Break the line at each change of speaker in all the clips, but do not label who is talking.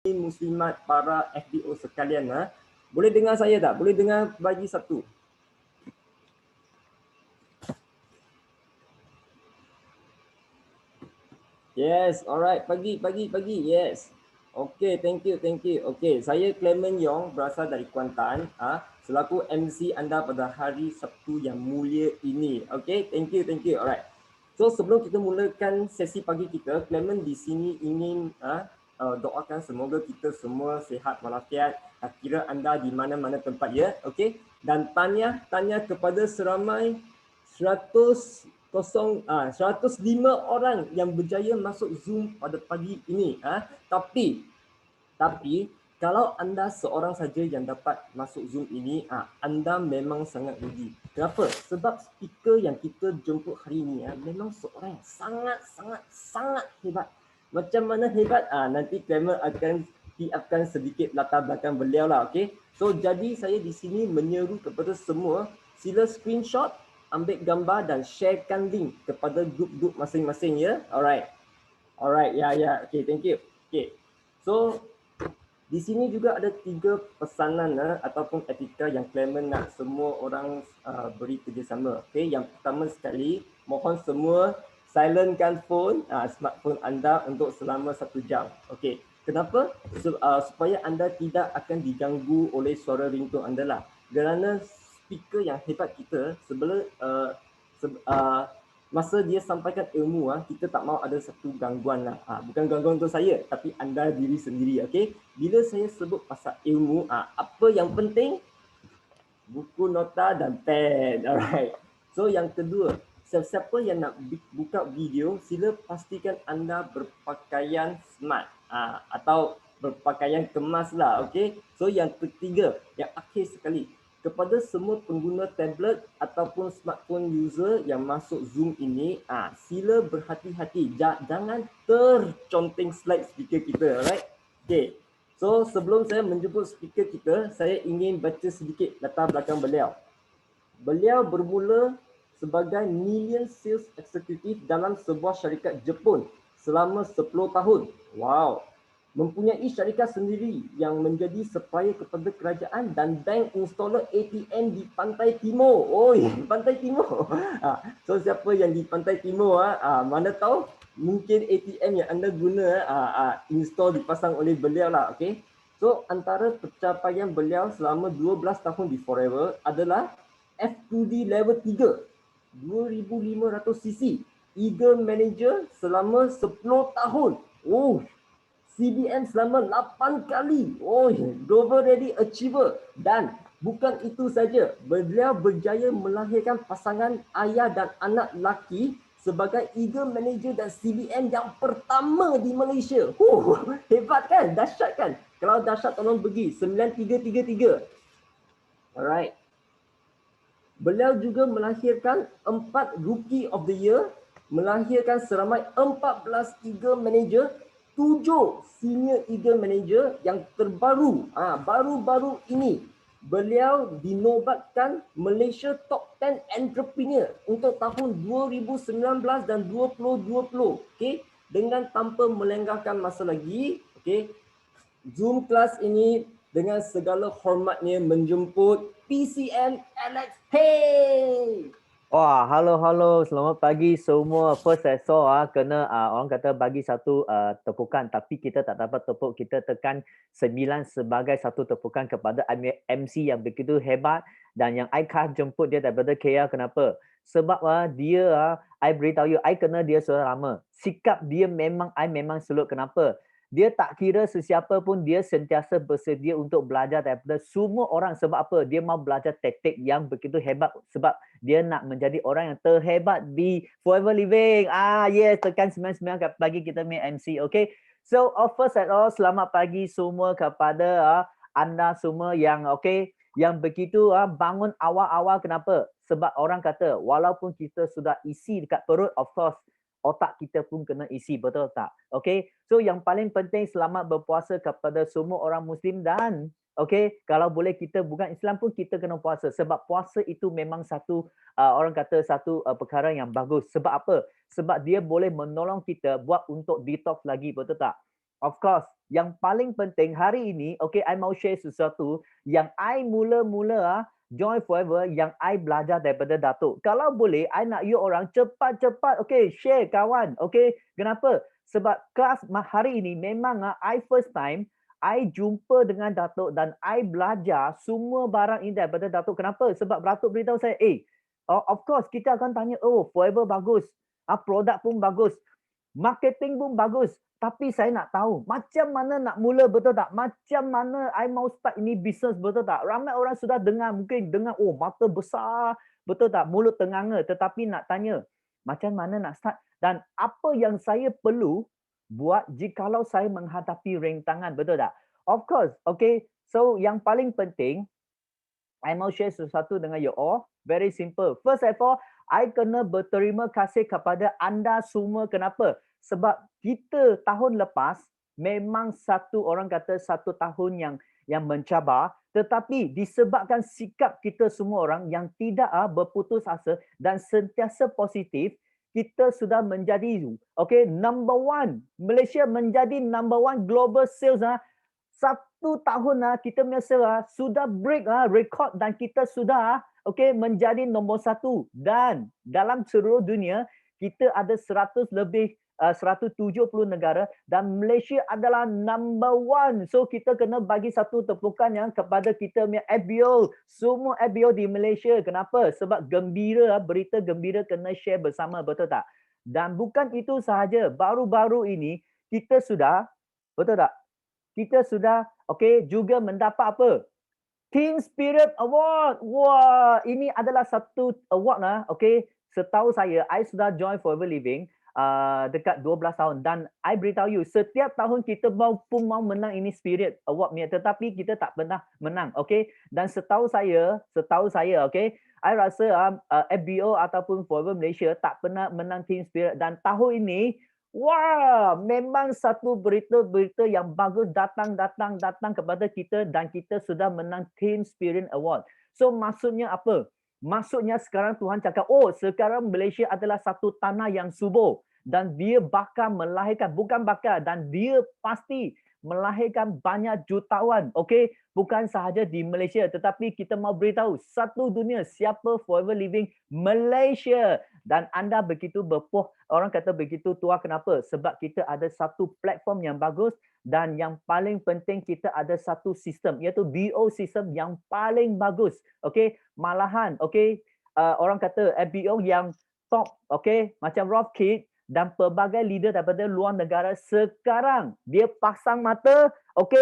muslimat, para FBO sekalian. Boleh dengar saya tak? Boleh dengar bagi satu. Yes, alright. Pagi. Yes. Okay, thank you. Okay, saya Clement Yong berasal dari Kuantan. Selaku MC anda pada hari Sabtu yang mulia ini. Okay, thank you. Alright. So sebelum kita mulakan sesi pagi kita, Clement di sini ingin doakan semoga kita semua sihat walafiat. Kira anda di mana-mana tempat ya, okay? Dan tanya kepada seramai 105 orang yang berjaya masuk Zoom pada pagi ini. Tapi kalau anda seorang saja yang dapat masuk Zoom ini, anda memang sangat rugi. Kenapa? Sebab speaker yang kita jemput hari ini memang seorang yang sangat hebat. Macam mana hebat? Nanti Clement akan tiapkan sedikit latar belakang beliau lah, okay? So jadi saya di sini menyeru kepada semua, sila screenshot, ambil gambar dan sharekan link kepada grup-grup masing-masing ya. Alright, ya. Okay, thank you. Okay, so di sini juga ada 3 pesanan ataupun etika yang Clement nak semua orang beri kerjasama. Okay, yang pertama sekali, mohon semua silentkan phone, smartphone anda untuk selama 1 jam. Okay, kenapa? Supaya anda tidak akan diganggu oleh suara ringtone anda lah. Kerana speaker yang hebat kita sebelum masa dia sampaikan ilmu, kita tak mahu ada satu gangguan lah. Bukan gangguan untuk saya, tapi anda diri sendiri. Okay? Bila saya sebut pasal ilmu, apa yang penting? Buku, nota dan pen. Alright. So yang kedua, siapa yang nak buka video, sila pastikan anda berpakaian smart atau berpakaian kemas lah. Okay? So yang ketiga, yang akhir sekali, kepada semua pengguna tablet ataupun smartphone user yang masuk Zoom ini, sila berhati-hati, jangan terconteng slide speaker kita, alright? Okay, so sebelum saya menjemput speaker kita, saya ingin baca sedikit latar belakang beliau. Beliau bermula sebagai million sales executive dalam sebuah syarikat Jepun selama 10 tahun. Wow. Mempunyai syarikat sendiri yang menjadi supplier kepada kerajaan dan bank installer ATM di Pantai Timur. Pantai Timur. So siapa yang di Pantai Timur, mana tahu mungkin ATM yang anda guna install dipasang oleh beliau lah. Okay. So antara pencapaian beliau selama 12 tahun di Forever adalah F2D level 3, 2500cc, Eagle Manager selama 10 tahun. CBM selama 8 kali. Global Ready Achiever. Dan bukan itu saja, beliau berjaya melahirkan pasangan ayah dan anak lelaki sebagai Eagle Manager dan CBM yang pertama di Malaysia. Hebat kan? Dahsyat kan? Kalau dahsyat tolong pergi 9333. Alright. Beliau juga melahirkan 4 Rookie of the Year, melahirkan seramai 14 Eagle Manager, 7 Senior Eagle Manager yang terbaru. Baru-baru ini beliau dinobatkan Malaysia Top 10 Entrepreneur untuk tahun 2019 dan 2020. Okay? Dengan tanpa melengahkan masa lagi, okay? Zoom kelas ini dengan segala hormatnya menjemput PCM Alex. Hey!
Wah, halo, selamat pagi semua. First I saw kena orang kata bagi satu tepukan, tapi kita tak dapat tepuk. Kita tekan 9 sebagai satu tepukan kepada MC yang begitu hebat dan yang I jemput dia daripada KL. Kenapa? Sebab dia, I beritahu you, I kenal dia sudah lama. Sikap dia memang selut. Kenapa? Dia tak kira sesiapa pun, dia sentiasa bersedia untuk belajar daripada semua orang. Sebab apa? Dia mahu belajar taktik yang begitu hebat. Sebab dia nak menjadi orang yang terhebat di Forever Living. Yes, tekan 99 pagi kita main MC. Okay. So, first at all, selamat pagi semua kepada anda semua yang yang begitu bangun awal-awal. Kenapa? Sebab orang kata, walaupun kita sudah isi dekat perut, of course, otak kita pun kena isi, betul tak? Okay, so yang paling penting selamat berpuasa kepada semua orang Muslim dan kalau boleh kita bukan Islam pun kita kena puasa sebab puasa itu memang satu orang kata satu perkara yang bagus. Sebab apa? Sebab dia boleh menolong kita buat untuk detox lagi, betul tak? Of course, yang paling penting hari ini, okay, I mau share sesuatu yang I mula-mula Join Forever yang I belajar daripada Datuk. Kalau boleh, I nak you orang cepat-cepat, okay, share kawan, okay. Kenapa? Sebab kelas hari ini memang I first time, I jumpa dengan Datuk dan I belajar semua barang ini daripada Datuk. Kenapa? Sebab Datuk beritahu saya, of course kita akan tanya, oh Forever bagus, produk pun bagus, marketing pun bagus. Tapi saya nak tahu macam mana nak mula, betul tak? Macam mana I mau start ini bisnes, betul tak? Ramai orang sudah dengar, mungkin dengar, oh mata besar, betul tak? Mulut tenganga. Tetapi nak tanya, macam mana nak start? Dan apa yang saya perlu buat jikalau saya menghadapi rintangan, betul tak? Of course, okay. So yang paling penting, I mau share sesuatu dengan you all. Very simple. First of all, I kena berterima kasih kepada anda semua. Kenapa? Sebab kita tahun lepas memang orang kata satu tahun yang mencabar, tetapi disebabkan sikap kita semua orang yang tidak berputus asa dan sentiasa positif, kita sudah menjadi number one. Malaysia menjadi number one global sales satu tahun kita punya sales sudah break record dan kita sudah menjadi nombor satu. Dan dalam seluruh dunia kita ada 100 lebih 170 negara dan Malaysia adalah number one. So kita kena bagi satu tepukan yang kepada kita punya FBO, semua FBO di Malaysia. Kenapa? Sebab gembira, berita gembira kena share bersama, betul tak? Dan bukan itu sahaja, baru-baru ini kita sudah, betul tak? Kita sudah juga mendapat apa? Teen Spirit Award. Wah, ini adalah satu award setahu saya, I sudah join Forever Living dekat 12 tahun dan I beritahu you, setiap tahun kita pun mau menang ini Spirit Award ni, tetapi kita tak pernah menang, dan setahu saya, I rasa FBO ataupun Forever Malaysia tak pernah menang Teen Spirit dan tahun ini, wah, memang satu berita-berita yang bagus datang kepada kita dan kita sudah menang Teen Spirit Award. So maksudnya apa? Maksudnya sekarang Tuhan cakap, oh sekarang Malaysia adalah satu tanah yang subur dan dia bakal melahirkan, bukan bakal, dan dia pasti melahirkan banyak jutawan, bukan sahaja di Malaysia, tetapi kita mau beritahu satu dunia siapa Forever Living Malaysia. Dan anda begitu berpuas, orang kata begitu tua, kenapa? Sebab kita ada satu platform yang bagus dan yang paling penting kita ada satu sistem, iaitu BO sistem yang paling bagus. Malahan orang kata FBO yang top, macam Rob Kidd dan pelbagai leader daripada luar negara sekarang dia pasang mata,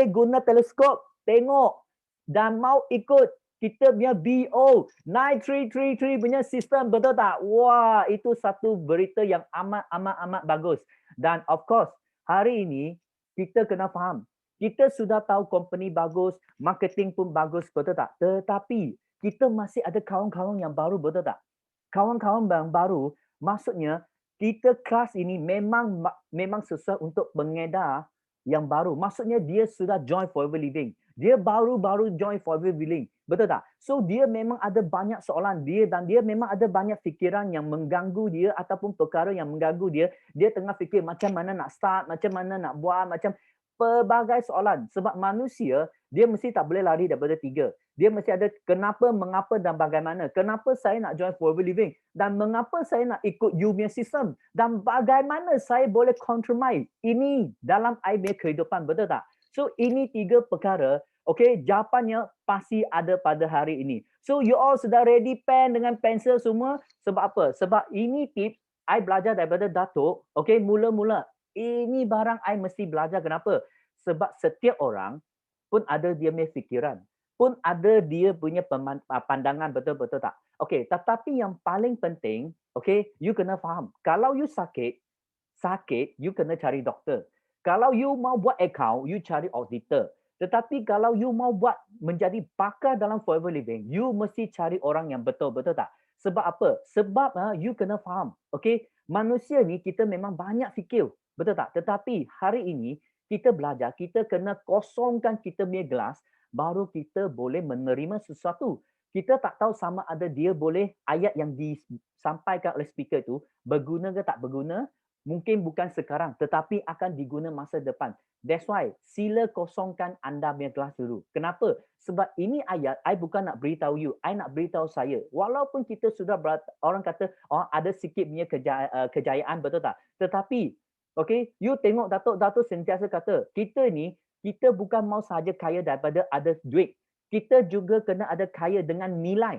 guna teleskop tengok dan mau ikut kita punya BO 9333 punya sistem, betul tak? Wah, itu satu berita yang amat bagus. Dan of course, hari ini kita kena faham, kita sudah tahu company bagus, marketing pun bagus, betul tak? Tetapi kita masih ada kawan-kawan yang baru, betul tak? Kawan-kawan yang baru, maksudnya kita kelas ini memang sesuai untuk pengedar yang baru. Maksudnya dia sudah join Forever Living. Dia baru-baru join Forever Living. Betul tak? So dia memang ada banyak soalan dia dan dia memang ada banyak fikiran yang mengganggu dia ataupun perkara yang mengganggu dia. Dia tengah fikir macam mana nak start, macam mana nak buat, macam pelbagai soalan. Sebab manusia, dia mesti tak boleh lari daripada tiga. Dia mesti ada kenapa, mengapa dan bagaimana. Kenapa saya nak join Forever Living dan mengapa saya nak ikut you punya sistem dan bagaimana saya boleh compromise ini dalam I punya kehidupan, betul tak? So ini tiga perkara, jawapannya pasti ada pada hari ini. So you all sudah ready pen dengan pensel semua? Sebab apa? Sebab ini tips I belajar daripada Datuk, mula-mula. Ini barang I mesti belajar. Kenapa? Sebab setiap orang pun ada dia punya fikiran, pun ada dia punya pandangan, betul-betul tak? Tetapi yang paling penting, you kena faham. Kalau you sakit, you kena cari doktor. Kalau you mau buat account, you cari auditor. Tetapi kalau you mau buat menjadi pakar dalam Forever Living, you mesti cari orang yang betul-betul tak? Sebab apa? Sebab you kena faham. Manusia ni kita memang banyak fikir, betul tak? Tetapi hari ini kita belajar, kita kena kosongkan kita punya gelas, baru kita boleh menerima sesuatu. Kita tak tahu sama ada dia boleh ayat yang disampaikan oleh speaker itu berguna ke tak berguna. Mungkin bukan sekarang, tetapi akan diguna masa depan. That's why sila kosongkan anda punya gelas dulu. Kenapa? Sebab ini ayat, I bukan nak beritahu you, I nak beritahu saya. Walaupun kita sudah orang kata ada sikit punya kejayaan, betul tak? Tetapi, okay, you tengok Datuk sentiasa kata, kita bukan mau sahaja kaya daripada ada duit. Kita juga kena ada kaya dengan nilai.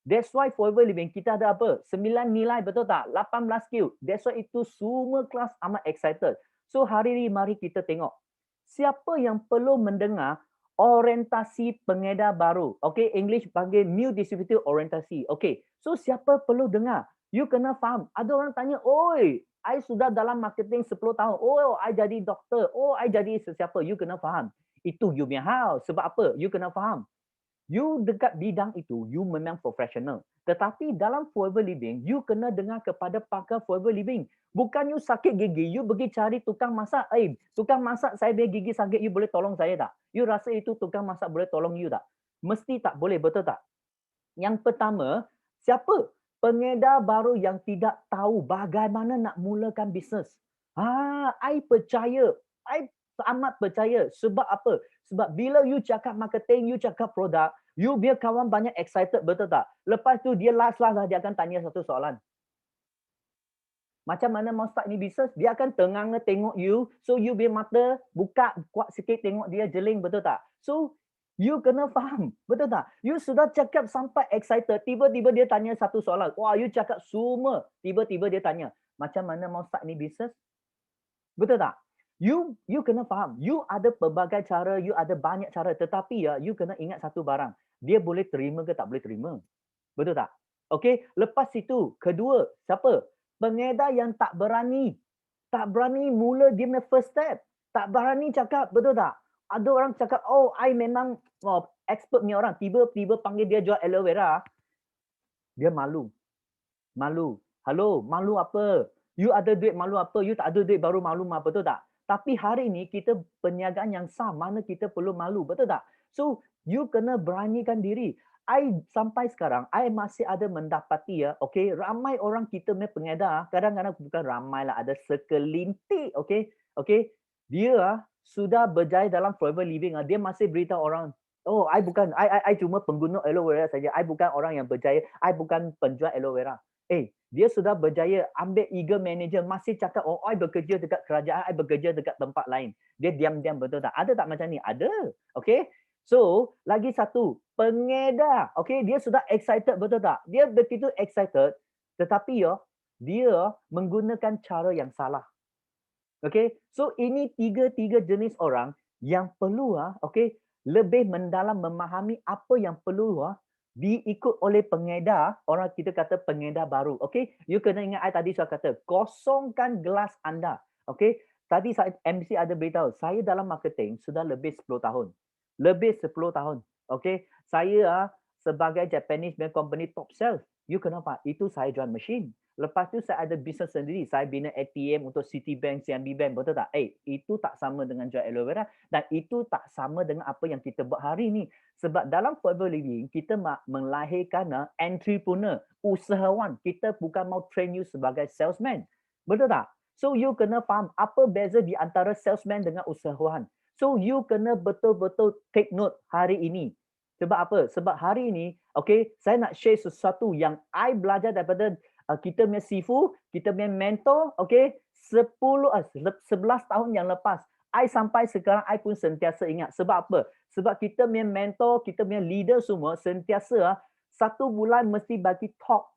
That's why Forever Living kita ada apa? 9 nilai, betul tak? 18 skill. That's why itu semua kelas amat excited. So hari ini mari kita tengok. Siapa yang perlu mendengar orientasi pengedar baru? Okay, English panggil new distributor orientasi. Okay, so siapa perlu dengar? You kena faham. Ada orang tanya, oi, I sudah dalam marketing 10 tahun. Oh, I jadi doktor. Oh, I jadi sesiapa. You kena faham. Itu you punya hal. Sebab apa? You kena faham. You dekat bidang itu, you memang profesional. Tetapi dalam Forever Living, you kena dengar kepada pakar Forever Living. Bukan you sakit gigi, you pergi cari tukang masak. Tukang masak saya punya gigi sakit, you boleh tolong saya tak? You rasa itu tukang masak boleh tolong you tak? Mesti tak boleh, betul tak? Yang pertama, siapa? Pengedar baru yang tidak tahu bagaimana nak mulakan bisnes. I percaya. I amat percaya. Sebab apa? Sebab bila you cakap marketing, you cakap produk, you biar kawan banyak excited, betul tak? Lepas tu dia last lah dia akan tanya satu soalan. Macam mana mau start ni bisnes? Dia akan tenganga tengok you. So you biar mata buka kuat sikit tengok dia jeling, betul tak? So you kena faham, betul tak? You sudah cakap sampai excited, tiba-tiba dia tanya satu soalan. Wah, you cakap semua, tiba-tiba dia tanya, macam mana mau start ni bisnes? Betul tak? You kena faham. You ada pelbagai cara, you ada banyak cara. Tetapi ya, you kena ingat satu barang. Dia boleh terima ke tak boleh terima. Betul tak? Okay, lepas itu, kedua, siapa? Pengedar yang tak berani. Tak berani mula dia punya first step. Tak berani cakap, betul tak? Ada orang cakap, oh, I memang expert ni orang. Tiba-tiba panggil dia jual aloe vera. Dia malu. Malu. Halo, malu apa? You ada duit malu apa? You tak ada duit baru malu apa? Betul tak? Tapi hari ini kita perniagaan yang sah, mana kita perlu malu, betul tak? So, you kena beranikan diri. I sampai sekarang, I masih ada mendapati okay, ramai orang kita punya pengedar, kadang-kadang bukan ramai lah, ada sekelintir, okay, dia sudah berjaya dalam Forever Living, dia masih beritahu orang, oh, I bukan, I cuma pengguna aloe vera saja, I bukan orang yang berjaya, I bukan penjual aloe vera. Dia sudah berjaya ambil eager manager, masih cakap, oh, I bekerja dekat kerajaan, I bekerja dekat tempat lain. Dia diam-diam, betul tak? Ada tak macam ni? Ada. Okay. So, lagi satu, pengedar. Okay, dia sudah excited, betul tak? Dia begitu excited, tetapi dia menggunakan cara yang salah. Okay. So, ini tiga jenis orang yang perlu, okay, lebih mendalam memahami apa yang perlu diikut oleh pengedar, orang kita kata pengedar baru. Okay, you kena ingat I tadi saya kata, kosongkan gelas anda. Okay, tadi saya MC ada beritahu, saya dalam marketing sudah lebih 10 tahun. Lebih 10 tahun. Okay, saya sebagai Japanese company top sales. You kenapa? Itu saya jual mesin. Lepas tu saya ada bisnes sendiri. Saya bina ATM untuk Citibank, CIMB Bank. Betul tak? Itu tak sama dengan jual aloe vera. Dan itu tak sama dengan apa yang kita buat hari ni. Sebab dalam Forever Living, kita melahirkan entrepreneur, usahawan. Kita bukan mau train you sebagai salesman. Betul tak? So you kena faham apa beza di antara salesman dengan usahawan. So you kena betul-betul take note hari ini. Sebab apa? Sebab hari ini, okay, saya nak share sesuatu yang I belajar daripada kita punya sifu, kita punya mentor, okay, 11 tahun yang lepas. I sampai sekarang, I pun sentiasa ingat. Sebab apa? Sebab kita punya mentor, kita punya leader semua sentiasa 1 bulan mesti bagi talk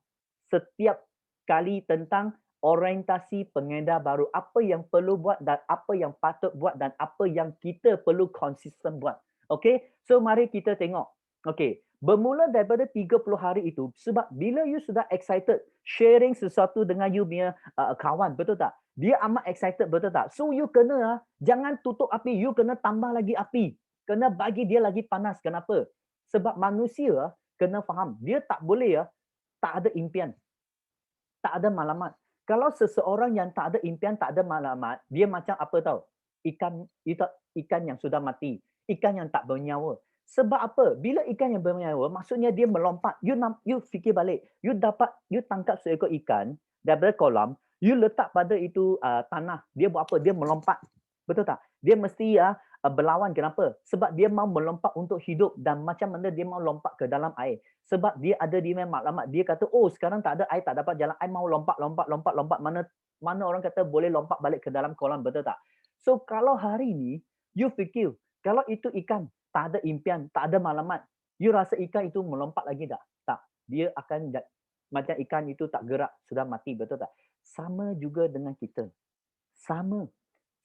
setiap kali tentang orientasi pengedar baru. Apa yang perlu buat dan apa yang patut buat dan apa yang kita perlu konsisten buat. Okay, so mari kita tengok. Okay, bermula daripada 30 hari itu, sebab bila you sudah excited sharing sesuatu dengan you punya kawan, betul tak? Dia amat excited, betul tak? So you kena, jangan tutup api, you kena tambah lagi api. Kena bagi dia lagi panas. Kenapa? Sebab manusia kena faham, dia tak boleh tak ada impian. Tak ada malamat. Kalau seseorang yang tak ada impian, tak ada malamat, dia macam apa tahu? Ikan yang sudah mati. Ikan yang tak bernyawa. Sebab apa? Bila ikan yang bernyawa, maksudnya dia melompat. You fikir balik. You tangkap seekor ikan daripada kolam, you letak pada itu tanah. Dia buat apa? Dia melompat. Betul tak? Dia mesti berlawan. Kenapa? Sebab dia mau melompat untuk hidup dan macam mana dia mau lompat ke dalam air. Sebab dia ada di maklumat. Dia kata, oh sekarang tak ada air, tak dapat jalan. I mau lompat. Mana orang kata boleh lompat balik ke dalam kolam, betul tak? So kalau hari ni, you fikir, kalau itu ikan, tak ada impian, tak ada maklumat, you rasa ikan itu melompat lagi tak? Tak. Dia akan macam ikan itu tak gerak, sudah mati, betul tak? Sama juga dengan kita. Sama.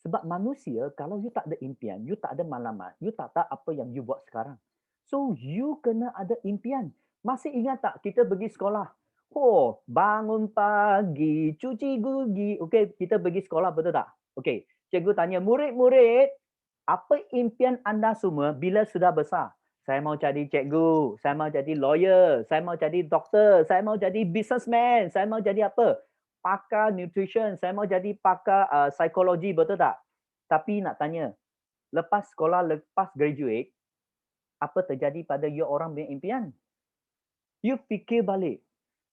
Sebab manusia, kalau you tak ada impian, you tak ada maklumat, you tak tahu apa yang you buat sekarang. So, you kena ada impian. Masih ingat tak kita pergi sekolah? Oh, bangun pagi, cuci gigi. Okay, kita pergi sekolah, betul tak? Okay, cikgu tanya, murid-murid, apa impian anda semua bila sudah besar? Saya mau jadi cikgu, saya mau jadi lawyer, saya mau jadi doktor, saya mau jadi businessman, saya mau jadi apa? Pakar nutrition, saya mau jadi pakar psikologi, betul tak? Tapi nak tanya, lepas sekolah, lepas graduate, apa terjadi pada you orang punya impian? You fikir balik.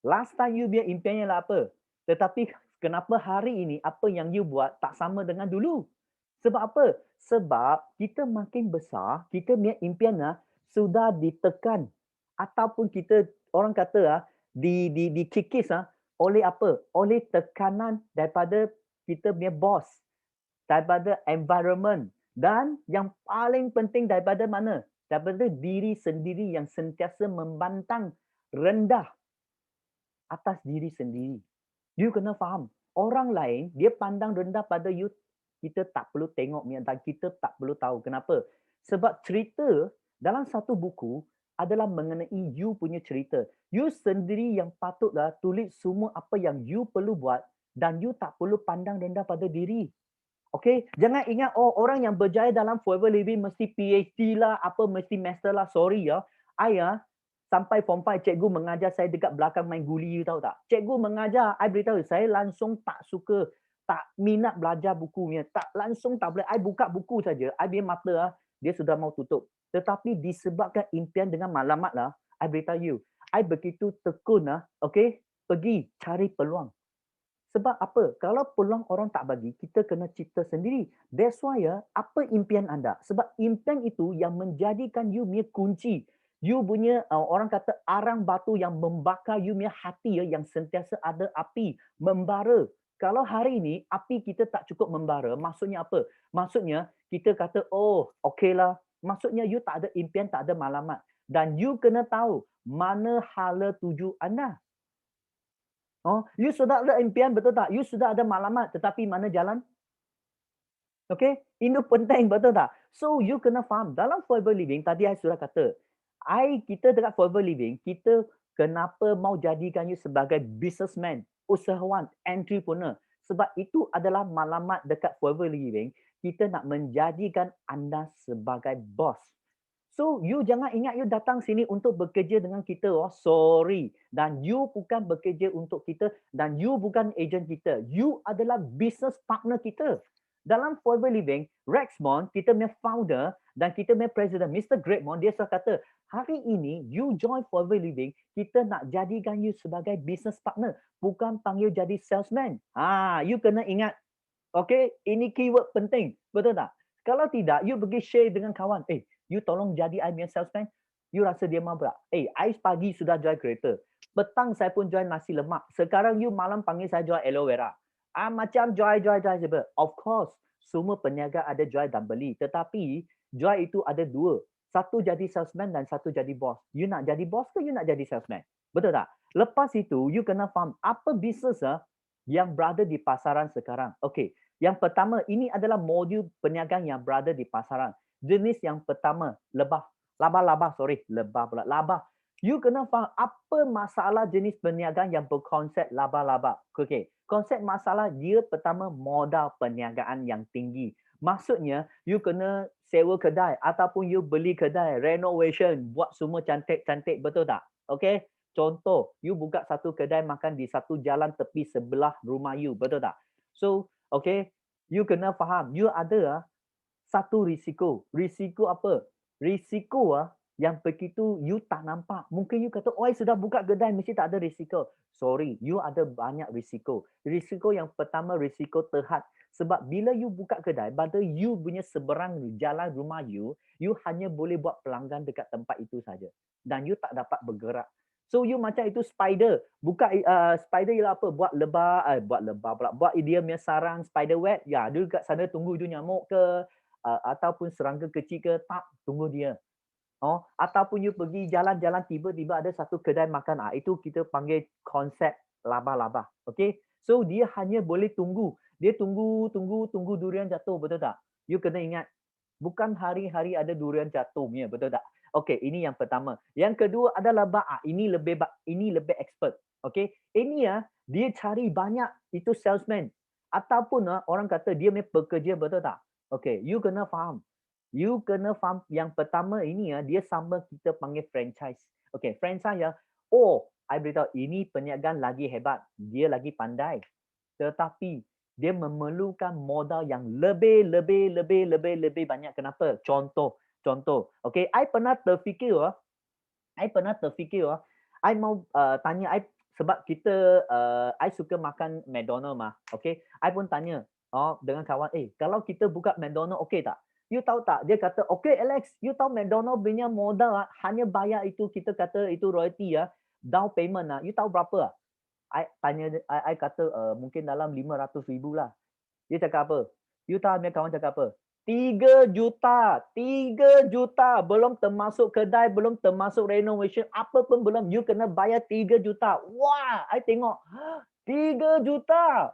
Last time you punya impiannya lah apa? Tetapi kenapa hari ini apa yang you buat tak sama dengan dulu? Sebab apa? Sebab kita makin besar, kita punya impian sudah ditekan ataupun kita orang kata dikikis oleh apa? Oleh tekanan daripada kita punya boss, daripada environment, dan yang paling penting daripada mana? Daripada diri sendiri yang sentiasa membantang rendah atas diri sendiri. You kena faham. Orang lain, dia pandang rendah pada you, kita tak perlu tengok dan kita tak perlu tahu. Kenapa? Sebab cerita dalam satu buku adalah mengenai you punya cerita. You sendiri yang patutlah tulis semua apa yang you perlu buat dan you tak perlu pandang rendah pada diri. Okay, jangan ingat orang yang berjaya dalam forever living mesti PhD lah, apa mesti master lah. Sorry ya, I sampai form 5 cikgu mengajar saya dekat belakang main guli, you tahu tak? Cikgu mengajar, I beritahu saya langsung tak suka, tak minat belajar bukunya, tak langsung tak boleh. I buka buku saja, I punya mata dia sudah mau tutup. Tetapi disebabkan impian dengan maklumat lah, I beritahu you, I begitu tekun okay, pergi cari peluang. Sebab apa? Kalau peluang orang tak bagi, kita kena cipta sendiri. That's why apa impian anda? Sebab impian itu yang menjadikan you punya kunci. You punya orang kata arang batu yang membakar you punya hati yang sentiasa ada api, membara. Kalau hari ini api kita tak cukup membara, maksudnya apa? Maksudnya kita kata, oh okeylah. Maksudnya you tak ada impian, tak ada maklumat. Dan you kena tahu mana hala tuju anda. You sudah ada impian, betul tak? You sudah ada maklumat, tetapi mana jalan? Okay, itu penting, betul tak? So, you kena faham. Dalam forever living, tadi I sudah kata, kita dekat forever living, kita kenapa mau jadikan you sebagai businessman, usahawan, entrepreneur? Sebab itu adalah maklumat dekat forever living, kita nak menjadikan anda sebagai boss. So, you jangan ingat you datang sini untuk bekerja dengan kita. Oh, sorry. Dan you bukan bekerja untuk kita dan you bukan ejen kita. You adalah business partner kita. Dalam Forever Living, Rexmond, kita punya founder dan kita punya president, Mr. Greatmond, dia selalu kata, hari ini you join Forever Living, kita nak jadikan you sebagai business partner. Bukan panggil jadi salesman. You kena ingat. Okay, ini keyword penting. Betul tak? Kalau tidak, you pergi share dengan kawan. You tolong jadi I punya salesman. You rasa dia mau tak? I pagi sudah jual kereta. Petang saya pun jual nasi lemak. Sekarang you malam panggil saya jual aloe vera. Macam jual. Of course, semua peniaga ada jual dan beli. Tetapi, jual itu ada dua. Satu jadi salesman dan satu jadi bos. You nak jadi bos ke you nak jadi salesman? Betul tak? Lepas itu, you kena faham apa bisnes yang berada di pasaran sekarang. Okay, yang pertama, ini adalah modul perniagaan yang berada di pasaran. Jenis yang pertama, lebah. Labah. You kena faham apa masalah jenis perniagaan yang berkonsep laba-laba. Okay. Konsep masalah dia pertama modal perniagaan yang tinggi. Maksudnya, you kena sewa kedai ataupun you beli kedai, renovation, buat semua cantik-cantik, betul tak? Okay. Contoh, you buka satu kedai makan di satu jalan tepi sebelah rumah you, betul tak? So, okay, you kena faham, you ada satu risiko. Risiko apa? Risiko yang begitu you tak nampak. Mungkin you kata, I sudah buka kedai, mesti tak ada risiko. Sorry, you ada banyak risiko. Risiko yang pertama, risiko terhad. Sebab bila you buka kedai, pada you punya seberang jalan rumah you hanya boleh buat pelanggan dekat tempat itu saja. Dan you tak dapat bergerak. So you macam itu spider. Buka spider ialah apa? Buat lebah pula. Buat dia punya sarang spider web. Ya, dia dekat sana tunggu dia nyamuk ke ataupun serangga kecil ke, tak, tunggu dia. Oh, ataupun you pergi jalan-jalan tiba-tiba ada satu kedai makan, itu kita panggil konsep laba-laba. Okay, so dia hanya boleh tunggu. Dia tunggu durian jatuh, betul tak? You kena ingat, bukan hari-hari ada durian jatuhnya, betul tak? Okay, ini yang pertama. Yang kedua adalah ini lebih expert. Okay, ini dia cari banyak itu salesman ataupun orang kata dia punya pekerja, betul tak? Okay, you kena faham. You kena faham yang pertama ini dia sama kita panggil franchise. Okay, franchise I beritahu ini perniagaan lagi hebat. Dia lagi pandai. Tetapi dia memerlukan modal yang lebih banyak. Kenapa? Contoh. Okay, I pernah terfikir, I mau tanya, sebab kita, I suka makan McDonald mah. Okay, I pun tanya dengan kawan, kalau kita buka McDonald, okay tak? You tahu tak? Dia kata, okay Alex, you tahu McDonald punya modal hanya bayar itu, kita kata itu royalty down payment you tahu berapa? I tanya, I kata mungkin dalam 500,000 lah. Dia cakap apa? You tahu punya kawan cakap apa? 3 juta. 3 juta. Belum termasuk kedai, belum termasuk renovation, apa pun belum. You kena bayar 3 juta. Wah, I tengok. 3 juta.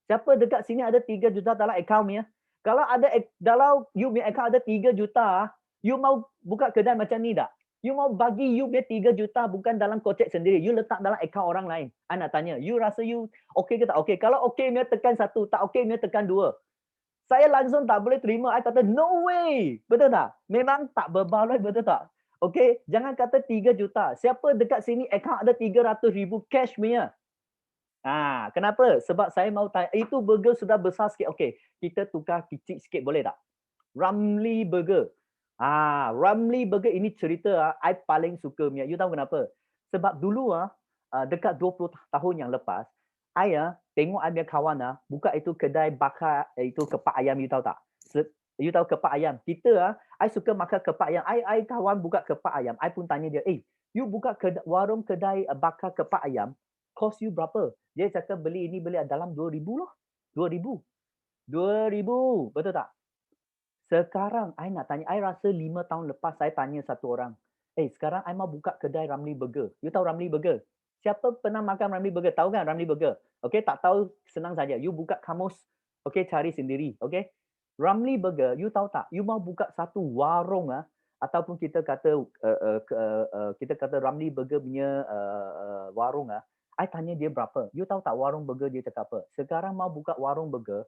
Siapa dekat sini ada 3 juta dalam akaun ya? Kalau ada dalam you punya account ada 3 juta, you mau buka kedai macam ni tak? You mau bagi you punya 3 juta bukan dalam kocek sendiri, you letak dalam account orang lain. I nak tanya, you rasa you okey ke tak okey? Kalau okey punya tekan 1, tak okey punya tekan 2. Saya langsung tak boleh terima. I kata no way. Betul tak? Memang tak berbaloi, betul tak? Okey, jangan kata 3 juta. Siapa dekat sini account ada 300,000 cash punya? Kenapa? Sebab saya mau tanya, itu burger sudah besar sikit. Okey, kita tukar kecil sikit boleh tak? Ramly Burger. Ramly Burger ini cerita I paling suka punya. You tahu kenapa? Sebab dulu dekat 20 tahun yang lepas, I tengok I punya kawan buka itu kedai bakar itu kepak ayam, you tahu tak? You tahu kepak ayam? Kita I suka makan kepak ayam. I kawan buka kepak ayam. I pun tanya dia, you buka warung kedai bakar kepak ayam, cost you berapa? Dia cakap beli dalam 2,000 loh. 2,000. Betul tak? Sekarang I nak tanya, I rasa 5 tahun lepas saya tanya satu orang, sekarang I mau buka kedai Ramly Burger. You tahu Ramly Burger? Siapa pernah makan Ramly Burger? Tahu kan Ramly Burger? Okay, tak tahu senang saja. You buka kamus, okay, cari sendiri. Okay, Ramly Burger, you tahu tak? You mau buka satu warung ataupun kita kata Ramly Burger punya warung I tanya dia berapa. You tahu tak warung burger dia cakap apa? Sekarang mau buka warung burger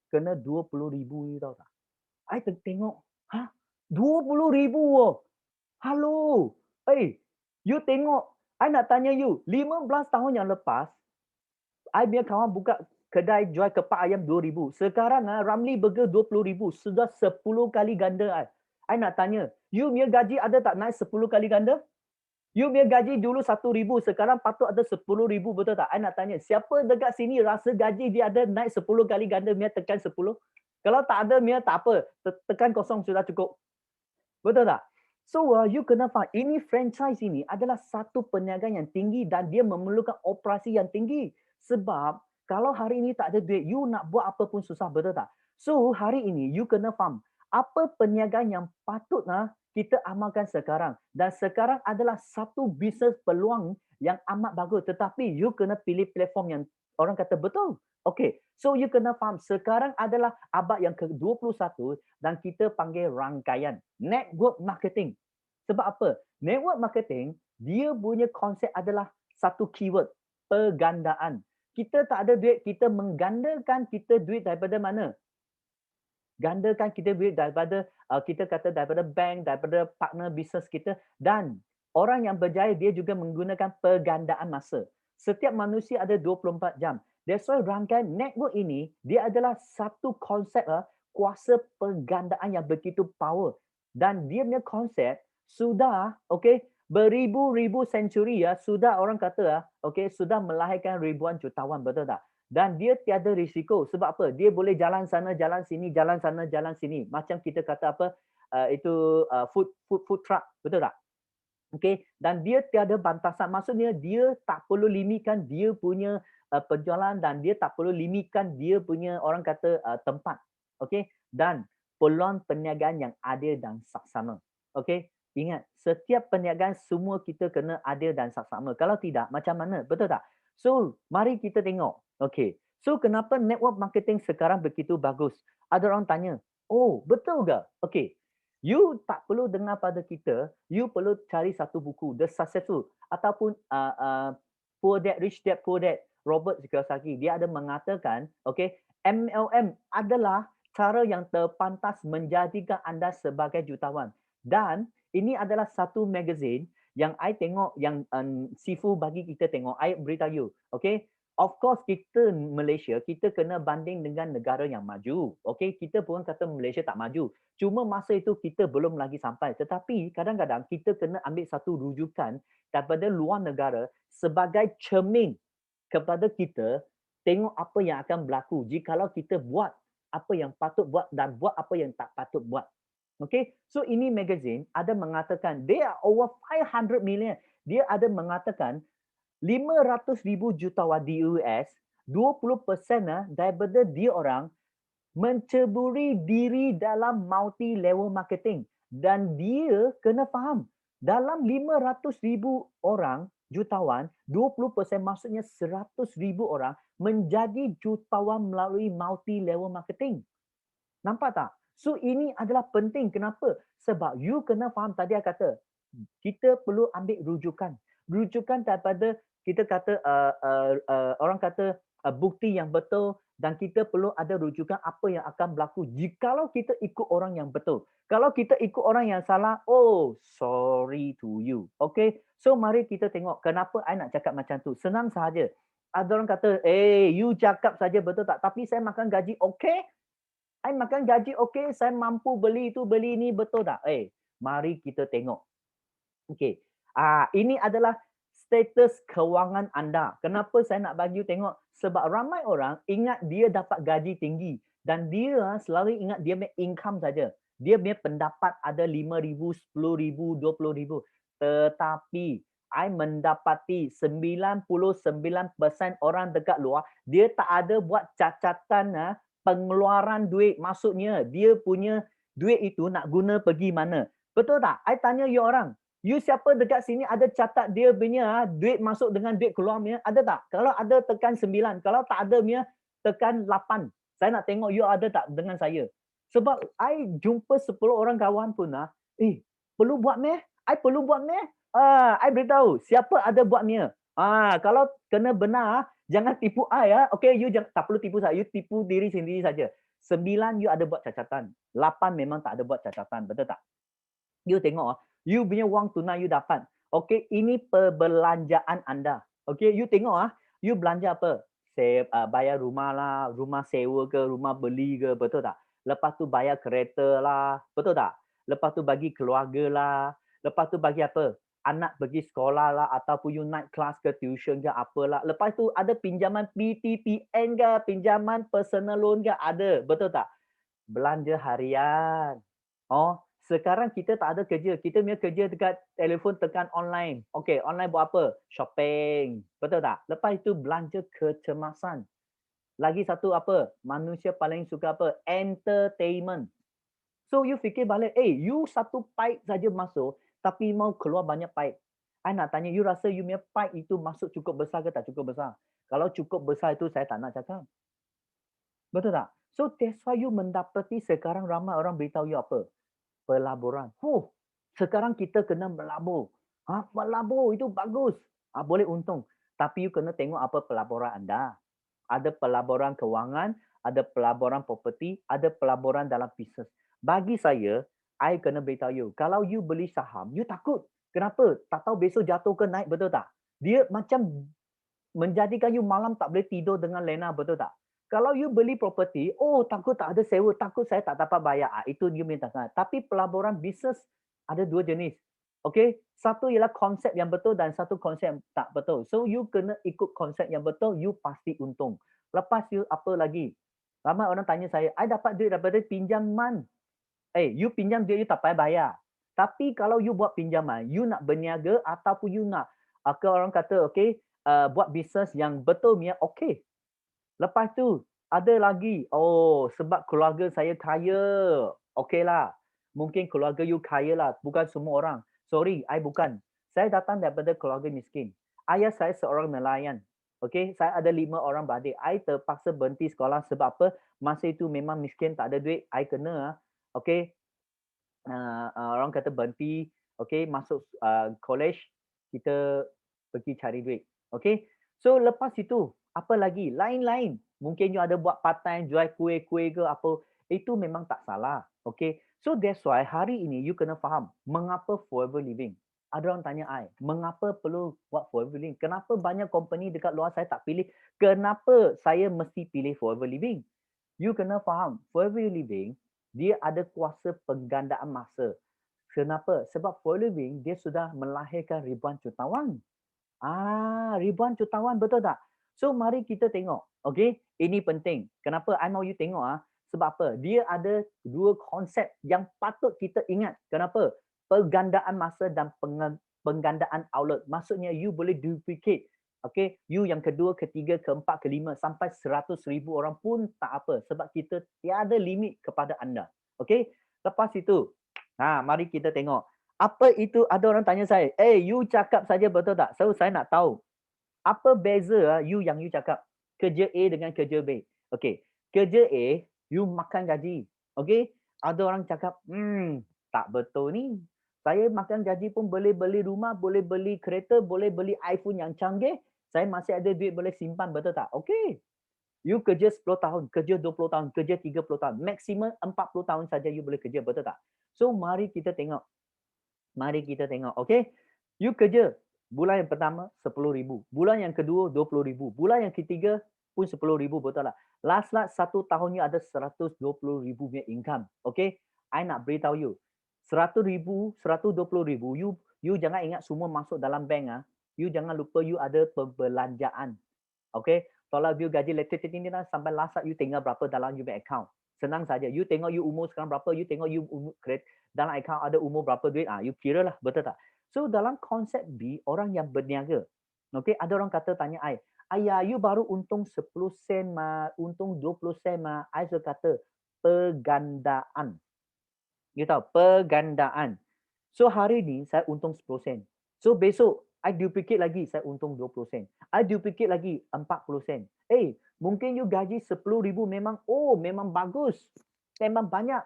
kena 20,000, you tahu tak? I tengok, 20,000 Halo. You tengok, I nak tanya you, 15 tahun yang lepas, I punya kawan buka kedai jual kepak ayam 2,000. Sekarang Ramly Burger 20,000. Sudah 10 kali ganda. I nak tanya, you punya gaji ada tak naik 10 kali ganda? You punya gaji dulu 1,000, sekarang patut ada 10,000, betul tak? I nak tanya, siapa dekat sini rasa gaji dia ada naik 10 kali ganda, dia tekan 10? Kalau tak ada, dia tak apa. Tekan kosong sudah cukup. Betul tak? So, you kena faham, ini franchise ini adalah satu perniagaan yang tinggi dan dia memerlukan operasi yang tinggi. Sebab, kalau hari ini tak ada duit, you nak buat apa pun susah, betul tak? So, hari ini, you kena faham, apa perniagaan yang patut kita amalkan sekarang. Dan sekarang adalah satu bisnes peluang yang amat bagus. Tetapi, you kena pilih platform yang orang kata betul. Okay, so you kena faham, sekarang adalah abad yang ke-21 dan kita panggil rangkaian network marketing. Sebab apa? Network marketing, dia punya konsep adalah satu keyword, pergandaan. Kita tak ada duit, kita menggandakan kita duit daripada mana? Gandakan kita duit daripada, kita kata daripada bank, daripada partner bisnes kita, dan orang yang berjaya dia juga menggunakan pergandaan masa. Setiap manusia ada 24 jam. That's why rangkaian network ini, dia adalah satu konsep kuasa pergandaan yang begitu power. Dan dia punya konsep sudah, beribu-ribu senturi sudah orang kata, sudah melahirkan ribuan jutawan, betul tak? Dan dia tiada risiko. Sebab apa? Dia boleh jalan sana, jalan sini, jalan sana, jalan sini. Macam kita kata apa, food truck. Betul tak? Okey, dan dia tiada bantasan. Maksudnya dia tak perlu limitkan dia punya penjualan dan dia tak perlu limitkan dia punya orang kata tempat. Okey, dan peluang perniagaan yang adil dan saksama. Okey, ingat setiap perniagaan semua kita kena adil dan saksama. Kalau tidak, macam mana? Betul tak? So, mari kita tengok. Okey, so kenapa network marketing sekarang begitu bagus? Ada orang tanya, oh betul ke? Okey, you tak perlu dengar pada kita, you perlu cari satu buku, The Successful ataupun Poor Dad, Rich Dad, Poor Dad, Robert Kiyosaki. Dia ada mengatakan, okay, MLM adalah cara yang terpantas menjadikan anda sebagai jutawan. Dan ini adalah satu magazine yang I tengok, yang Sifu bagi kita tengok, I beritahu you, okay. Of course kita Malaysia, kita kena banding dengan negara yang maju. Okay, kita pun kata Malaysia tak maju. Cuma masa itu kita belum lagi sampai. Tetapi kadang-kadang kita kena ambil satu rujukan daripada luar negara sebagai cermin kepada kita tengok apa yang akan berlaku jikalau kita buat apa yang patut buat dan buat apa yang tak patut buat. Okay, so ini magazine ada mengatakan they are over 500 million. Dia ada mengatakan 500,000 jutawan di US, 20% daripada dia orang menceburi diri dalam multi-level marketing. Dan dia kena faham, dalam 500,000 orang jutawan, 20% maksudnya 100,000 orang menjadi jutawan melalui multi-level marketing. Nampak tak? So ini adalah penting. Kenapa? Sebab you kena faham tadi saya kata, kita perlu ambil rujukan. Rujukan daripada kita kata orang kata bukti yang betul dan kita perlu ada rujukan apa yang akan berlaku jikalau kita ikut orang yang betul. Kalau kita ikut orang yang salah, oh sorry to you. Okay, so mari kita tengok kenapa I nak cakap macam tu. Senang sahaja. Ada orang kata, you cakap saja betul tak? Tapi saya makan gaji okay? I makan gaji okay? Saya mampu beli itu, beli ini, betul tak? Mari kita tengok. Okay, ini adalah status kewangan anda. Kenapa saya nak bagi you tengok? Sebab ramai orang ingat dia dapat gaji tinggi dan dia selalu ingat dia punya income saja. Dia punya pendapat ada 5,000, 10,000, 20,000. Tetapi I mendapati 99% orang dekat luar dia tak ada buat catatan pengeluaran duit. Maksudnya dia punya duit itu nak guna pergi mana. Betul tak? I tanya you orang. You siapa dekat sini ada catat dia punya duit masuk dengan duit keluar punya? Ada tak? Kalau ada tekan 9. Kalau tak ada punya tekan 8. Saya nak tengok you ada tak dengan saya. Sebab I jumpa 10 orang kawan pun perlu buat meh? I perlu buat meh? I beritahu siapa ada buat meh. Kalau kena benar jangan tipu I Okay, you jangan, tak perlu tipu saya. You tipu diri sendiri saja. 9 you ada buat catatan. 8 memang tak ada buat catatan. Betul tak? You tengok you punya wang tunai you dapat. Okay, ini perbelanjaan anda. Okay, you tengok you belanja apa? Bayar rumah lah, rumah sewa ke, rumah beli ke, betul tak? Lepas tu bayar kereta lah, betul tak? Lepas tu bagi keluarga lah. Lepas tu bagi apa? Anak pergi sekolah lah ataupun you naik kelas ke tuition ke apalah. Lepas tu ada pinjaman PTPN ke, pinjaman personal loan ke, ada, betul tak? Belanja harian. Sekarang kita tak ada kerja. Kita punya kerja dekat telefon tekan online. Okey, online buat apa? Shopping. Betul tak? Lepas itu belanja kecemasan. Lagi satu apa? Manusia paling suka apa? Entertainment. So you fikir balik, you satu pipe saja masuk tapi mau keluar banyak pipe. I nak tanya, you rasa you punya pipe itu masuk cukup besar ke tak cukup besar? Kalau cukup besar itu saya tak nak cakap. Betul tak? So that's why you mendapati sekarang ramai orang beritahu you apa? Pelaburan. Sekarang kita kena melabur. Melabur itu bagus. Boleh untung. Tapi you kena tengok apa pelaburan anda. Ada pelaburan kewangan, ada pelaburan property, ada pelaburan dalam bisnes. Bagi saya, I kena beritahu you. Kalau you beli saham, you takut. Kenapa? Tak tahu besok jatuh ke naik, betul tak? Dia macam menjadikan you malam tak boleh tidur dengan lena, betul tak? Kalau you beli property, takut tak ada sewa, takut saya tak dapat bayar. Itu you minta sangat. Tapi pelaburan bisnes ada dua jenis. Okay, satu ialah konsep yang betul dan satu konsep yang tak betul. So you kena ikut konsep yang betul, you pasti untung. Lepas you apa lagi? Ramai orang tanya saya, I dapat duit daripada pinjaman. You pinjam duit you tak payah bayar. Tapi kalau you buat pinjaman, you nak berniaga ataupun you nak orang kata buat bisnes yang betul punya, okey. Lepas tu ada lagi, sebab keluarga saya kaya. Okeylah. Mungkin keluarga you kaya lah, bukan semua orang. Sorry, I bukan. Saya datang daripada keluarga miskin. Ayah saya seorang nelayan. Okey, saya ada 5 orang beradik. I terpaksa berhenti sekolah sebab apa? Masa itu memang miskin, tak ada duit. I kena orang kata berhenti, masuk college, kita pergi cari duit. Okay, so lepas itu, apa lagi? Lain-lain. Mungkin you ada buat part time, jual kuih-kuih ke apa, itu memang tak salah. Okay, so that's why hari ini you kena faham, mengapa forever living. Ada orang tanya I, mengapa perlu buat forever living? Kenapa banyak company dekat luar saya tak pilih? Kenapa saya mesti pilih forever living? You kena faham, forever living, dia ada kuasa penggandaan masa. Kenapa? Sebab forever living, dia sudah melahirkan ribuan jutawan. Ribuan jutawan, betul tak? So, mari kita tengok. Okay, ini penting. Kenapa I mau you tengok? Sebab apa? Dia ada 2 konsep yang patut kita ingat. Kenapa? Penggandaan masa dan penggandaan outlet. Maksudnya, you boleh duplicate. Okay, you yang kedua, ketiga, keempat, kelima, sampai 100,000 orang pun tak apa. Sebab kita tiada limit kepada anda. Okay, lepas itu, mari kita tengok. Apa itu? Ada orang tanya saya, you cakap saja betul tak? So, saya nak tahu. Apa beza you yang you cakap? Kerja A dengan kerja B. Okay, kerja A, you makan gaji. Okay, ada orang cakap, tak betul ni. Saya makan gaji pun boleh beli rumah, boleh beli kereta, boleh beli iPhone yang canggih. Saya masih ada duit boleh simpan, betul tak? Okay. You kerja 10 tahun, kerja 20 tahun, kerja 30 tahun. Maksimum 40 tahun saja you boleh kerja, betul tak? So, mari kita tengok. Okay? You kerja. Bulan yang pertama, 10,000. Bulan yang kedua, 20,000. Bulan yang ketiga pun 10,000, betul tak? Last 1 tahunnya ada 120,000 punya income. Okay? I nak beritahu you. 100,000, 120,000, you jangan ingat semua masuk dalam bank. You jangan lupa you ada perbelanjaan. Okay? Kalau you gaji elektrik ini sampai last you tinggal berapa dalam you bank account. Senang saja. You tengok you umur sekarang berapa, you tengok you umur dalam account ada umur berapa duit, you kira lah, betul tak? So dalam konsep B, orang yang berniaga, okay, ada orang tanya I, ayah, you baru untung 10 sen mah, untung 20 sen mah, I suka kata pergandaan. You tahu, pergandaan. So hari ni saya untung 10 sen. So besok I duplicate lagi, saya untung 20 sen. I duplicate lagi 40 sen. Mungkin you gaji 10,000 memang bagus. Memang banyak.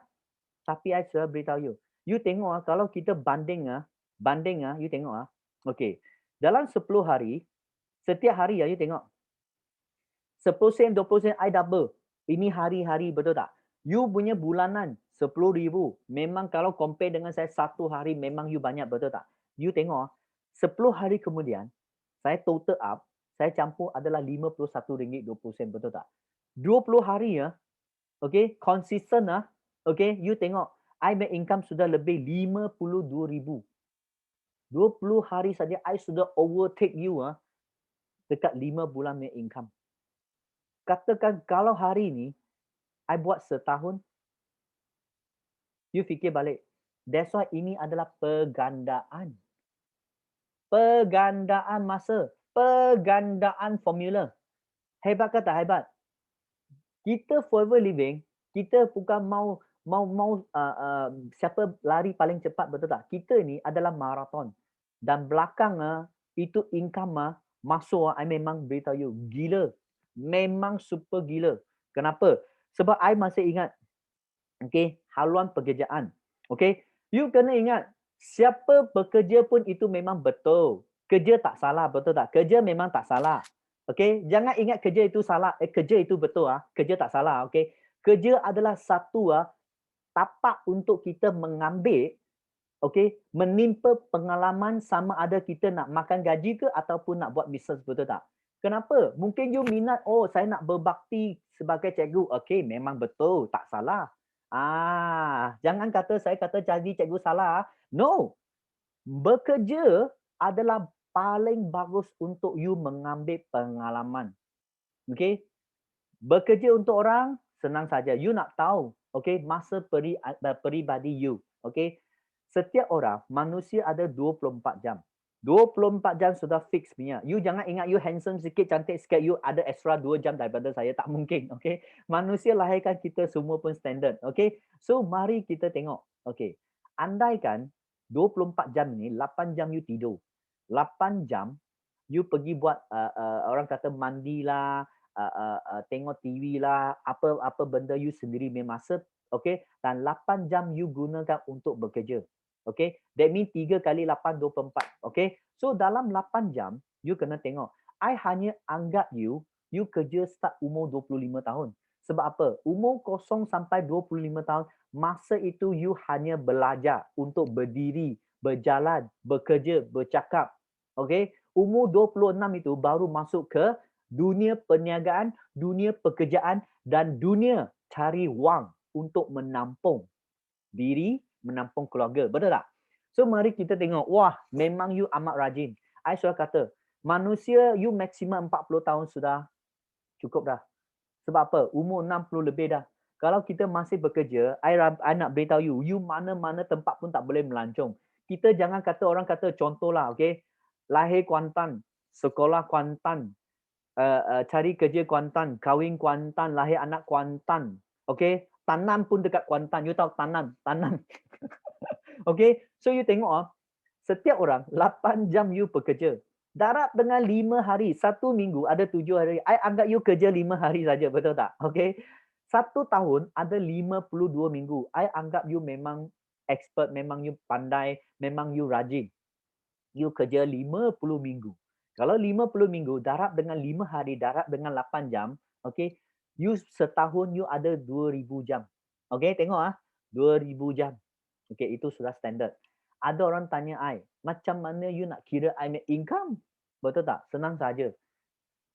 Tapi I sudah beritahu you. You tengok kalau kita banding you tengok okay. Dalam 10 hari, setiap hari you tengok. 10 sen, 20 sen, I double. Ini hari-hari, betul tak? You punya bulanan 10,000. Memang kalau compare dengan saya satu hari, memang you banyak, betul tak? You tengok 10 hari kemudian, saya total up, saya campur adalah RM51.20, betul tak? 20 hari okay, konsisten okay, you tengok, I make income sudah lebih 52,000. 20 hari saja I sudah overtake you dekat 5 bulan punya income. Katakan kalau hari ni I buat setahun, you fikir balik. That's why ini adalah pergandaan. Pergandaan masa, pergandaan formula. Hebat ke tak hebat? Kita forever living, kita bukan mau siapa lari paling cepat, betul tak? Kita ni adalah maraton. Dan belakang itu income masuk, I memang beritahu you, gila. Memang super gila. Kenapa? Sebab I masih ingat, okay, haluan pekerjaan. Okay, you kena ingat, siapa bekerja pun itu memang betul. Kerja tak salah, betul tak? Kerja memang tak salah. Okay, jangan ingat kerja itu salah, kerja itu betul kerja tak salah, okay. Kerja adalah satu tapak untuk kita mengambil, okay, menimpa pengalaman sama ada kita nak makan gaji ke ataupun nak buat bisnes, betul tak? Kenapa? Mungkin you minat, saya nak berbakti sebagai cikgu. Okay, memang betul, tak salah. Jangan kata saya kata jadi cikgu salah. No. Bekerja adalah paling bagus untuk you mengambil pengalaman. Okay? Bekerja untuk orang, senang saja. You nak tahu, okay, masa peribadi you. Okay. Setiap orang, manusia ada 24 jam. 24 jam sudah fix punya. You jangan ingat you handsome sikit, cantik sikit, you ada extra 2 jam daripada saya. Tak mungkin. Okay. Manusia lahirkan kita semua pun standard. Okay. So, mari kita tengok. Okay. Andaikan 24 jam ni, 8 jam you tidur. 8 jam, you pergi buat, orang kata mandi lah, tengok TV lah, apa benda you sendiri punya masa. Okay. Dan 8 jam you gunakan untuk bekerja. Okay, that means 3 kali 8, 24. Okay, so dalam 8 jam, you kena tengok. I hanya anggap you kerja start umur 25 tahun. Sebab apa? Umur 0 sampai 25 tahun, masa itu you hanya belajar untuk berdiri, berjalan, bekerja, bercakap. Okay, umur 26 itu baru masuk ke dunia perniagaan, dunia pekerjaan dan dunia cari wang untuk menampung diri, menampung keluarga. Betul tak? So mari kita tengok. Wah, memang you amat rajin. I sudah kata, manusia you maksimum 40 tahun sudah cukup dah. Sebab apa? Umur 60 lebih dah. Kalau kita masih bekerja, I nak beritahu you, you mana-mana tempat pun tak boleh melancong. Kita jangan kata, orang kata contohlah, okay? Lahir Kuantan, sekolah Kuantan, cari kerja Kuantan, kahwin Kuantan, lahir anak Kuantan. Okay? Tanam pun dekat Kuantan. You tahu tanam. Okay, so you tengok setiap orang 8 jam you bekerja. Darab dengan 5 hari, 1 minggu ada 7 hari. I anggap you kerja 5 hari saja, betul tak? Okay. 1 tahun ada 52 minggu. I anggap you memang expert, memang you pandai, memang you rajin. You kerja 50 minggu. Kalau 50 minggu, darab dengan 5 hari, darab dengan 8 jam, okay, you setahun you ada 2000 jam. Okay, tengok 2000 jam. Okay, itu sudah standard. Ada orang tanya I, macam mana you nak kira I make income? Betul tak? Senang saja.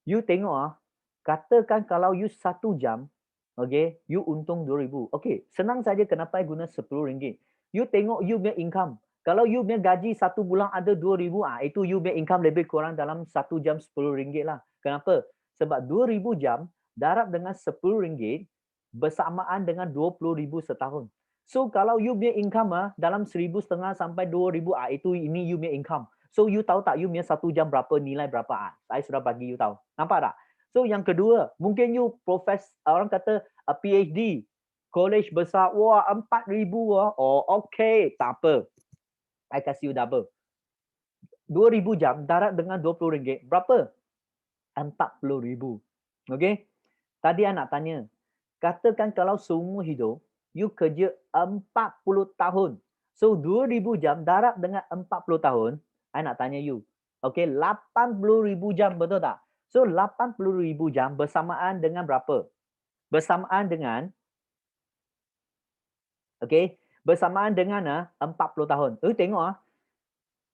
You tengok katakan kalau you 1 jam, okay, you untung 2000. Okay, senang saja kenapa I guna RM10. You tengok you make income. Kalau you punya gaji 1 bulan ada 2000, itu you punya income lebih kurang dalam 1 jam RM10 lah. Kenapa? Sebab 2000 jam darab dengan RM10 bersamaan dengan 20,000 setahun. So kalau you punya income dalam 1,500 sampai 2,000, itu ini you punya income. So you tahu tak you punya 1 jam berapa, nilai berapa? Saya sudah bagi you tahu. Nampak tak? So yang kedua, mungkin you orang kata PhD, college besar, wah 4,000 oh okay, tak apa. I kasih you double. 2,000 jam darab dengan RM20, berapa? 40,000. Okay? Tadi anak tanya, katakan kalau seumur hidup you kerja 40 tahun. So 2000 jam darab dengan 40 tahun, I nak tanya you. Okay, 80,000 jam, betul tak? So 80,000 jam bersamaan dengan berapa? Bersamaan dengan, okay, bersamaan dengan 40 tahun. Tengok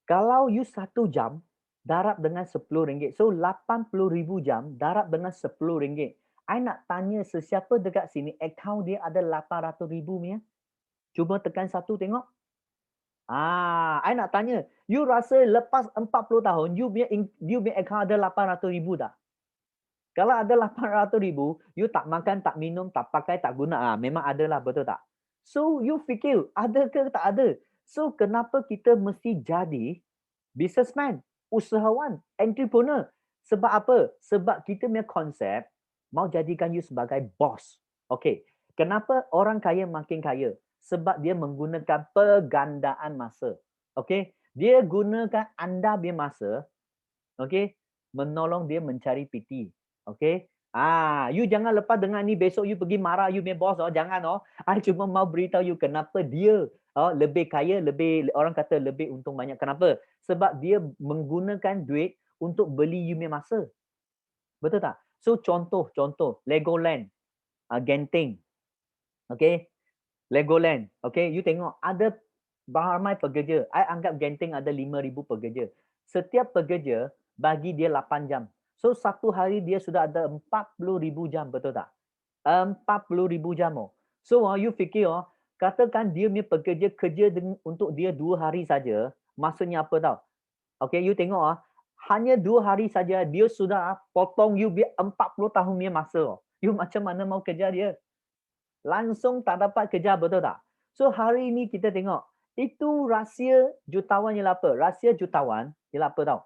kalau you 1 jam darab dengan RM10. So 80,000 jam darab dengan RM10. I nak tanya sesiapa dekat sini, akaun dia ada 800,000 punya. Cuba tekan 1 tengok. I nak tanya, you rasa lepas 40 tahun, you punya akaun ada 800,000 tak? Kalau ada 800,000, you tak makan, tak minum, tak pakai, tak guna. Memang ada lah, betul tak? So, you fikir, ada ke tak ada? So, kenapa kita mesti jadi businessman, usahawan, entrepreneur? Sebab apa? Sebab kita punya konsep mau jadikan you sebagai boss. Okay. Kenapa orang kaya makin kaya? Sebab dia menggunakan pergandaan masa. Okay. Dia gunakan anda punya masa, okay, menolong dia mencari PT. Okay. You jangan lepas dengar ni besok you pergi marah you punya boss. Jangan. I cuma mau beritahu you kenapa dia lebih kaya, lebih, orang kata lebih untung banyak. Kenapa? Sebab dia menggunakan duit untuk beli you punya masa. Betul tak? So contoh Legoland, Genting. Okay. Legoland. Okay, you tengok ada ramai pekerja. I anggap Genting ada 5,000 pekerja. Setiap pekerja bagi dia 8 jam. So 1 hari dia sudah ada 40,000 jam, betul tak? 40,000 jam. So you fikir katakan dia punya pekerja kerja untuk dia 2 hari saja, maksudnya apa tau? Okay, you tengok hanya 2 hari saja dia sudah potong you 40 tahun punya masa. You macam mana mau kejar dia? Langsung tak dapat kejar, betul tak? So hari ini kita tengok, itu rahsia jutawan ialah apa? Rahsia jutawan ialah apa tau?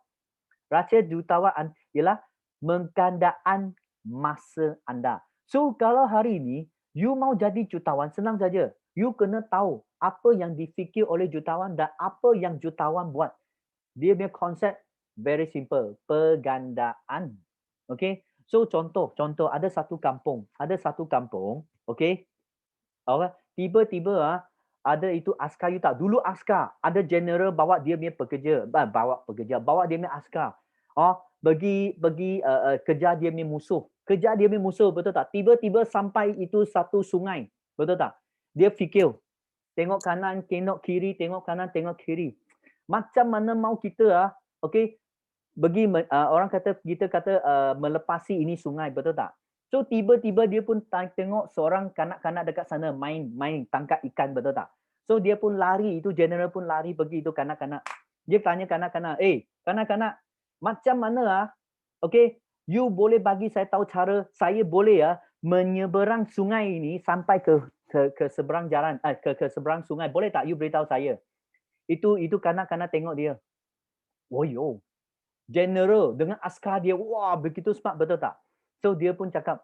Rahsia jutawan ialah menggandaan masa anda. So kalau hari ini you mau jadi jutawan, senang saja. You kena tahu apa yang difikir oleh jutawan dan apa yang jutawan buat. Dia punya konsep very simple, penggandaan. Okay, so contoh ada satu kampung, okay, orang tiba-tiba ada itu askar, you tak, dulu askar, ada general bawa dia punya pekerja, bawa dia punya askar, pergi kejar dia punya musuh, betul tak? Tiba-tiba sampai itu satu sungai, betul tak? Dia fikir, tengok kanan, tengok kiri, tengok kanan, tengok kiri. Macam mana mau kita okey, orang kata, kita kata melepasi ini sungai, betul tak? So tiba-tiba dia pun tengok seorang kanak-kanak dekat sana main tangkap ikan, betul tak? So dia pun lari, itu general pun lari pergi itu kanak-kanak. Dia tanya kanak-kanak, kanak-kanak, macam mana okey, you boleh bagi saya tahu cara saya boleh menyeberang sungai ini sampai ke seberang jalan, ke seberang sungai, boleh tak you beritahu saya? Itu kanak-kanak tengok dia. Oh yo, general dengan askar dia, wah begitu smart, betul tak? So dia pun cakap,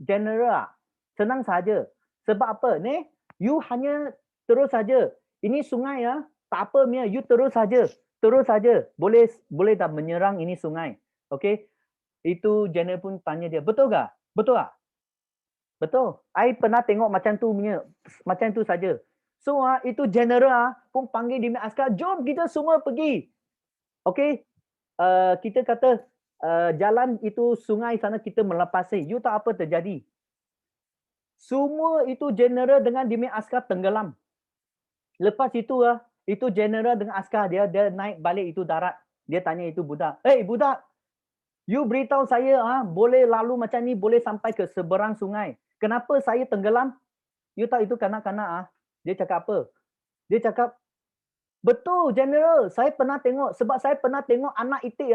general senang saja. Sebab apa? Ni, you hanya terus saja. Ini sungai tak apa Mia, you terus saja. Boleh tak menyerang ini sungai? Okay? Itu general pun tanya dia, betul tak? Betul tak? Betul. I pernah tengok macam tu punya, macam tu saja. So itu general pun panggil dia punya askar, jom kita semua pergi. Okey, kita kata jalan itu sungai sana kita melepasi. You tahu apa terjadi? Semua itu general dengan dia punya askar tenggelam. Lepas itu itu general dengan askar dia naik balik itu darat. Dia tanya itu budak, budak, you beritahu saya boleh lalu macam ni, boleh sampai ke seberang sungai. Kenapa saya tenggelam? You tahu itu kanak-kanak dia cakap apa? Dia cakap, betul general, saya pernah tengok, sebab saya pernah tengok anak itik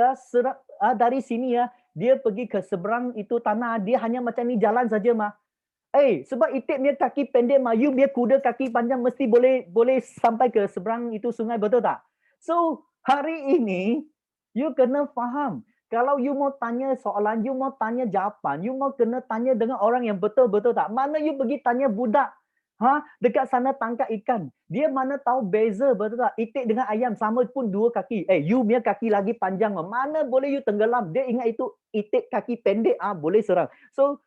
dari sini dia pergi ke seberang itu tanah, dia hanya macam ni jalan saja mah. Sebab itik punya kaki pendek mah, you punya kuda kaki panjang mesti boleh sampai ke seberang itu sungai, betul tak? So hari ini you kena faham, kalau you mau tanya soalan, you mau tanya jawapan, you mau kena tanya dengan orang yang betul-betul tak? Mana you pergi tanya budak dekat sana tangkap ikan, dia mana tahu beza, betul tak? Itik dengan ayam sama pun dua kaki. You punya kaki lagi panjang, mana boleh you tenggelam? Dia ingat itu itik kaki pendek boleh serang. So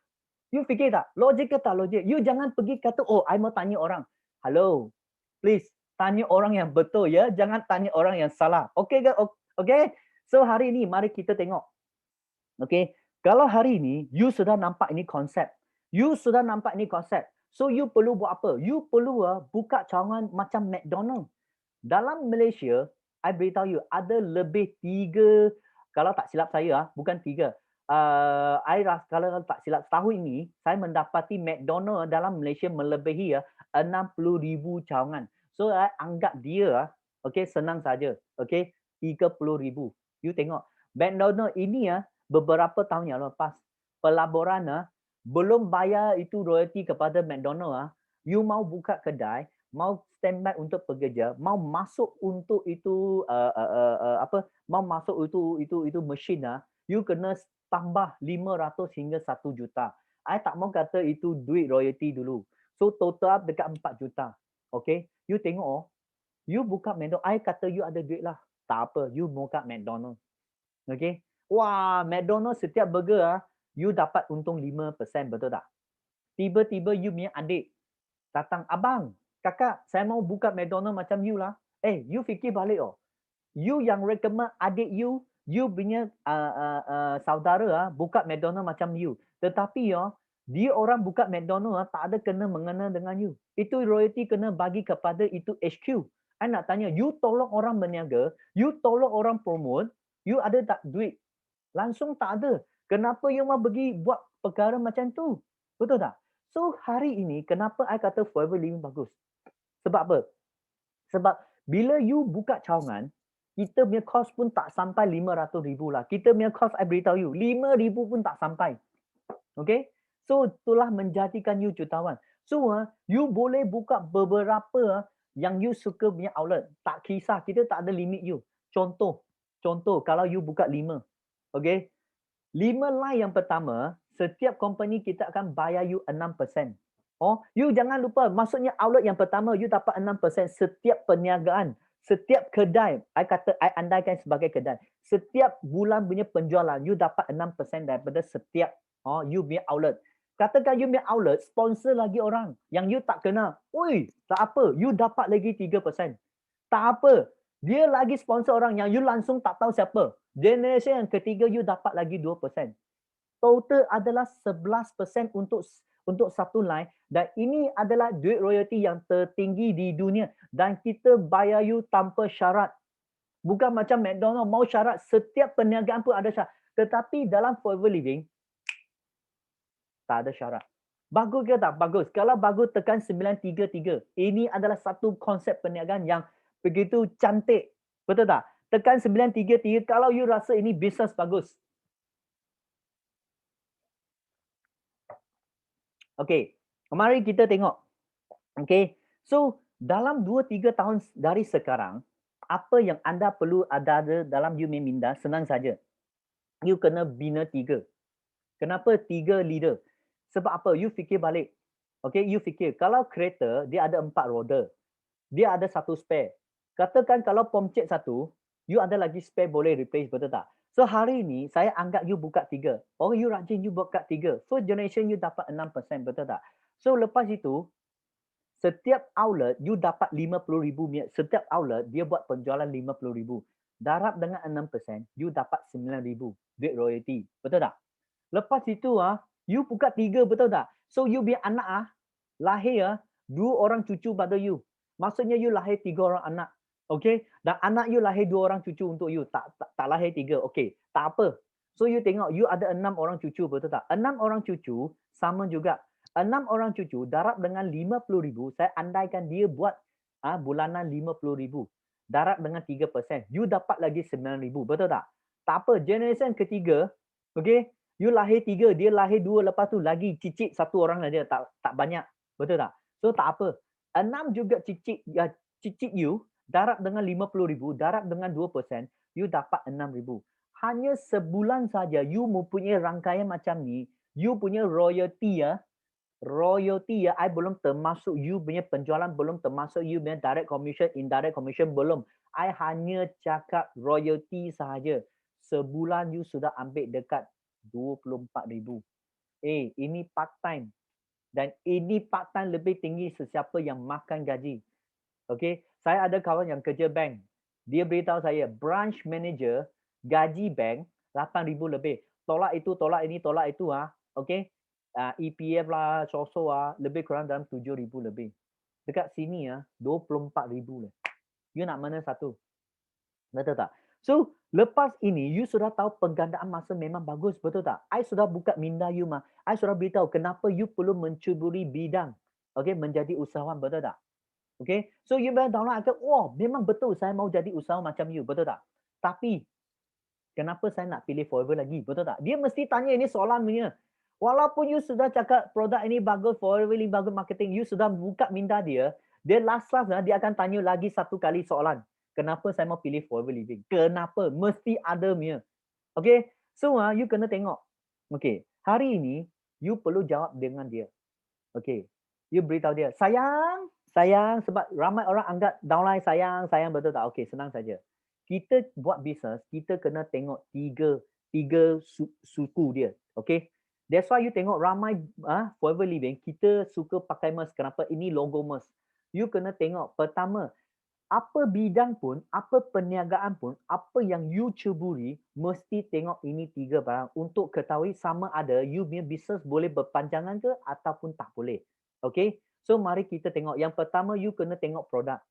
you fikir tak? Logik ke tak logik? You jangan pergi kata, I mau tanya orang. Hello, please tanya orang yang betul ya, jangan tanya orang yang salah. Okay ke? Okay. So hari ini mari kita tengok. Okay, kalau hari ini you sudah nampak ini konsep. So you perlu buat apa? You perlu buka cawangan macam McDonald. Dalam Malaysia, I beritahu you, ada lebih 3, kalau tak silap saya bukan 3. Kalau tak silap tahun ini, saya mendapati McDonald dalam Malaysia melebihi 60,000 cawangan. So anggap dia okay, senang saja. Okay, 30,000. You tengok, McDonald ini beberapa tahun yang lepas, pelaburan belum bayar itu royalty kepada McDonald. You mau buka kedai, mau standby untuk pekerja, mau masuk untuk itu mau masuk itu mesin you kena tambah 500 hingga 1 juta. I tak mau kata itu duit royalty dulu. So total up dekat 4 juta. Okay, you tengok you buka McDonald, I kata you ada duit lah. Tak apa, you buka McDonald. Okay, wah, McDonald setiap burger you dapat untung 5%, betul tak? Tiba-tiba you punya adik datang, abang, kakak, saya mau buka McDonald macam you lah. You fikir balik you yang recommend adik you punya saudara buka McDonald macam you. Tetapi dia orang buka McDonald tak ada kena mengena dengan you. Itu royalty kena bagi kepada itu HQ. I nak tanya, you tolong orang berniaga, you tolong orang promote, you ada tak duit? Langsung tak ada. Kenapa you mau pergi buat perkara macam tu? Betul tak? So hari ini kenapa I kata Forever Living bagus? Sebab apa? Sebab bila you buka cawangan, kita punya kos pun tak sampai 500,000 lah. Kita punya kos I beritahu you, 5,000 pun tak sampai. Okay? So itulah menjadikan you jutawan. So you boleh buka beberapa yang you suka punya outlet. Tak kisah, kita tak ada limit you. Contoh kalau you buka 5. Okay? 5 line yang pertama, setiap company kita akan bayar you 6%. Oh, you jangan lupa, maksudnya outlet yang pertama you dapat 6% setiap perniagaan, setiap kedai. I andaikan sebagai kedai. Setiap bulan punya penjualan you dapat 6% daripada setiap you punya outlet. Katakan you punya outlet sponsor lagi orang yang you tak kenal. Oi, tak apa, you dapat lagi 3%. Tak apa, dia lagi sponsor orang yang you langsung tak tahu siapa. Generation yang ketiga you dapat lagi 2%. Total adalah 11% untuk satu line dan ini adalah duit royalty yang tertinggi di dunia dan kita bayar you tanpa syarat. Bukan macam McDonald mau syarat, setiap perniagaan pun ada syarat. Tetapi dalam Forever Living tak ada syarat. Bagus ke tak? Bagus. Kalau bagus tekan 933. Ini adalah satu konsep perniagaan yang begitu cantik. Betul tak? Tekan 933 kalau you rasa ini bisnes bagus. Okey, mari kita tengok. Okey, so dalam 2-3 tahun dari sekarang, apa yang anda perlu ada dalam you minda senang saja. You kena bina 3. Kenapa 3 leader? Sebab apa? You fikir balik. Okey, you fikir kalau kereta dia ada 4 roda. Dia ada 1 spare. Katakan kalau pomcet 1, you ada lagi spare boleh replace, betul tak? So hari ini saya anggap you buka 3. Oh, you rajin you buka 3. First generation you dapat 6%, betul tak? So lepas itu setiap outlet you dapat 50,000 minit. Setiap outlet dia buat penjualan 50,000. Darab dengan 6%, you dapat 9,000 duit royalty. Betul tak? Lepas itu you buka 3, betul tak? So you biar anak lahir 2 orang cucu pada you. Maksudnya you lahir 3 orang anak. Okey? Dan anak you lahir 2 orang cucu untuk you. Tak lahir 3. Okey. Tak apa. So you tengok you ada 6 orang cucu, betul tak? 6 orang cucu sama juga. 6 orang cucu darab dengan 50,000, saya andaikan dia buat bulanan 50,000. Darab dengan 3%. You dapat lagi 9,000, betul tak? Tak apa, generation ketiga, okey, you lahir 3, dia lahir 2, lepas tu lagi cicit 1 orang saja, tak banyak. Betul tak? So tak apa. 6 juga cicit you, darab dengan 50,000, darab dengan 2%, you dapat 6,000. Hanya sebulan saja you mempunyai rangkaian macam ni, you punya royalty royalty I belum termasuk you punya penjualan, belum termasuk you punya direct commission, indirect commission, belum. I hanya cakap royalty sahaja. Sebulan you sudah ambil dekat 24,000. Ini part time. Dan ini part time lebih tinggi sesiapa yang makan gaji. Okey, saya ada kawan yang kerja bank. Dia beritahu saya, branch manager gaji bank 8,000 lebih. Tolak itu, tolak ini, tolak itu okey. EPF lah, SOSO lebih kurang dalam 7,000 lebih. Dekat sini 24,000 lah. You nak mana satu? Betul tak? So, lepas ini you sudah tahu penggandaan masa memang bagus, betul tak? I sudah buka minda you I sudah beritahu kenapa you perlu mencuburi bidang. Okey, menjadi usahawan, betul tak? Okey. So you boleh download akan, memang betul saya mau jadi usahawan macam you, betul tak? Tapi kenapa saya nak pilih Forever lagi, betul tak? Dia mesti tanya ini soalan punya. Walaupun you sudah cakap produk ini bagus, Forever ini bagus marketing, you sudah buka minda dia last dia akan tanya lagi satu kali soalan. Kenapa saya mau pilih Forever Living? Kenapa? Mesti ada punya. Okay? So, you kena tengok. Okay. Hari ini, you perlu jawab dengan dia. Okay. You beritahu dia, sayang, sebab ramai orang anggap downline sayang, betul tak? Okay, senang saja. Kita buat bisnes, kita kena tengok tiga suku dia. Okay. That's why you tengok ramai Forever Living, kita suka pakai mask. Kenapa? Ini logo mask. You kena tengok, pertama, apa bidang pun, apa perniagaan pun, apa yang you ceburi, mesti tengok ini 3 barang untuk ketahui sama ada you punya bisnes boleh berpanjangan ke ataupun tak boleh. Okay? So, mari kita tengok. Yang pertama, you kena tengok produk.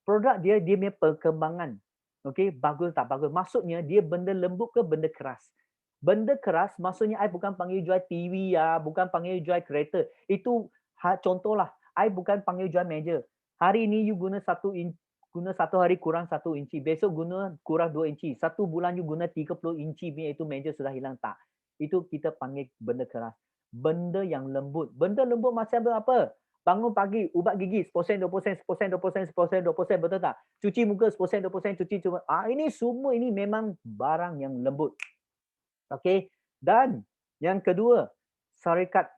Produk dia punya perkembangan. Okay? Bagus tak bagus. Maksudnya, dia benda lembut ke benda keras. Benda keras, maksudnya I bukan panggil jual TV, bukan panggil jual kereta. Itu contohlah. I bukan panggil jual meja. Hari ini you guna 1 hari kurang 1 inci. Besok guna kurang 2 inci. 1 bulan you guna 30 inci, itu meja sudah hilang. Tak. itu kita panggil benda keras. Benda yang lembut. Benda lembut macam apa? Bangun pagi, ubat gigi 10%, 20%, 10%, 20%, 10%, 20%, betul tak? Cuci muka 10%, 20%, cuci cuma. Ini semua ini memang barang yang lembut. Okey. Dan yang kedua, syarikat.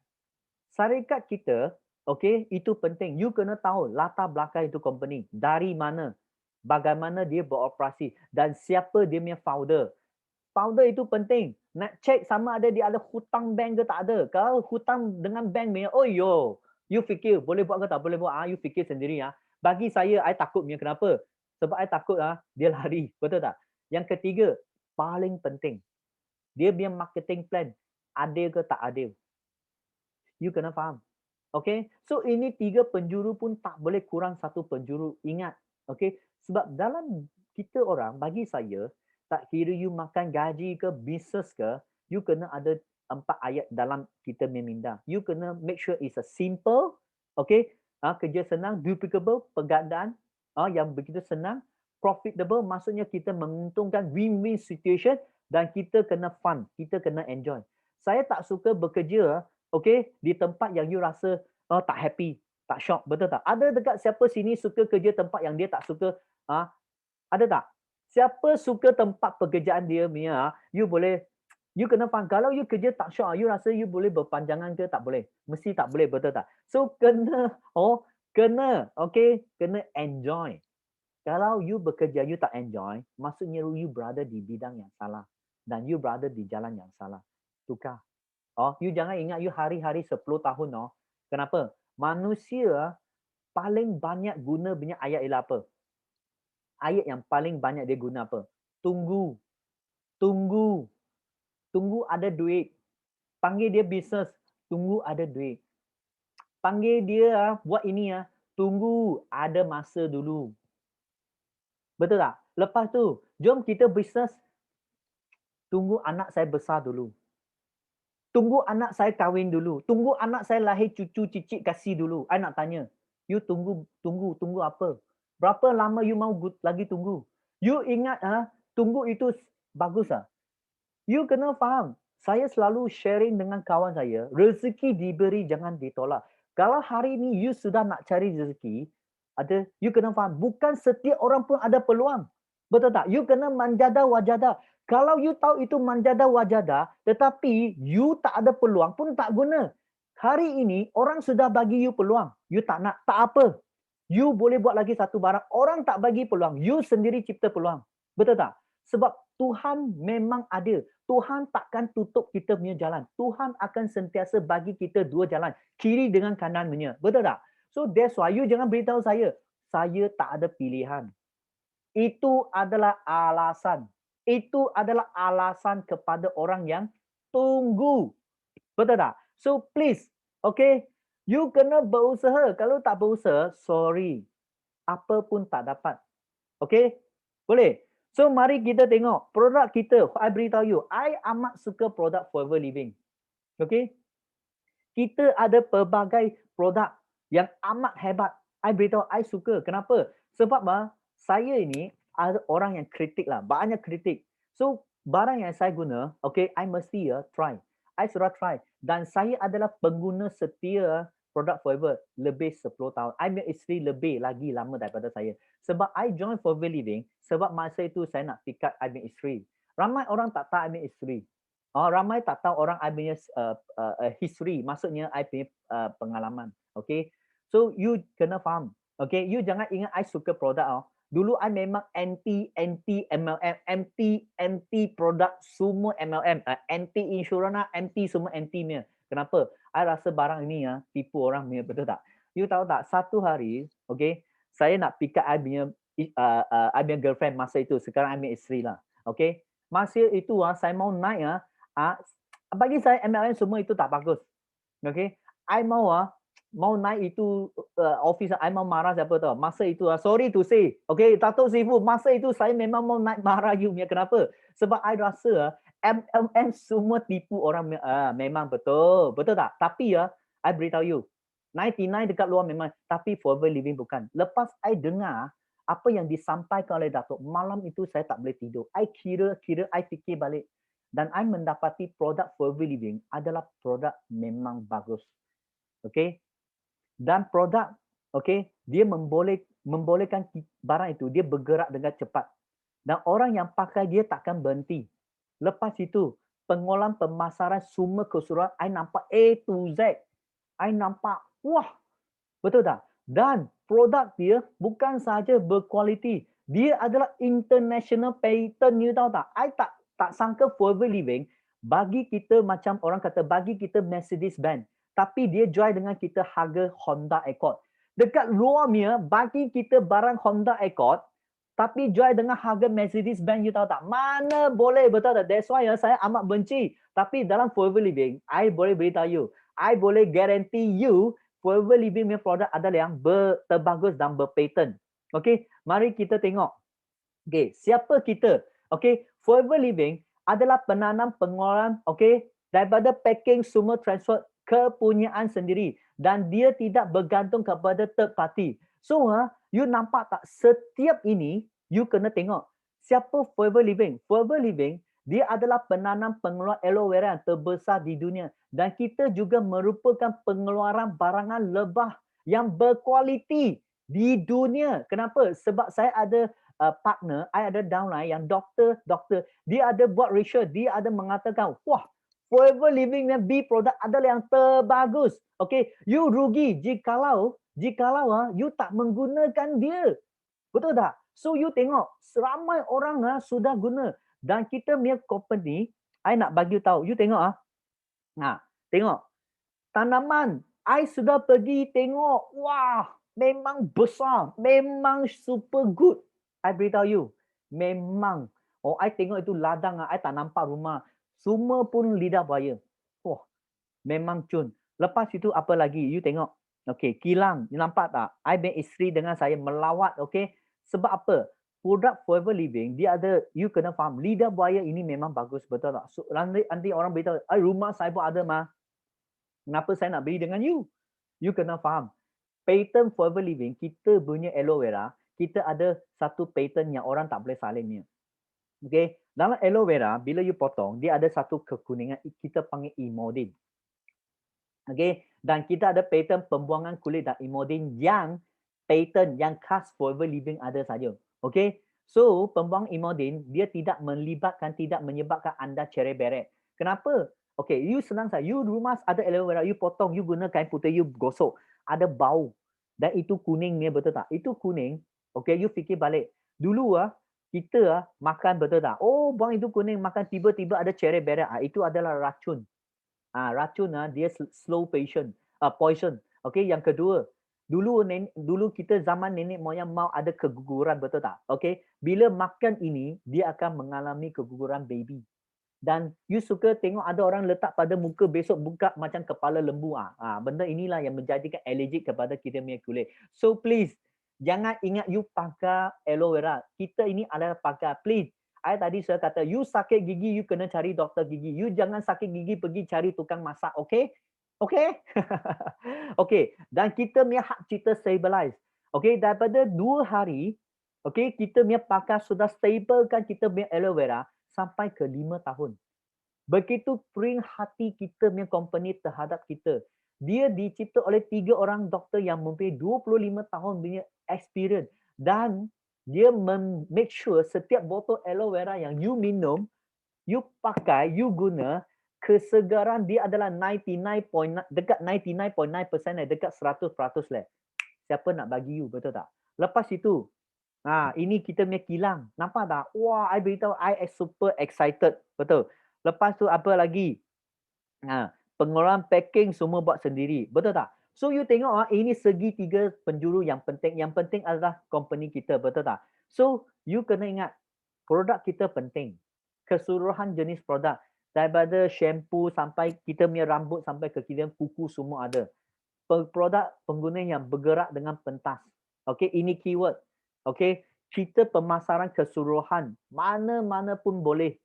Syarikat kita, okey, itu penting. You kena tahu latar belakang itu company. Dari mana? Bagaimana dia beroperasi dan siapa dia punya founder. Founder itu penting. Nak check sama ada dia ada hutang bank ke tak ada. Kalau hutang dengan bank punya, oh yo, you fikir boleh buat ke tak boleh buat, you fikir sendiri ya. Bagi saya, I takut punya kenapa? Sebab I takut dia lari, betul tak? Yang ketiga, paling penting, dia punya marketing plan adil ke tak adil. You kena faham. Okay, so ini 3 penjuru pun tak boleh kurang satu penjuru. Ingat, okay, sebab dalam kita orang, bagi saya, tak kira you makan gaji ke, bisnes ke, you kena ada 4 ayat dalam kita meminda. You kena make sure it's a simple, okay, kerja senang, duplicable, penggandaan, yang begitu senang, profitable, maksudnya kita menguntungkan win-win situation dan kita kena fun, kita kena enjoy. Saya tak suka bekerja, okay, di tempat yang you rasa tak happy, tak shock, betul tak? Ada dekat siapa sini suka kerja tempat yang dia tak suka? Ada tak? Siapa suka tempat pekerjaan dia punya, you boleh, you kena faham. Kalau you kerja tak shock, you rasa you boleh berpanjangan ke? Tak boleh. Mesti tak boleh, betul tak? So, kena, okay, kena enjoy. Kalau you bekerja, you tak enjoy, maksudnya you berada di bidang yang salah. Dan you berada di jalan yang salah. Tukar. You jangan ingat you hari-hari 10 tahun. Kenapa? Manusia paling banyak guna punya ayat ialah apa? Ayat yang paling banyak dia guna apa? Tunggu. Tunggu. Tunggu ada duit. Panggil dia bisnes. Tunggu ada duit. Panggil dia buat ini tunggu ada masa dulu. Betul tak? Lepas tu, jom kita bisnes. Tunggu anak saya besar dulu. Tunggu anak saya kahwin dulu. Tunggu anak saya lahir cucu cicit kasih dulu. I nak tanya. You tunggu apa? Berapa lama you mau lagi tunggu? You ingat tunggu itu bagus You kena faham. Saya selalu sharing dengan kawan saya. Rezeki diberi jangan ditolak. Kalau hari ini you sudah nak cari rezeki, you kena faham. Bukan setiap orang pun ada peluang. Betul tak? You kena manjada wajada. Kalau you tahu itu manjada wajada, tetapi you tak ada peluang pun tak guna. Hari ini orang sudah bagi you peluang. You tak nak, tak apa. You boleh buat lagi satu barang. Orang tak bagi peluang. You sendiri cipta peluang. Betul tak? Sebab Tuhan memang ada. Tuhan takkan tutup kita punya jalan. Tuhan akan sentiasa bagi kita dua jalan. Kiri dengan kanan punya. Betul tak? So that's why you jangan beritahu saya tak ada pilihan. Itu adalah alasan. Itu adalah alasan kepada orang yang tunggu. Betul tak? So please, okay, you kena berusaha. Kalau tak berusaha, sorry. Apa pun tak dapat. Okay? Boleh? So mari kita tengok produk kita. I beritahu you, I amat suka produk Forever Living. Okay? Kita ada pelbagai produk yang amat hebat. I beritahu, I suka. Kenapa? Sebab saya ini ada orang yang kritik lah. Banyak kritik. So, barang yang saya guna, okay, I mesti try. I sudah try. Dan saya adalah pengguna setia produk Forever lebih 10 tahun. I punya isteri lebih lagi lama daripada saya. Sebab I join Forever Living, sebab masa itu saya nak pick up I punya isteri. Ramai orang tak tahu I punya isteri. Ramai tak tahu orang I punya history. Maksudnya I punya pengalaman. Okay. So, you kena faham. Okay. You jangan ingat I suka produk. Dulu I memang anti MLM, anti produk semua MLM, anti insurans, anti semua anti-nya. Kenapa? I rasa barang ini tipu orang punya, betul tak? You tahu tak, satu hari, okay, saya nak pick up I punya girlfriend masa itu. Sekarang I punya isteri lah. Okay. Masa itu saya mau naik bagi saya MLM semua itu tak bagus. Okay. I mau naik itu office, I mau marah siapa tahu. Masa itu sorry to say, okay, Dato' Sifu, masa itu saya memang mau naik marah you. Kenapa? Sebab I rasa MLM semua tipu orang. Memang betul. Betul tak? Tapi I beritahu you, 99 dekat luar memang, tapi Forever Living bukan. Lepas I dengar apa yang disampaikan oleh Dato', malam itu saya tak boleh tidur. I kira, I fikir balik. dan I mendapati produk Forever Living adalah produk memang bagus. Okay. Dan produk, okay, dia membolehkan barang itu dia bergerak dengan cepat. Dan orang yang pakai dia takkan berhenti. Lepas itu, pengolahan pemasaran semua keseluruhan, I nampak A to Z. I nampak, wah, betul tak? Dan produk dia bukan sahaja berkualiti, dia adalah international patent, you tahu tak? I tak sangka Forever Living bagi kita macam orang kata bagi kita Mercedes-Benz, tapi dia jual dengan kita harga Honda Accord. Dekat luarnya bagi kita barang Honda Accord, tapi jual dengan harga Mercedes-Benz, you tahu tak? Mana boleh, betul tak? That's why saya amat benci. Tapi dalam Forever Living, I boleh beritahu you, I boleh guarantee you Forever Living punya produk adalah yang terbagus dan berpatent. Okey, mari kita tengok. Okey, siapa kita? Okey, Forever Living adalah penanam pengolahan, okey, daripada packing semua transfer kepunyaan sendiri dan dia tidak bergantung kepada third party. So, you nampak tak setiap ini you kena tengok siapa Forever Living. Forever Living dia adalah penanam pengeluar aloe vera yang terbesar di dunia dan kita juga merupakan pengeluaran barangan lebah yang berkualiti di dunia. Kenapa? Sebab saya ada partner, I ada downline yang doktor, dia ada buat research, dia ada mengatakan, wah, Forever Living dan B produk adalah yang terbagus. Okay, you rugi jikalau you tak menggunakan dia. Betul tak? So you tengok, seramai orang sudah guna. Dan kita punya company, I nak bagi tahu, you tengok tengok. Tanaman, I sudah pergi tengok, wah, memang besar, memang super good. I beritahu you, memang. Oh, I tengok itu ladang, I tak nampak rumah. Semua pun lidah buaya. Wah, memang cun. Lepas itu apa lagi? You tengok. Okay, kilang. You nampak tak? I dan isteri dengan saya melawat, okay. Sebab apa? Produk Forever Living, dia ada, you kena faham, lidah buaya ini memang bagus, betul tak? So, nanti orang beritahu, rumah saya pun ada mah. Kenapa saya nak beli dengan you? You kena faham. Patent Forever Living, kita punya aloe vera, kita ada satu patent yang orang tak boleh salingnya. Okay. Dalam aloe vera, bila you potong, dia ada satu kekuningan, kita panggil imodin. Okay. Dan kita ada patent pembuangan kulit dan imodin yang patent yang khas Forever Living ada saja. Okay. So, pembuangan imodin, dia tidak melibatkan, tidak menyebabkan anda cerai beret. Kenapa? Okay, you senang saja. You rumah ada aloe vera, you potong, you guna kain putih, you gosok. Ada bau. Dan itu kuning ni, betul tak? Itu kuning. Okay, you fikir balik. Dulu kita makan, betul tak? Oh, buang itu kuning, makan tiba-tiba ada cerai beret. Itu adalah racun. Racun dia slow poison. Okay, yang kedua. Dulu kita zaman nenek moyang mau ada keguguran, betul tak? Okay, bila makan ini, dia akan mengalami keguguran baby. Dan you suka tengok ada orang letak pada muka, besok buka macam kepala lembu. Benda inilah yang menjadikan allergic kepada kita punya kulit. So please, jangan ingat you pakai aloe vera. Kita ini adalah pakai, please. Tadi saya kata, you sakit gigi, you kena cari doktor gigi. You jangan sakit gigi pergi cari tukang masak, okay? Okay? Okay. Dan kita punya hak cipta stabilize. Okay, daripada 2 hari, okay, kita punya pakar sudah stablekan kita punya aloe vera sampai ke 5 tahun. Begitu pering hati kita punya company terhadap kita. Dia dicipta oleh 3 orang doktor yang mempunyai 25 tahun punya experience. Dan dia make sure setiap botol aloe vera yang you minum, you pakai, you guna, kesegaran dia adalah 99.9%, dekat 100% lah. Siapa nak bagi you, betul tak? Lepas itu, ini kita punya kilang. Nampak tak? Wah, I beritahu, I super excited. Betul. Lepas tu apa lagi? Pengeluaran packing semua buat sendiri. Betul tak? So you tengok ini segi 3 penjuru yang penting. Yang penting adalah company kita. Betul tak? So you kena ingat, produk kita penting. Keseluruhan jenis produk. Daripada shampoo sampai kita punya rambut sampai ke kita kuku semua ada. Produk pengguna yang bergerak dengan pentas. Okey, ini keyword. Okey, kita pemasaran keseluruhan. Mana-mana pun boleh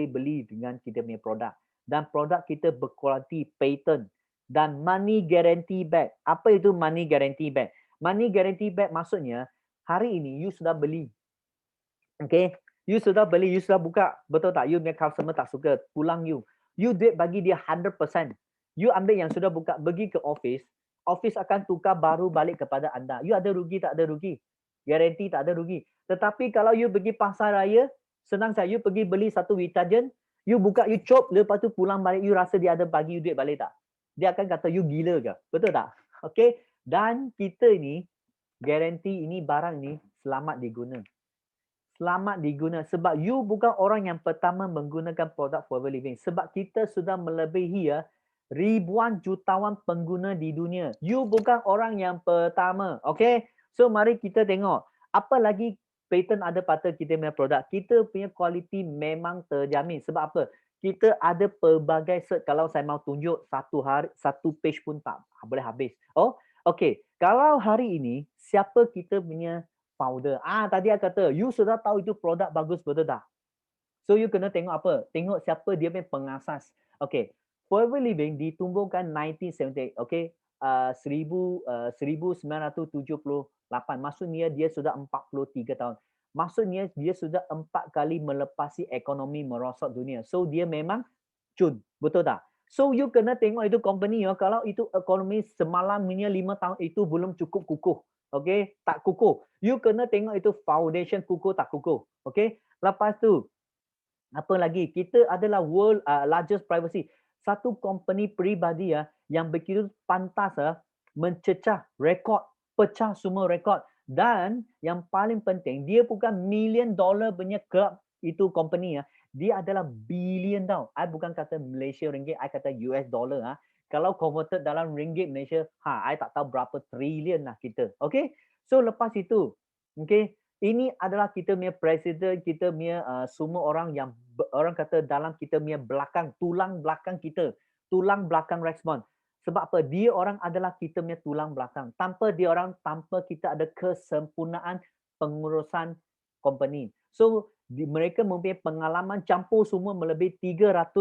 beli dengan kita punya produk. Dan produk kita berkualiti, patent dan money guarantee back. Apa itu money guarantee back? Money guarantee back maksudnya hari ini you sudah beli. Okay, You sudah beli, you sudah buka, betul tak? You punya customer tak suka, pulang you. You duit bagi dia 100%. You ambil yang sudah buka, pergi ke office, office akan tukar baru balik kepada anda. You ada rugi tak ada rugi? Guarantee tak ada rugi. Tetapi kalau you pergi pasar raya, senang saja, you pergi beli satu detergent, you buka, you chop, lepas tu pulang balik, you rasa dia ada bagi you duit balik tak? Dia akan kata you gila ke? Betul tak? Okay? Dan kita ni, guarantee ini barang ni selamat diguna. Selamat diguna sebab you bukan orang yang pertama menggunakan produk Forever Living. Sebab kita sudah melebihi ribuan jutawan pengguna di dunia. You bukan orang yang pertama. Okay? So mari kita tengok. Apa lagi patent ada pada kita punya produk. Kita punya kualiti memang terjamin. Sebab apa? Kita ada pelbagai cert. Kalau saya mau tunjuk satu page pun tak boleh habis. Oh, okay. Kalau hari ini siapa kita punya founder. Tadi aku kata, you sudah tahu itu produk bagus, betul tak? So, you kena tengok apa? Tengok siapa dia punya pengasas. Okay. Forever Living ditumbuhkan 1978, okay? 1978. Maksudnya dia sudah 43 tahun. Maksudnya dia sudah 4 kali melepasi ekonomi merosot dunia. So, dia memang cun, betul tak? So, you kena tengok itu company, kalau itu ekonomi semalam ni 5 tahun itu belum cukup kukuh. Okay, tak kukuh. You kena tengok itu foundation kukuh tak kukuh. Okay, lepas tu apa lagi? Kita adalah world largest privacy. Satu company peribadi yang begitu pantas mencecah rekod, pecah semua rekod. Dan yang paling penting, dia bukan $1 million punya club itu company dia adalah billion tau. I bukan kata Malaysia ringgit, I kata US dollar Kalau converted dalam ringgit Malaysia, I tak tahu berapa trilion lah kita. Okay? So lepas itu, okay, ini adalah kita punya presiden, kita punya semua orang yang orang kata dalam kita punya belakang, tulang belakang kita, tulang belakang Rexmond. Sebab apa? Dia orang adalah kita punya tulang belakang. Tanpa dia orang, tanpa kita ada kesempurnaan pengurusan company. So mereka mempunyai pengalaman campur semua melebihi 300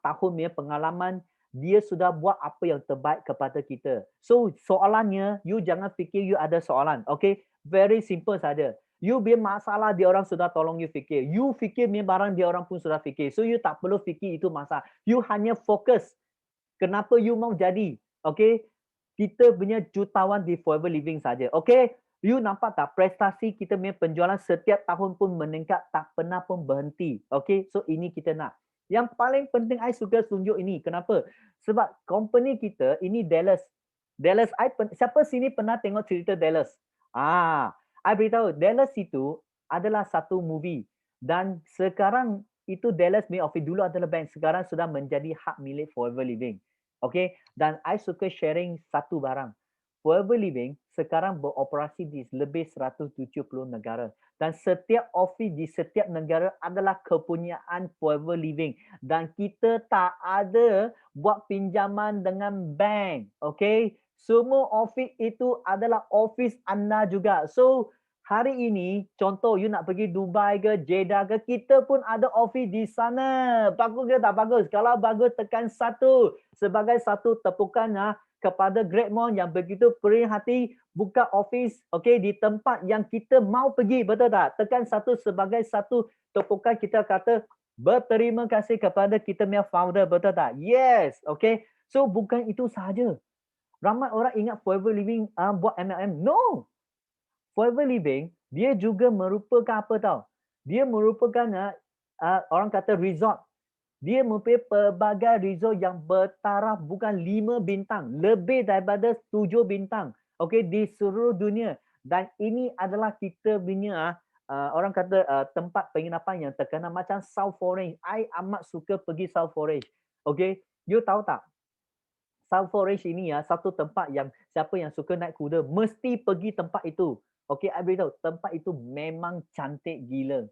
tahun punya pengalaman. Dia sudah buat apa yang terbaik kepada kita. So soalannya, you jangan fikir you ada soalan. Okay? Very simple saja. You punya masalah, dia orang sudah tolong you fikir. You fikir punya barang, dia orang pun sudah fikir. So you tak perlu fikir itu masalah. You hanya fokus. Kenapa you mau jadi? Okay? Kita punya jutawan di Forever Living saja. Okay? You nampak tak prestasi kita punya penjualan setiap tahun pun meningkat, tak pernah pun berhenti. Okay? So ini kita nak. Yang paling penting I suka tunjuk ini. Kenapa? Sebab company kita ini Dallas. Dallas, siapa sini pernah tengok cerita Dallas? I beritahu, Dallas itu adalah satu movie. Dan sekarang itu Dallas punya office dulu adalah bank. Sekarang sudah menjadi hak milik Forever Living. Okay? Dan I suka sharing satu barang. Forever Living sekarang beroperasi di lebih 170 negara. Dan setiap office di setiap negara adalah kepunyaan Forever Living. Dan kita tak ada buat pinjaman dengan bank. Okay? Semua office itu adalah office anda juga. So, hari ini, contoh you nak pergi Dubai ke, Jeddah ke, kita pun ada office di sana. Bagus ke tak bagus? Kalau bagus, tekan 1. Sebagai satu tepukan kepada Greatmont yang begitu perih hati buka office di tempat yang kita mau pergi, betul tak? Tekan 1 sebagai satu tepukan, kita kata berterima kasih kepada kita punya founder, betul tak? Yes, so bukan itu sahaja. Ramai orang ingat Forever Living buat MLM. No. Forever Living dia juga merupakan apa tahu? Dia merupakan orang kata resort. Dia mempunyai pelbagai resort yang bertaraf bukan 5 bintang, lebih daripada 7 bintang. Di seluruh dunia. Dan ini adalah kita punya orang kata tempat penginapan yang terkenal macam South Forest. I amat suka pergi South Forest. You tahu tak? South Forest ini satu tempat yang siapa yang suka naik kuda mesti pergi tempat itu. I beritahu, tempat itu memang cantik gila.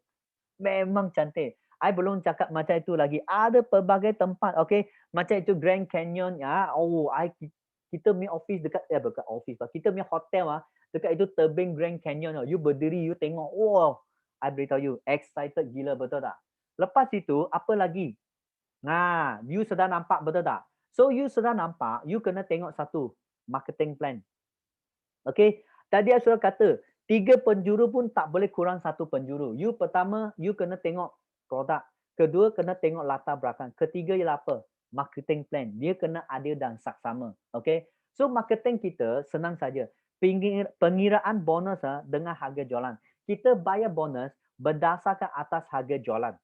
Memang cantik. I belum cakap macam itu lagi. Ada pelbagai tempat, macam itu Grand Canyon. Kita punya office dekat, bukan office, kita punya hotel dekat itu tebing Grand Canyon. You berdiri, you tengok, wow. I beritahu you, excited gila, betul tak? Lepas itu, apa lagi? You sudah nampak, betul tak? So, you sudah nampak, you kena tengok satu, marketing plan. Tadi I sudah kata, 3 penjuru pun tak boleh kurang 1 penjuru. You pertama, you kena tengok produk. Kedua, kena tengok latar belakang. Ketiga ialah apa? Marketing plan. Dia kena adil dan saksama. Okay? So, marketing kita senang saja. Pengiraan bonus dengan harga jualan. Kita bayar bonus berdasarkan atas harga jualan.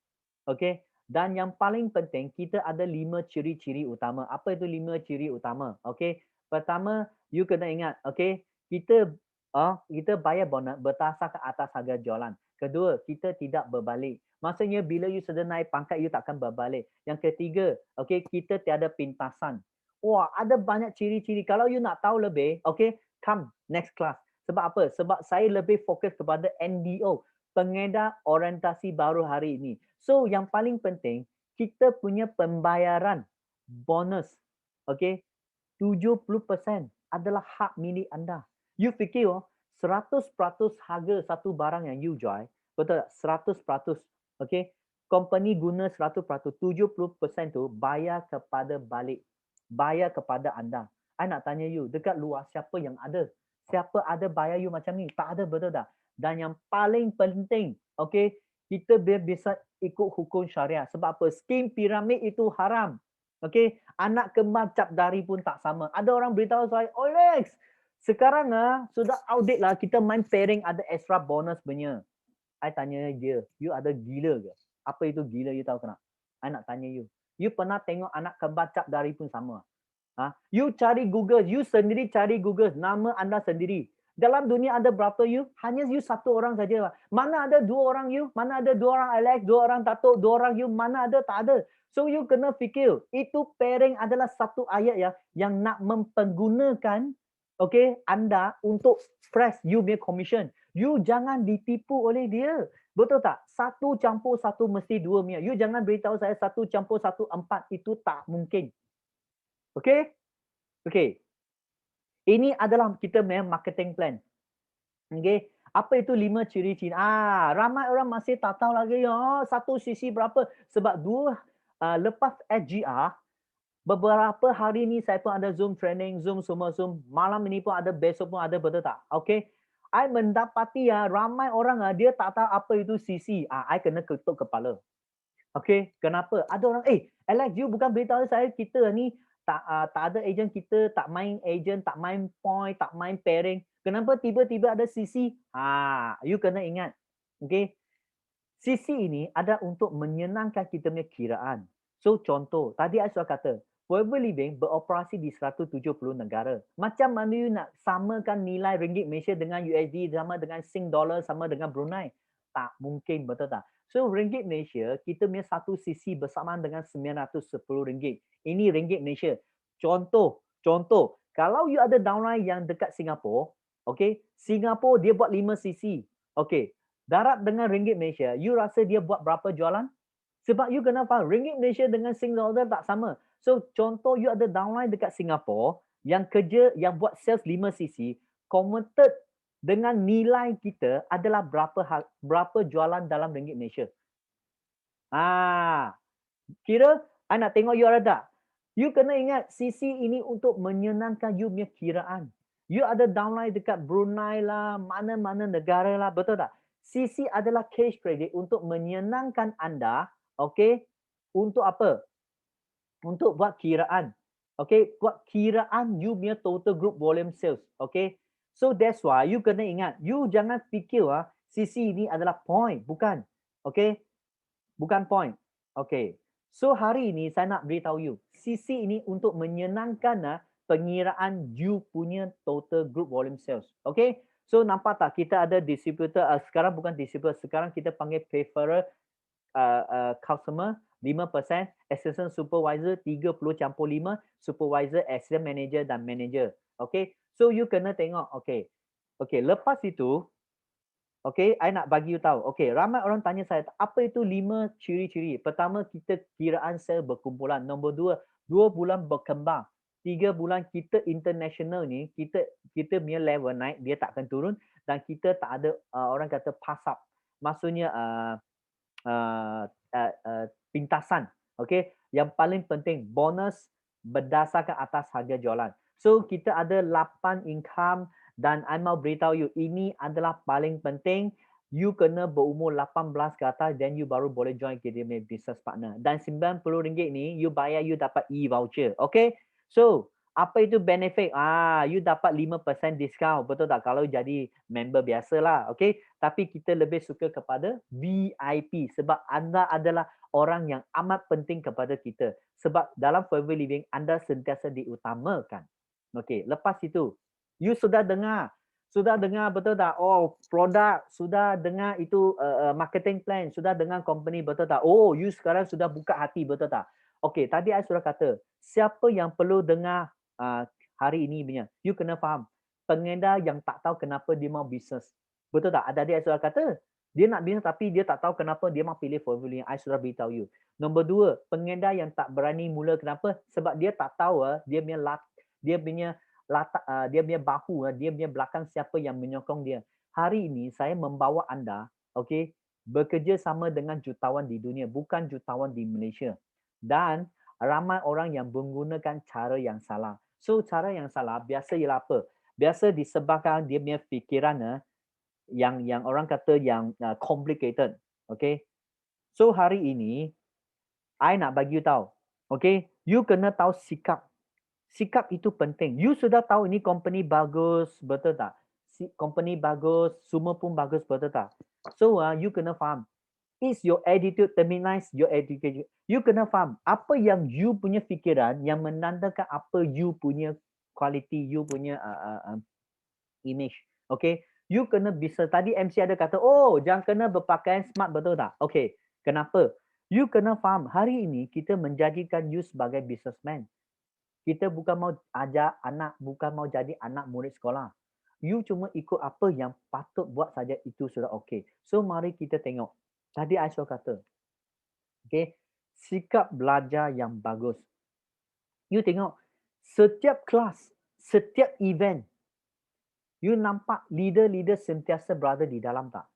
Okay? Dan yang paling penting, kita ada 5 ciri-ciri utama. Apa itu 5 ciri utama? Okay? Pertama, you kena ingat. Okay? Kita bayar bonus berdasarkan atas harga jualan. Kedua, kita tidak berbalik. Maksudnya bila you sudah naik pangkat, you takkan berbalik. Yang ketiga, okay, kita tiada pintasan. Wah, ada banyak ciri-ciri. Kalau you nak tahu lebih, okay, come next class. Sebab apa? Sebab saya lebih fokus kepada NDO, pengedar orientasi baru hari ini. So, yang paling penting, kita punya pembayaran bonus, okay, 70% adalah hak milik anda. You fikir 100% harga satu barang yang you jual, betul tak? 100%. Okay? Company guna 100%, 70% tu bayar kepada balik. Bayar kepada anda. I nak tanya you, dekat luar siapa yang ada? Siapa ada bayar you macam ni? Tak ada, betul tak? Dan yang paling penting, okay, kita bisa ikut hukum syariah. Sebab apa? Skim piramid itu haram. Okay, anak kembar cap dari pun tak sama. Ada orang beritahu saya, oh Lex, sekarang sudah outdate lah, kita main pairing ada extra bonus punya. I tanya dia, you ada gila ke? Apa itu gila, you tahu kenapa? I nak tanya you. You pernah tengok anak kembar cap dari pun sama? You cari Google, you sendiri cari Google, nama anda sendiri. Dalam dunia ada berapa you? Hanya you satu orang saja. Mana ada 2 orang you? Mana ada 2 orang Alex, 2 orang Tato, 2 orang you? Mana ada? Tak ada. So you kena fikir, itu pairing adalah satu ayat ya yang nak mempergunakan okay, anda untuk press you punya commission. You jangan ditipu oleh dia. Betul tak? 1 campur 1 mesti 2 punya. You jangan beritahu saya 1 campur 1 4, itu tak mungkin. Okay? Okay. Ini adalah kita punya marketing plan. Okay. Apa itu 5 ciri-ciri? Ramai orang masih tak tahu lagi. Satu sisi berapa? Sebab lepas SGR, beberapa hari ni saya pun ada Zoom training, Zoom semua Zoom. Malam ini pun ada, besok pun ada, betul tak? Okay. I mendapati ramai orang dia tak tahu apa itu CC. I kena ketuk kepala. Okay. Kenapa? Ada orang, Alex, you bukan beritahu saya kita ni tak ada agent kita, tak main agent, tak main point, tak main pairing. Kenapa tiba-tiba ada CC? You kena ingat. Okay. CC ini ada untuk menyenangkan kita punya kiraan. So contoh, tadi saya sudah kata, Forever Living beroperasi di 170 negara. Macam mana you nak samakan nilai ringgit Malaysia dengan USD, sama dengan Sing Dollar, sama dengan Brunei? Tak mungkin, betul tak? So ringgit Malaysia, kita punya satu CC bersamaan dengan RM910. Ini ringgit Malaysia. Contoh, kalau you ada downline yang dekat Singapura, okay, Singapura dia buat 5 CC. Okay, darab dengan ringgit Malaysia, you rasa dia buat berapa jualan? Sebab you kena faham, ringgit Malaysia dengan Sing Dollar tak sama. So, contoh you ada downline dekat Singapura yang kerja, yang buat sales 5 CC, converted dengan nilai kita adalah berapa jualan dalam ringgit Malaysia. Kira, I nak tengok you ada tak? You kena ingat, CC ini untuk menyenangkan you punya kiraan. You ada downline dekat Brunei lah, mana-mana negara lah, betul tak? CC adalah cash credit untuk menyenangkan anda, okay? Untuk apa? Untuk buat kiraan. Okay, buat kiraan you punya total group volume sales. Okay, so that's why you kena ingat, you jangan fikir CC ini adalah point, bukan. Okay, bukan point. Okay, so hari ini saya nak beritahu you, CC ini untuk menyenangkan pengiraan you punya total group volume sales. Okay, so nampak tak kita ada distributor, sekarang bukan distributor, sekarang kita panggil preferred customer 5%, assistant supervisor 30 campur 5, supervisor, assistant manager dan manager. Okay, so you kena tengok. Okay, lepas itu, okay, I nak bagi you tahu. Okay, ramai orang tanya saya, apa itu 5 ciri-ciri? Pertama, kita kiraan sel berkumpulan. Nombor 2, 2 bulan berkembang. 3 bulan kita international ni, kita punya level naik, dia tak akan turun. Dan kita tak ada, orang kata pass up. Maksudnya, pintasan. Okay, yang paling penting bonus berdasarkan atas harga jualan. So kita ada 8 income Dan I mau beritahu you, ini adalah paling penting. You kena berumur 18 ke atas, then you baru boleh join kita punya business partner. Dan RM90 ni, you bayar, you dapat e-voucher. Okay? So, apa itu benefit? You dapat 5% discount. Betul tak? Kalau jadi member biasa lah. Okay? Tapi kita lebih suka kepada VIP. Sebab anda adalah orang yang amat penting kepada kita. Sebab dalam Forever Living, anda sentiasa diutamakan. Okay? Lepas itu, you sudah dengar betul tak? Oh, produk, sudah dengar itu marketing plan, sudah dengar company, betul tak? Oh, you sekarang sudah buka hati, betul tak? Okey, tadi I sudah kata, siapa yang perlu dengar hari ini punya, you kena faham. Pengedar yang tak tahu kenapa dia mau bisnes. Betul tak? Tadi I sudah kata, dia nak bisnes tapi dia tak tahu kenapa dia mau pilih Forever Living. I sudah beritahu you. Nombor 2, pengedar yang tak berani mula, kenapa? Sebab dia tak tahu dia punya dia punya bahu, dia punya belakang siapa yang menyokong dia. Hari ini saya membawa anda, okey, bekerja sama dengan jutawan di dunia, bukan jutawan di Malaysia. Dan ramai orang yang menggunakan cara yang salah. So cara yang salah biasa ialah apa? Biasa disebabkan dia punya fikiran yang orang kata yang complicated. Okey. So hari ini I nak bagi you tahu. Okey, you kena tahu sikap. Sikap itu penting. You sudah tahu ini company bagus, betul tak? Company bagus, semua pun bagus, betul tak? So you kena faham. Is your attitude determines your education. You kena faham apa yang you punya fikiran yang menandakan apa you punya quality, you punya image. Okay? You kena bisa, tadi MC ada kata, oh jangan kena berpakaian smart, betul tak? Okay, kenapa? You kena faham, hari ini kita menjadikan you sebagai businessman. Kita bukan mau ajar anak, bukan mau jadi anak murid sekolah. You cuma ikut apa yang patut buat saja, itu sudah okey. So mari kita tengok. Tadi Aisyah kata, okay, sikap belajar yang bagus. You tengok, setiap kelas, setiap event, you nampak leader-leader sentiasa berada di dalam tak?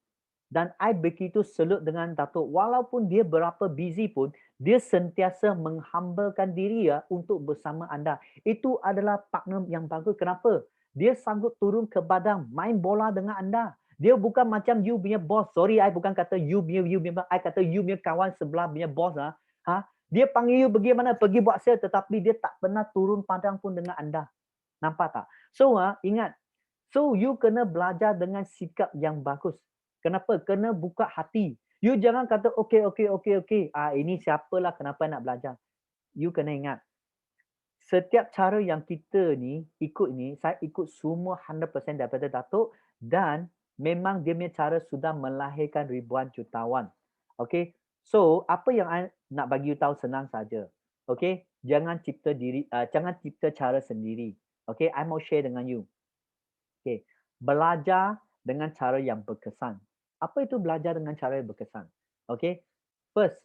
Dan I begitu selut dengan Datuk. Walaupun dia berapa busy pun, dia sentiasa menghambakan diri untuk bersama anda. Itu adalah partner yang bagus. Kenapa? Dia sanggup turun ke padang, main bola dengan anda. Dia bukan macam you punya boss. Sorry, I bukan kata you punya, I kata you punya kawan sebelah punya boss. Dia panggil you pergi mana? Pergi buat sale, tetapi dia tak pernah turun padang pun dengan anda. Nampak tak? So, ingat. So, you kena belajar dengan sikap yang bagus. Kenapa? Kena buka hati. You jangan kata, okay. Ini siapalah, kenapa nak belajar? You kena ingat. Setiap cara yang kita ni ikut ni, saya ikut semua 100% daripada Datuk dan memang dia punya cara sudah melahirkan ribuan jutawan. Okay? So, apa yang I nak bagi you tahu senang saja. Okay? Jangan cipta cara sendiri. Okay? I mau share dengan you. Okay. Belajar dengan cara yang berkesan. Apa itu belajar dengan cara yang berkesan? Okay. First,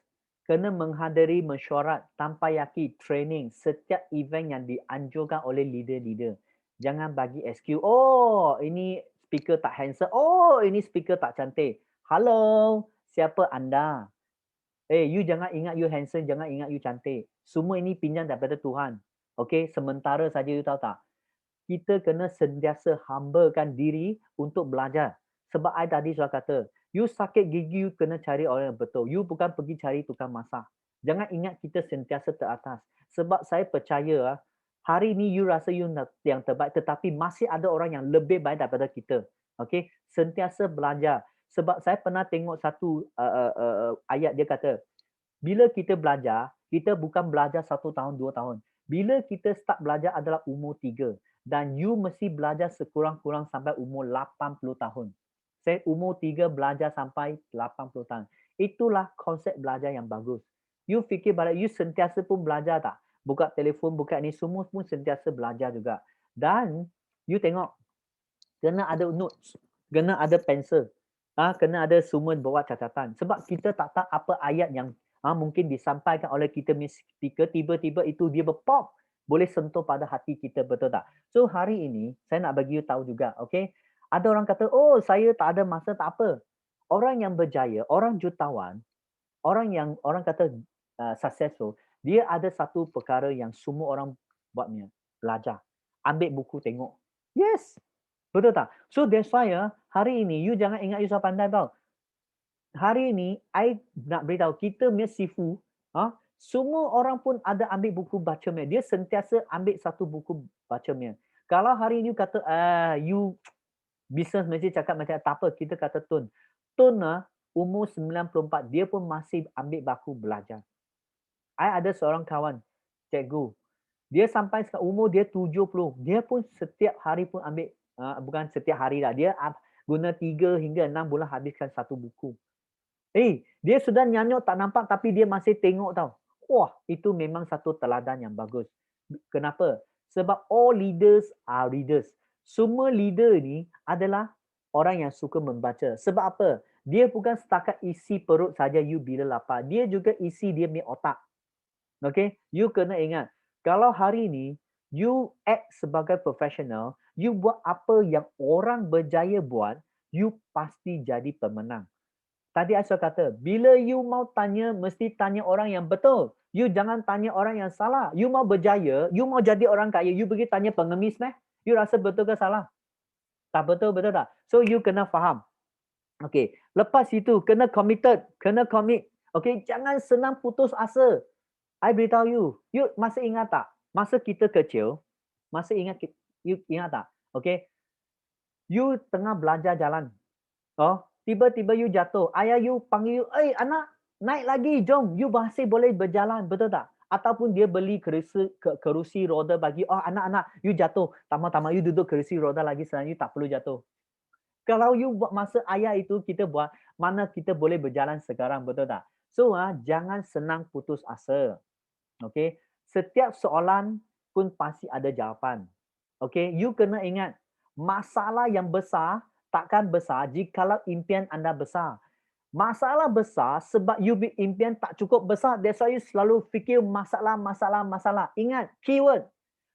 kena menghadiri mesyuarat tanpa yakin training setiap event yang dianjurkan oleh leader-leader. Jangan bagi SQ, oh ini speaker tak handsome, oh ini speaker tak cantik. Hello, siapa anda? You jangan ingat you handsome, jangan ingat you cantik. Semua ini pinjam daripada Tuhan. Okay, sementara saja, you tahu tak? Kita kena sentiasa hambakan diri untuk belajar. Sebab I tadi sudah kata, you sakit gigi, you kena cari orang yang betul. You bukan pergi cari tukang masak. Jangan ingat kita sentiasa teratas. Sebab saya percaya, hari ini you rasa you yang terbaik, tetapi masih ada orang yang lebih baik daripada kita. Okay? Sentiasa belajar. Sebab saya pernah tengok satu ayat, dia kata, bila kita belajar, kita bukan belajar 1 tahun, 2 tahun. Bila kita start belajar adalah umur 3. Dan you mesti belajar sekurang-kurang sampai umur 80 tahun. Saya umur 3 belajar sampai 80 tahun. Itulah konsep belajar yang bagus. You fikir balik, you sentiasa pun belajar tak? Buka telefon, buka ni, semua pun sentiasa belajar juga. Dan you tengok, kena ada notes, kena ada pensel, kena ada semua buat catatan. Sebab kita tak tahu apa ayat yang mungkin disampaikan oleh kita punya speaker, tiba-tiba itu dia berpop, boleh sentuh pada hati kita, betul tak? So hari ini saya nak bagi you tahu juga, okay? Ada orang kata, oh saya tak ada masa, tak apa. Orang yang berjaya, orang jutawan, orang kata successful, dia ada satu perkara yang semua orang buatnya, belajar. Ambil buku tengok. Yes. Betul tak? So that's why hari ini you jangan ingat you so pandai tau. Hari ini I nak beritahu kita punya sifu, semua orang pun ada ambil buku baca punya. Dia sentiasa ambil satu buku baca punya. Kalau hari ini you kata you business mesti cakap macam tak apa, kita kata Tun. Tun umur 94, dia pun masih ambil baku belajar. I ada seorang kawan, cikgu. Dia sampai umur dia 70, dia pun setiap hari pun ambil, bukan setiap hari lah, dia guna 3 hingga 6 bulan habiskan satu buku. Dia sudah nyanyuk tak nampak tapi dia masih tengok tau. Wah, itu memang satu teladan yang bagus. Kenapa? Sebab all leaders are readers. Semua leader ni adalah orang yang suka membaca. Sebab apa? Dia bukan setakat isi perut saja you bila lapar. Dia juga isi dia punya otak. Okay? You kena ingat. Kalau hari ni, you act sebagai profesional, you buat apa yang orang berjaya buat, you pasti jadi pemenang. Tadi Aisyah kata, bila you mau tanya, mesti tanya orang yang betul. You jangan tanya orang yang salah. You mau berjaya, you mau jadi orang kaya, you pergi tanya pengemis meh? You rasa betul ke salah? Tak betul, betul tak? So you kena faham. Okay, lepas itu kena committed, kena commit. Okay, jangan senang putus asa. I beritahu you masih ingat tak? Masa kita kecil, masih you ingat tak? Okay, you tengah belajar jalan. Tiba-tiba you jatuh. Ayah you panggil you, anak, naik lagi, jom. You masih boleh berjalan, betul tak? Ataupun dia beli kerusi roda bagi, anak-anak, you jatuh. Tama-tama you duduk kerusi roda lagi, sekarang you tak perlu jatuh. Kalau you buat masa ayah itu, kita buat, mana kita boleh berjalan sekarang, betul tak? So, jangan senang putus asa. Okay? Setiap soalan pun pasti ada jawapan. Okay? You kena ingat, masalah yang besar, takkan besar jikalau impian anda besar. Masalah besar sebab you impian tak cukup besar. That's why you selalu fikir masalah. Ingat, keyword.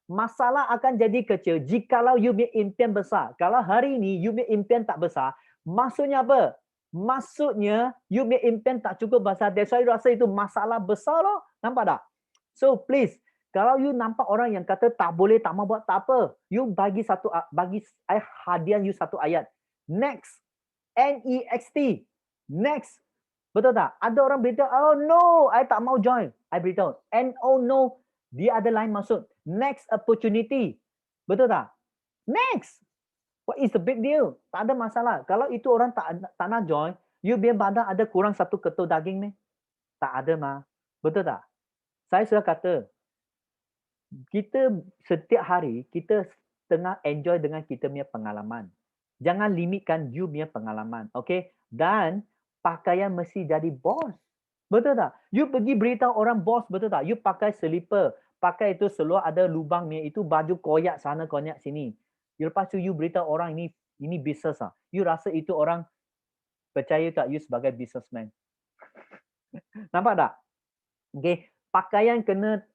Masalah akan jadi kecil jikalau you impian besar. Kalau hari ini you impian tak besar, maksudnya apa? Maksudnya you impian tak cukup besar. That's why you rasa itu masalah besar loh. Nampak tak? So please, kalau you nampak orang yang kata tak boleh, tak mau buat, tak apa. You bagi hadiah you satu ayat. Next. N-E-X-T. Next. Betul tak? Ada orang beritahu, oh no, I tak mau join. I beritahu, N-O no, dia ada lain maksud. Next opportunity. Betul tak? Next. What is the big deal? Tak ada masalah. Kalau itu orang tak nak join, you biar badan ada kurang satu ketul daging ni. Tak ada mah. Betul tak? Saya sudah kata, kita setiap hari, kita tengah enjoy dengan kita punya pengalaman. Jangan limitkan you punya pengalaman. Okay? Dan pakaian mesti jadi bos. Betul tak? You pergi beritahu orang bos, betul tak? You pakai slipper, pakai itu seluar ada lubang ni, itu baju koyak sana, koyak sini. Lepas tu you beritahu orang ini bisnes lah. You rasa itu orang percaya tak you sebagai businessman? Nampak tak? Okay. Pakaian kena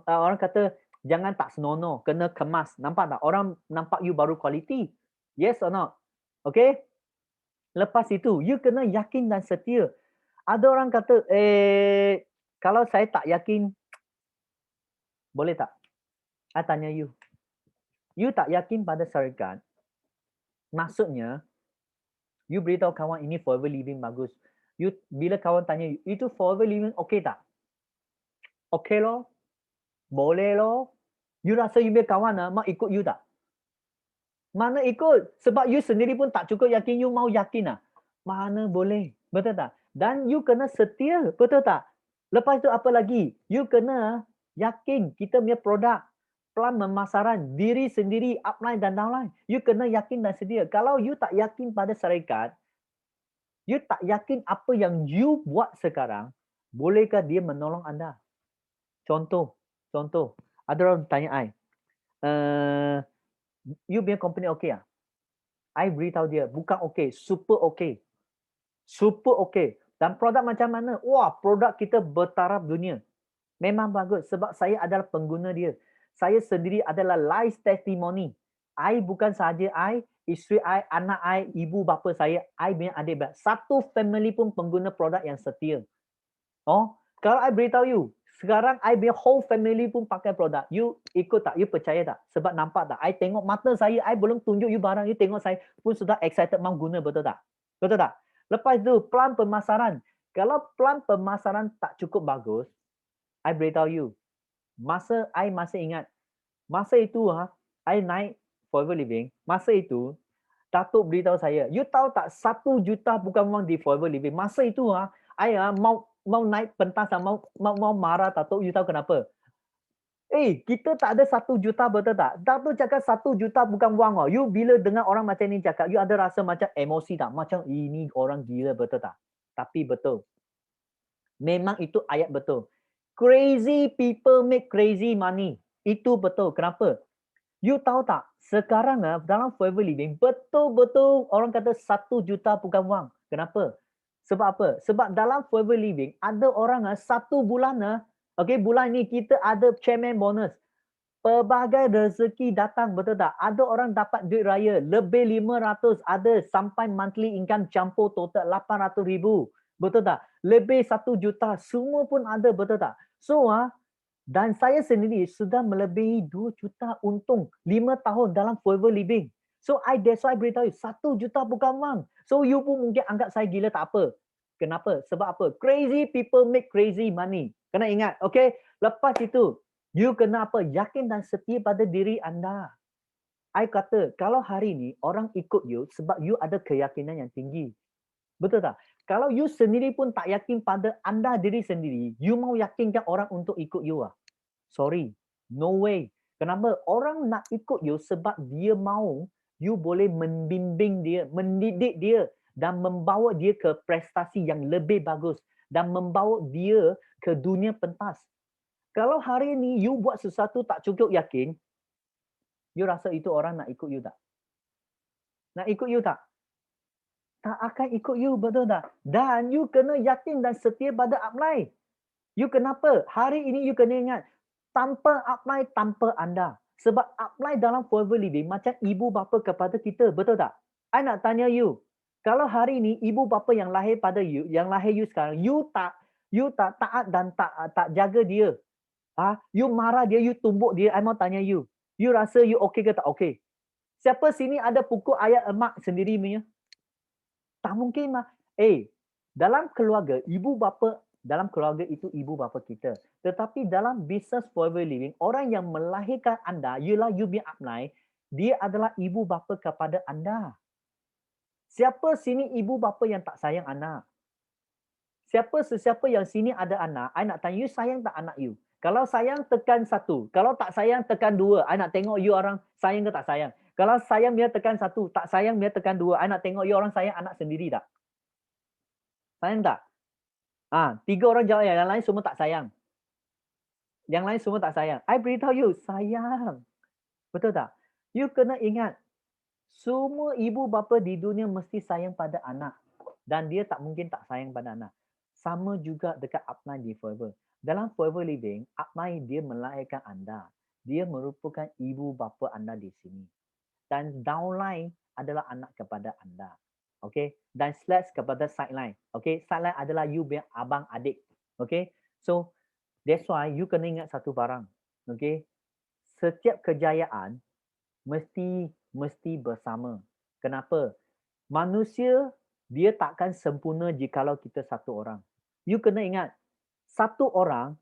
orang kata jangan tak senonoh, kena kemas. Nampak tak? Orang nampak you baru quality. Yes or not? Okay? Lepas itu, you kena yakin dan setia. Ada orang kata, kalau saya tak yakin, boleh tak? I tanya you. You tak yakin pada syarikat, maksudnya, you beritahu kawan ini forever living bagus. You, bila kawan tanya you, itu forever living okay tak? Okay loh? Boleh loh? You rasa you punya kawan mau ikut you tak? Mana ikut? Sebab you sendiri pun tak cukup yakin, you mau yakin lah. Mana boleh? Betul tak? Dan you kena setia. Betul tak? Lepas itu apa lagi? You kena yakin kita punya produk. Plan pemasaran diri sendiri, upline dan downline. You kena yakin dan setia. Kalau you tak yakin pada syarikat, you tak yakin apa yang you buat sekarang, bolehkah dia menolong anda? Contoh. Ada orang tanya I, you punya company okay ah? I beritahu dia, bukan okay, super okay. Super okay. Dan produk macam mana? Wah, produk kita bertaraf dunia. Memang bagus sebab saya adalah pengguna dia. Saya sendiri adalah live testimony. I bukan sahaja I, isteri I, anak I, ibu bapa saya, I punya adik-beradik. Satu family pun pengguna produk yang setia. Kalau I beritahu you, Sekarang I punya whole family pun pakai produk. You ikut tak? You percaya tak? Sebab nampak tak? I tengok mata saya, I belum tunjuk you barang, you tengok saya pun sudah excited mau guna, betul tak? Betul tak? Lepas itu, plan pemasaran. Kalau plan pemasaran tak cukup bagus, I beritahu you. I masih ingat. Masa itu, I naik Forever Living. Masa itu, Datuk beritahu saya, you tahu tak 1 juta bukan wang di Forever Living. Masa itu, I mau naik pentas, mau marah, Datuk. You tahu kenapa? Kita tak ada 1 juta, betul tak? Datuk cakap 1 juta bukan wang. You bila dengar orang macam ni cakap, you ada rasa macam emosi tak? Macam ini orang gila, betul tak? Tapi betul. Memang itu ayat betul. Crazy people make crazy money. Itu betul. Kenapa? You tahu tak? Sekarang dalam Forever Living, betul-betul orang kata 1 juta bukan wang. Kenapa? Sebab apa? Sebab dalam Forever Living, ada orang 1 bulan, bulan ni kita ada chairman bonus. Pelbagai rezeki datang, betul tak? Ada orang dapat duit raya, lebih 500, ada sampai monthly income campur total 800,000. Betul tak? Lebih 1 juta, semua pun ada, betul tak? So, dan saya sendiri sudah melebihi 2 juta untung 5 tahun dalam Forever Living. So, that's why I beritahu you, 1 juta bukan wang. So, you pun mungkin anggap saya gila, tak apa. Kenapa? Sebab apa? Crazy people make crazy money. Kena ingat, okay? Lepas itu, you kena apa? Yakin dan setia pada diri anda. I kata, kalau hari ni orang ikut you sebab you ada keyakinan yang tinggi. Betul tak? Kalau you sendiri pun tak yakin pada anda diri sendiri, you mau yakinkan orang untuk ikut you Sorry, no way. Kenapa? Orang nak ikut you sebab dia mahu you boleh membimbing dia, mendidik dia dan membawa dia ke prestasi yang lebih bagus dan membawa dia ke dunia pentas. Kalau hari ni you buat sesuatu tak cukup yakin, you rasa itu orang nak ikut you tak? Nak ikut you tak? Tak akan ikut you, betul tak? Dan you kena yakin dan setia pada upline. You kenapa? Hari ini you kena ingat, tanpa upline, tanpa anda. Sebab upline dalam Forever Living macam ibu bapa kepada kita, betul tak? I nak tanya you, kalau hari ini ibu bapa yang lahir pada you, yang lahir you sekarang, you tak taat dan tak jaga dia. You marah dia, you tumbuk dia, I mau tanya you. You rasa you okey ke tak okey? Siapa sini ada pukul ayah emak sendiri punya? Tak mungkin mah. Dalam keluarga, ibu bapa, dalam keluarga itu ibu bapa kita. Tetapi dalam business Forever Living, orang yang melahirkan anda, ialah you punya upline, dia adalah ibu bapa kepada anda. Siapa sini ibu bapa yang tak sayang anak? Sesiapa yang sini ada anak, I nak tanya, you sayang tak anak you? Kalau sayang, tekan 1. Kalau tak sayang, tekan 2. I nak tengok you orang sayang ke tak sayang. Kalau sayang, biar tekan 1. Tak sayang, biar tekan 2. I nak tengok you orang sayang anak sendiri tak? Sayang tak? 3 orang jawab yang lain semua tak sayang. Yang lain semua tak sayang. I beritahu you, sayang. Betul tak? You kena ingat, semua ibu bapa di dunia mesti sayang pada anak. Dan dia tak mungkin tak sayang pada anak. Sama juga dekat upline di Forever. Dalam Forever Living, upline dia melahirkan anda. Dia merupakan ibu bapa anda di sini. Dan downline adalah anak kepada anda. Okay? Dan slash kepada sideline. Okay? Sideline adalah you punya abang adik. Okay? So, that's why you kena ingat satu barang. Okay? Setiap kejayaan mesti bersama. Kenapa? Manusia dia takkan sempurna jikalau kita satu orang. You kena ingat, satu orang,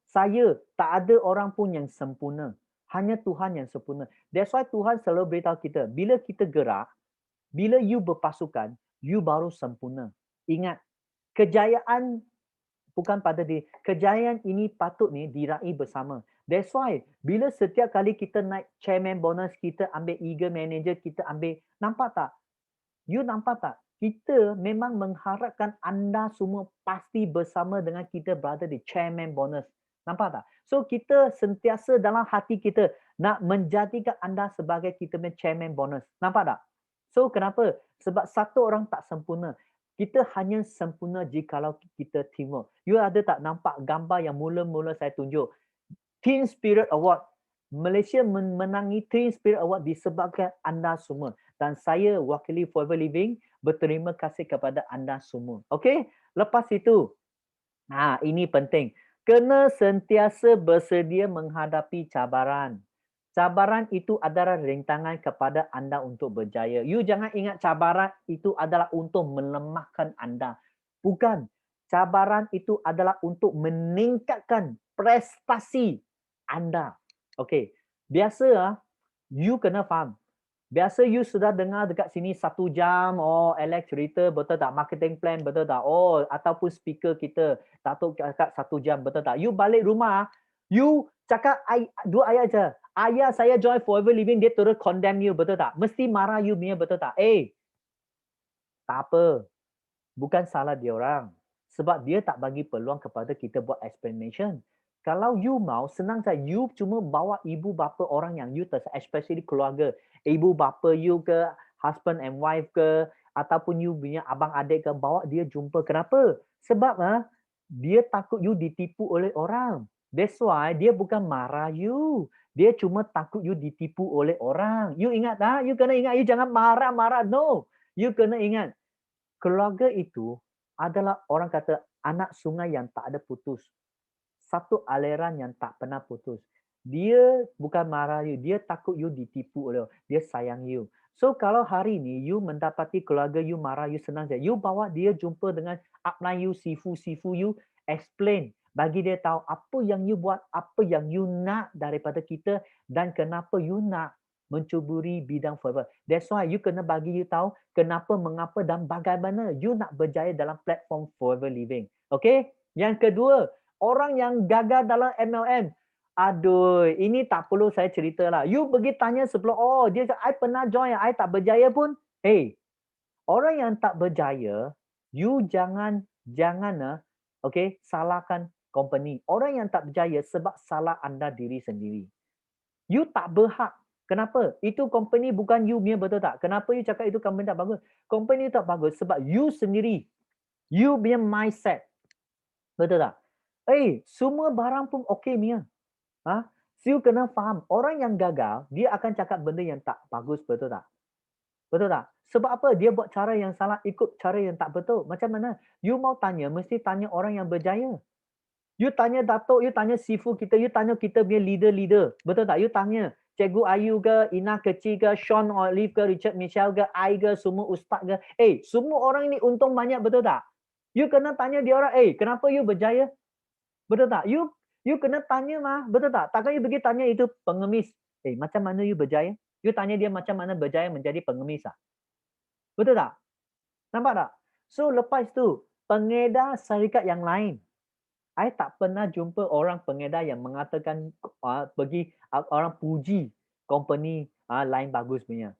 saya, tak ada orang pun yang sempurna. Hanya Tuhan yang sempurna. That's why Tuhan selalu beritahu kita, bila kita gerak, bila you berpasukan, you baru sempurna. Ingat, kejayaan bukan pada diri. Kejayaan ini patut diraih bersama. That's why, bila setiap kali kita naik chairman bonus, kita ambil eager manager, kita ambil, nampak tak? You nampak tak? Kita memang mengharapkan anda semua pasti bersama dengan kita berada di chairman bonus. Nampak tak? So, kita sentiasa dalam hati kita nak menjadikan anda sebagai kita punya chairman bonus. Nampak tak? So, kenapa? Sebab satu orang tak sempurna. Kita hanya sempurna jikalau kita teamwork. You ada tak nampak gambar yang mula-mula saya tunjuk? Teen Spirit Award. Malaysia memenangi Teen Spirit Award disebabkan anda semua. Dan saya wakili Forever Living berterima kasih kepada anda semua. Okey? Lepas itu, ini penting. kena sentiasa bersedia menghadapi cabaran. Cabaran itu adalah rintangan kepada anda untuk berjaya. You jangan ingat cabaran itu adalah untuk melemahkan anda. Bukan. Cabaran itu adalah untuk meningkatkan prestasi anda. Okey. Biasa you kena faham. Biasa you sudah dengar dekat sini 1 jam, oh Alex cerita, betul tak? Marketing plan, betul tak? Oh, ataupun speaker kita, Datuk cakap 1 jam, betul tak? You balik rumah, you cakap 2 ayat je. Ayah saya join Forever Living, dia terus condemn you, betul tak? Mesti marah you punya, betul tak? Tak apa. Bukan salah dia orang. Sebab dia tak bagi peluang kepada kita buat explanation. Kalau you mau, senang saja. You cuma bawa ibu bapa orang yang you especially keluarga. Ibu bapa you ke, husband and wife ke, ataupun you punya abang adik ke, bawa dia jumpa. Kenapa? Sebab dia takut you ditipu oleh orang. That's why dia bukan marah you. Dia cuma takut you ditipu oleh orang. You ingat tak? You kena ingat, you jangan marah-marah. No. You kena ingat. Keluarga itu adalah orang kata anak sungai yang tak ada putus. Satu aliran yang tak pernah putus. Dia bukan marah you, dia takut you ditipu oleh, dia sayang you. So kalau hari ni you mendapati keluarga you marah you, senang je. You bawa dia jumpa dengan upline you, sifu you, explain. Bagi dia tahu apa yang you buat, apa yang you nak daripada kita dan kenapa you nak mencuburi bidang forever. That's why you kena bagi you tahu kenapa, mengapa dan bagaimana you nak berjaya dalam platform Forever Living. Okay? Yang kedua, orang yang gagal dalam MLM. Aduh, ini tak perlu saya cerita lah. You pergi tanya sebelum, oh dia cakap, I pernah join, I tak berjaya pun. Hey, orang yang tak berjaya, you jangan okay, salahkan company. Orang yang tak berjaya sebab salah anda diri sendiri. You tak berhak. Kenapa? Itu company bukan you punya, betul tak? Kenapa you cakap itu company tak bagus? Company tak bagus sebab you sendiri. You punya mindset. Betul tak? Semua barang pun okey punya. So you kena faham. Orang yang gagal, dia akan cakap benda yang tak bagus, betul tak? Betul tak? Sebab apa? Dia buat cara yang salah, ikut cara yang tak betul. Macam mana? You mau tanya, mesti tanya orang yang berjaya. You tanya Datuk, you tanya sifu kita, you tanya kita punya leader-leader. Betul tak? You tanya Cikgu Ayu ke, Ina Kecil ke, Sean Olive ke, Richard Michelle ke, I ke, semua ustaz ke. Semua orang ini untung banyak, betul tak? You kena tanya dia orang, kenapa you berjaya? Betul tak? You kena tanya mah, betul tak? Takkan you pergi tanya itu pengemis. Macam mana you berjaya? You tanya dia macam mana berjaya menjadi pengemis ah? Betul tak? Nampak tak? So lepas tu, pengedar syarikat yang lain. I tak pernah jumpa orang pengedar yang mengatakan pergi orang puji company lain bagus punya.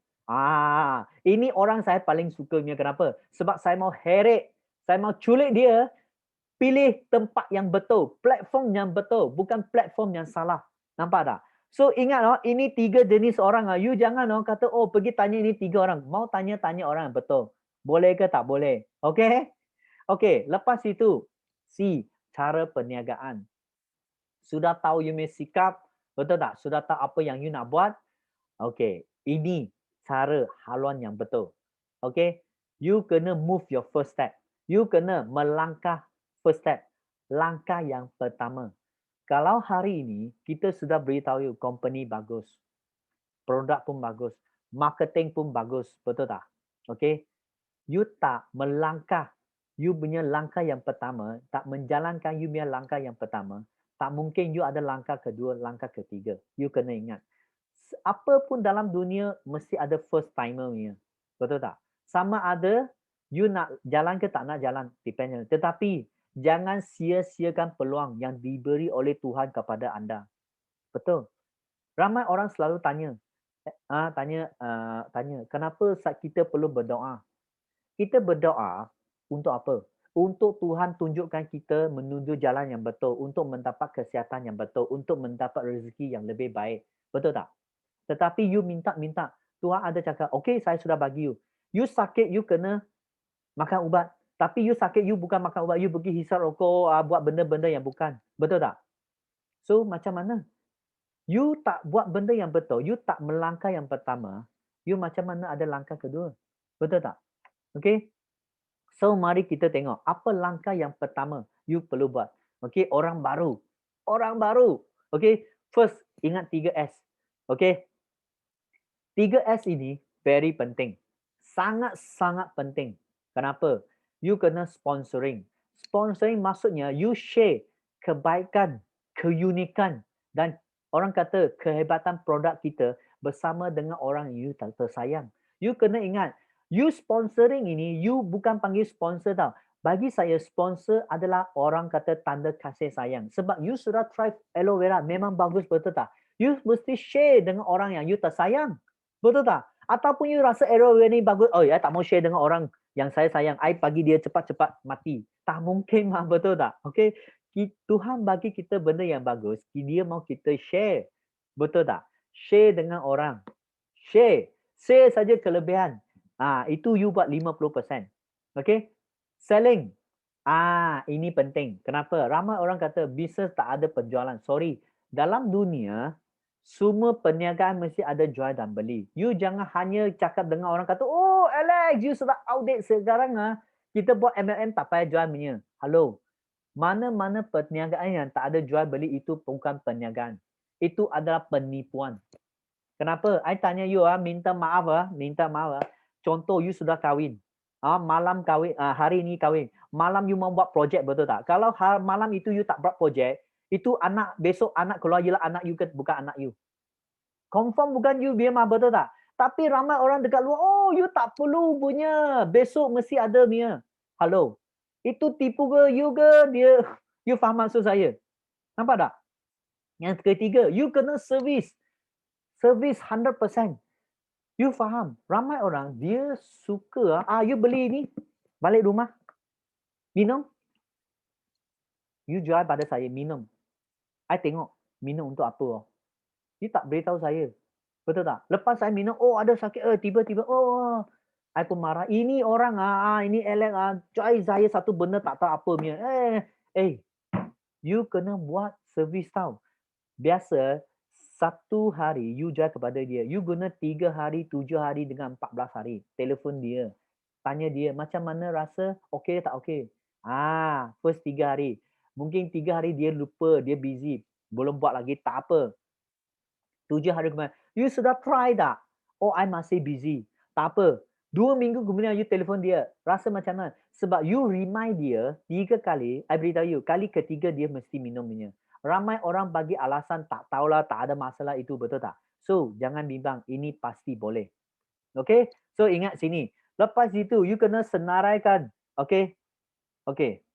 Ini orang saya paling suka punya. Kenapa? Sebab saya mau heret, saya mau culik dia, pilih tempat yang betul, platform yang betul, bukan platform yang salah. Nampak tak? So ingat ini 3 jenis orang. You jangan kata pergi tanya ini 3 orang. Mau tanya-tanya orang betul. Boleh ke tak boleh? Okay? Okay, lepas itu C, cara perniagaan. Sudah tahu you punya sikap, betul tak? Sudah tahu apa yang you nak buat? Okay, ini cara haluan yang betul. Okay, you kena move your first step. You kena melangkah first step. Langkah yang pertama. Kalau hari ini kita sudah beritahu you company bagus, produk pun bagus, marketing pun bagus, betul tak? Okay, you tak melangkah, you punya langkah yang pertama, tak menjalankan you punya langkah yang pertama, tak mungkin you ada langkah kedua, langkah ketiga. You kena ingat, apa pun dalam dunia mesti ada first timer punya. Betul tak? Sama ada you nak jalan ke tak nak jalan, depend. Tetapi jangan sia-siakan peluang yang diberi oleh Tuhan kepada anda. Betul. Ramai orang selalu tanya, kenapa kita perlu berdoa? Kita berdoa untuk apa? Untuk Tuhan tunjukkan kita menuju jalan yang betul, untuk mendapat kesihatan yang betul, untuk mendapat rezeki yang lebih baik. Betul tak? Tetapi you minta, Tuhan ada cakap, okay, saya sudah bagi you. You sakit, you kena makan ubat. Tapi you sakit, you bukan makan ubat, you pergi hisap rokok, buat benda-benda yang bukan. Betul tak? So, macam mana? You tak buat benda yang betul, you tak melangkah yang pertama, you macam mana ada langkah kedua? Betul tak? Okay? So, mari kita tengok apa langkah yang pertama you perlu buat. Okay, orang baru. Orang baru. Okay, first ingat 3S. Okay, 3S ini very penting. Sangat-sangat penting. Kenapa? You kena sponsoring. Sponsoring maksudnya you share kebaikan, keunikan dan orang kata kehebatan produk kita bersama dengan orang yang you tersayang. You kena ingat, you sponsoring ini, you bukan panggil sponsor tau. Bagi saya, sponsor adalah orang kata tanda kasih sayang. Sebab you sudah try aloe vera, memang bagus, betul tak? You mesti share dengan orang yang you tersayang. Betul tak? Ataupun you rasa aloe vera ni bagus, oh ya tak mau share dengan orang yang saya sayang, I bagi dia cepat-cepat mati. Tak mungkin mah, betul tak? Okay? Tuhan bagi kita benda yang bagus, dia mau kita share. Betul tak? Share dengan orang. Share. Share saja kelebihan. Itu you buat 50%. Okay? Selling. Ini penting. Kenapa? Ramai orang kata bisnes tak ada penjualan. Sorry. Dalam dunia, semua perniagaan mesti ada jual dan beli. You jangan hanya cakap dengan orang kata, oh Alex, you sudah outdate sekarang. Kita buat MLM tak payah jual punya. Hello. Mana-mana perniagaan yang tak ada jual beli itu bukan perniagaan. Itu adalah penipuan. Kenapa? I tanya you, minta maaf. Minta maaf. Contoh, you sudah kahwin. Malam kahwin, hari ini kahwin. Malam you mau buat projek, betul tak? Kalau malam itu you tak buat projek, itu anak besok anak keluar ialah anak you ke bukan anak you. Confirm bukan you biar mah, betul tak? Tapi ramai orang dekat luar, oh you tak perlu punya. Besok mesti ada punya. Hello. Itu tipu ke you ke dia? You faham maksud saya? Nampak tak? Yang ketiga, you kena service. Service 100%. You faham? Ramai orang dia suka, you beli ni balik rumah. Minum. You jual pada saya minum. I tengok minum untuk apa? You tak beritahu saya. Betul tak? Lepas saya minum, oh ada sakit, tiba-tiba, oh, I pun marah. Ini orang, ini Alex, cuai saya satu benda tak tahu apa punya. You kena buat servis tau. Biasa, satu hari you jual kepada dia. You guna 3 hari, 7 hari dengan 14 hari. Telefon dia. Tanya dia, macam mana rasa? Okey tak okey? First 3 hari. Mungkin 3 hari dia lupa, dia busy. Belum buat lagi, tak apa. 7 hari kemudian, you sudah try tak? Oh, I masih busy. Tak apa. 2 minggu kemudian you telefon dia. Rasa macam mana? Sebab you remind dia 3 kali, I beritahu you, kali ketiga dia mesti minumnya. Ramai orang bagi alasan tak tahulah, tak ada masalah itu, betul tak? So, jangan bimbang. Ini pasti boleh. Okay? So, ingat sini. Lepas itu, you kena senaraikan. Okay? Okay.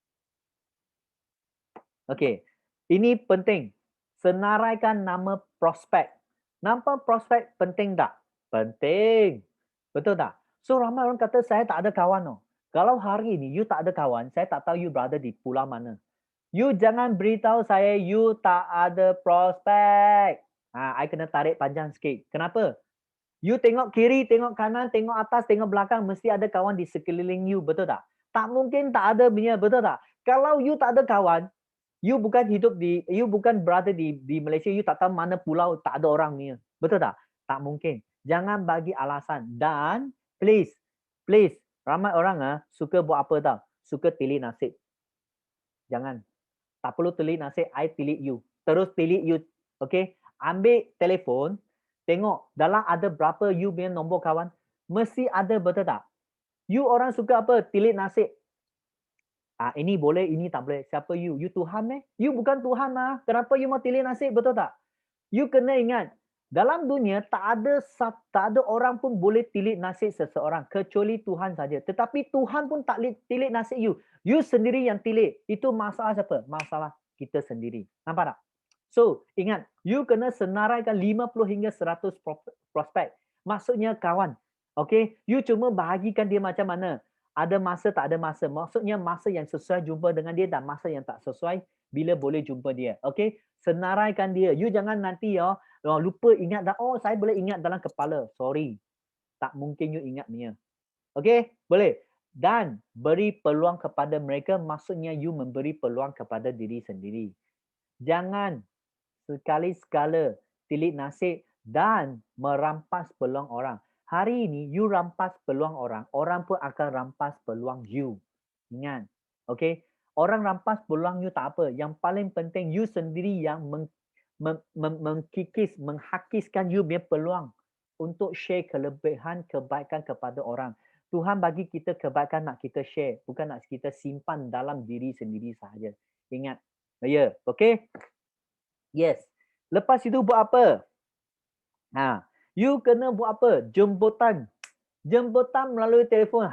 Okay. Ini penting. Senaraikan nama prospek. Nama prospek penting tak? Penting. Betul tak? So, ramai orang kata saya tak ada kawan. Kalau hari ini you tak ada kawan, saya tak tahu you berada di pulau mana. You jangan beritahu saya you tak ada prospek. I kena tarik panjang sikit. Kenapa? You tengok kiri, tengok kanan, tengok atas, tengok belakang, mesti ada kawan di sekeliling you, betul tak? Tak mungkin tak ada punya, betul tak? Kalau you tak ada kawan, you bukan berada di Malaysia, you tak tahu mana pulau, tak ada orang punya. Betul tak? Tak mungkin. Jangan bagi alasan. Dan please, ramai orang suka buat apa tau? Suka tilik nasib. Jangan. Tak perlu tilik nasib, I tilik you. Terus tilik you. Okay? Ambil telefon, tengok dalam ada berapa you punya nombor kawan. Mesti ada, betul tak? You orang suka apa? Tilik nasib. Ini boleh, ini tak boleh. Siapa you? You Tuhan You bukan Tuhan lah. Kenapa you mau tilik nasib, betul tak? You kena ingat, dalam dunia tak ada orang pun boleh tilik nasib seseorang kecuali Tuhan saja. Tetapi Tuhan pun tak tilik nasib you. You sendiri yang tilik. Itu masalah siapa? Masalah kita sendiri. Nampak tak? So, ingat, you kena senaraikan 50 hingga 100 prospek. Maksudnya kawan. Okay? You cuma bahagikan dia macam mana. Ada masa, tak ada masa. Maksudnya masa yang sesuai jumpa dengan dia dan masa yang tak sesuai bila boleh jumpa dia. Okay? Senaraikan dia. You jangan nanti lupa ingat dan saya boleh ingat dalam kepala. Sorry. Tak mungkin you ingat punya. Okay? Boleh. Dan beri peluang kepada mereka, maksudnya you memberi peluang kepada diri sendiri. Jangan sekali-sekala tilik nasib dan merampas peluang orang. Hari ini you rampas peluang orang, orang pun akan rampas peluang you. Ingat. Okay? Orang rampas peluang you tak apa. Yang paling penting you sendiri yang menghakiskan you punya peluang untuk share kelebihan kebaikan kepada orang. Tuhan bagi kita kebaikan nak kita share, bukan nak kita simpan dalam diri sendiri sahaja. Ingat. Ya, okay? Yes. Lepas itu buat apa? You kena buat apa? Jemputan. Jemputan melalui telefon.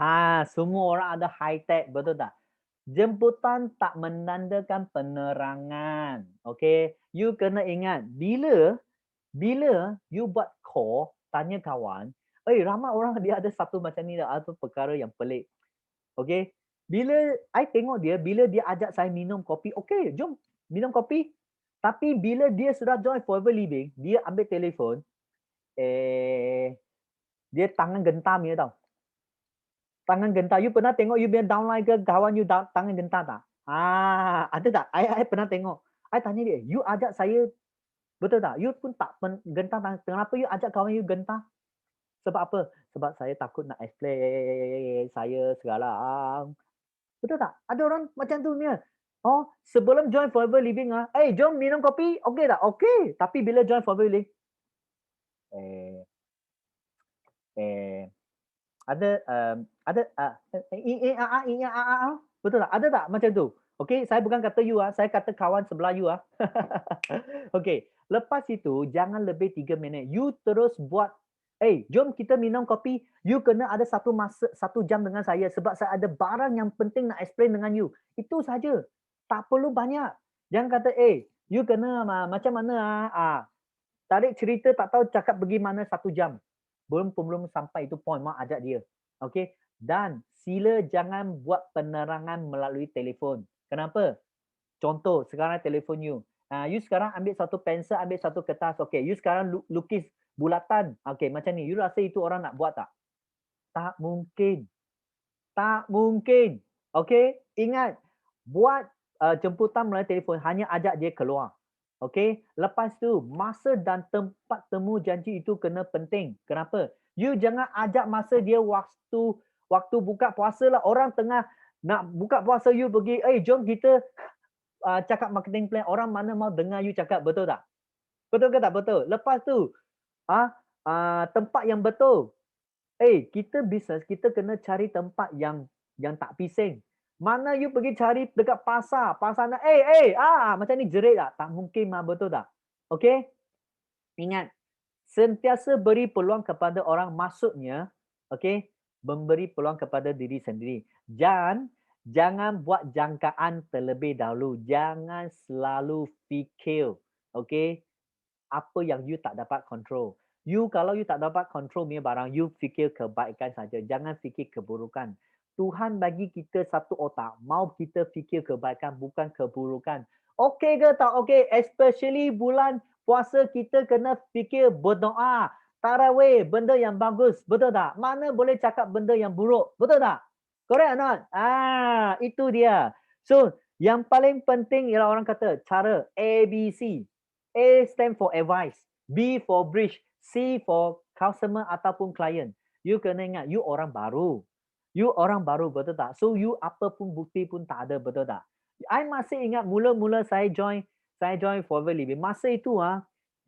Semua orang ada high tech, betul tak? Jemputan tak menandakan penerangan. Okay? You kena ingat, bila you buat call, tanya kawan, ramai orang dia ada satu macam ni, atau perkara yang pelik. Okay? Bila I tengok dia, bila dia ajak saya minum kopi, okay, jom minum kopi. Tapi bila dia sudah join Forever Living, dia ambil telefon, dia tangan gentar punya tau. Tangan gentar. You pernah tengok you punya downline ke kawan you tangan gentar tak? Ada tak? I pernah tengok. I tanya dia, you ajak saya, betul tak? You pun tak gentar tangan. Kenapa you ajak kawan you gentar? Sebab apa? Sebab saya takut nak explain saya segala. Betul tak? Ada orang macam tu ni. Sebelum join Forever Living, jom minum kopi. Okay tak? Okay. Tapi bila join Forever Living, betul tak? Ada tak macam tu? Okay, saya bukan kata you, saya kata kawan sebelah you. Okay, lepas itu jangan lebih 3 minit. You terus buat, jom kita minum kopi. You kena ada satu jam dengan saya sebab saya ada barang yang penting nak explain dengan you. Itu saja. Tak perlu banyak. Jangan kata, you kena macam mana tarik cerita tak tahu cakap bagaimana 1 jam. Belum sampai itu point, mak ajak dia. Okay. Dan sila jangan buat penerangan melalui telefon. Kenapa? Contoh, sekarang telefon you. You sekarang ambil satu pensel, ambil satu kertas. Okay. You sekarang lukis bulatan. Okay, macam ni. You rasa itu orang nak buat tak? Tak mungkin. Tak mungkin. Okay. Ingat, buat jemputan melalui telefon hanya ajak dia keluar. Okay. Lepas tu, masa dan tempat temu janji itu kena penting. Kenapa? You jangan ajak masa dia waktu buka puasa lah. Orang tengah nak buka puasa, you pergi, jom kita cakap marketing plan. Orang mana mau dengar you cakap, betul tak? Betul ke tak? Betul. Lepas tu, tempat yang betul. Kita bisnes, kita kena cari tempat yang tak pising. Mana you pergi cari dekat pasar nak, macam ni jerit tak? Tak mungkin mah, betul tak? Okay? Ingat, sentiasa beri peluang kepada orang, maksudnya, okay, memberi peluang kepada diri sendiri. Jangan buat jangkaan terlebih dahulu. Jangan selalu fikir, okay, apa yang you tak dapat control. Kalau you tak dapat control punya barang, you fikir kebaikan saja. Jangan fikir keburukan. Tuhan bagi kita satu otak, mau kita fikir kebaikan, bukan keburukan. Okey ke tak okey? Especially bulan puasa, kita kena fikir berdoa. Tarawih, benda yang bagus. Betul tak? Mana boleh cakap benda yang buruk. Betul tak? Correct or not? Itu dia. So, yang paling penting ialah orang kata cara ABC. A stand for advice, B for bridge, C for customer ataupun client. You kena ingat, you orang baru. You orang baru, betul tak? So you apa pun bukti pun tak ada, betul tak? I masih ingat mula-mula saya join Forever Living. Masa itu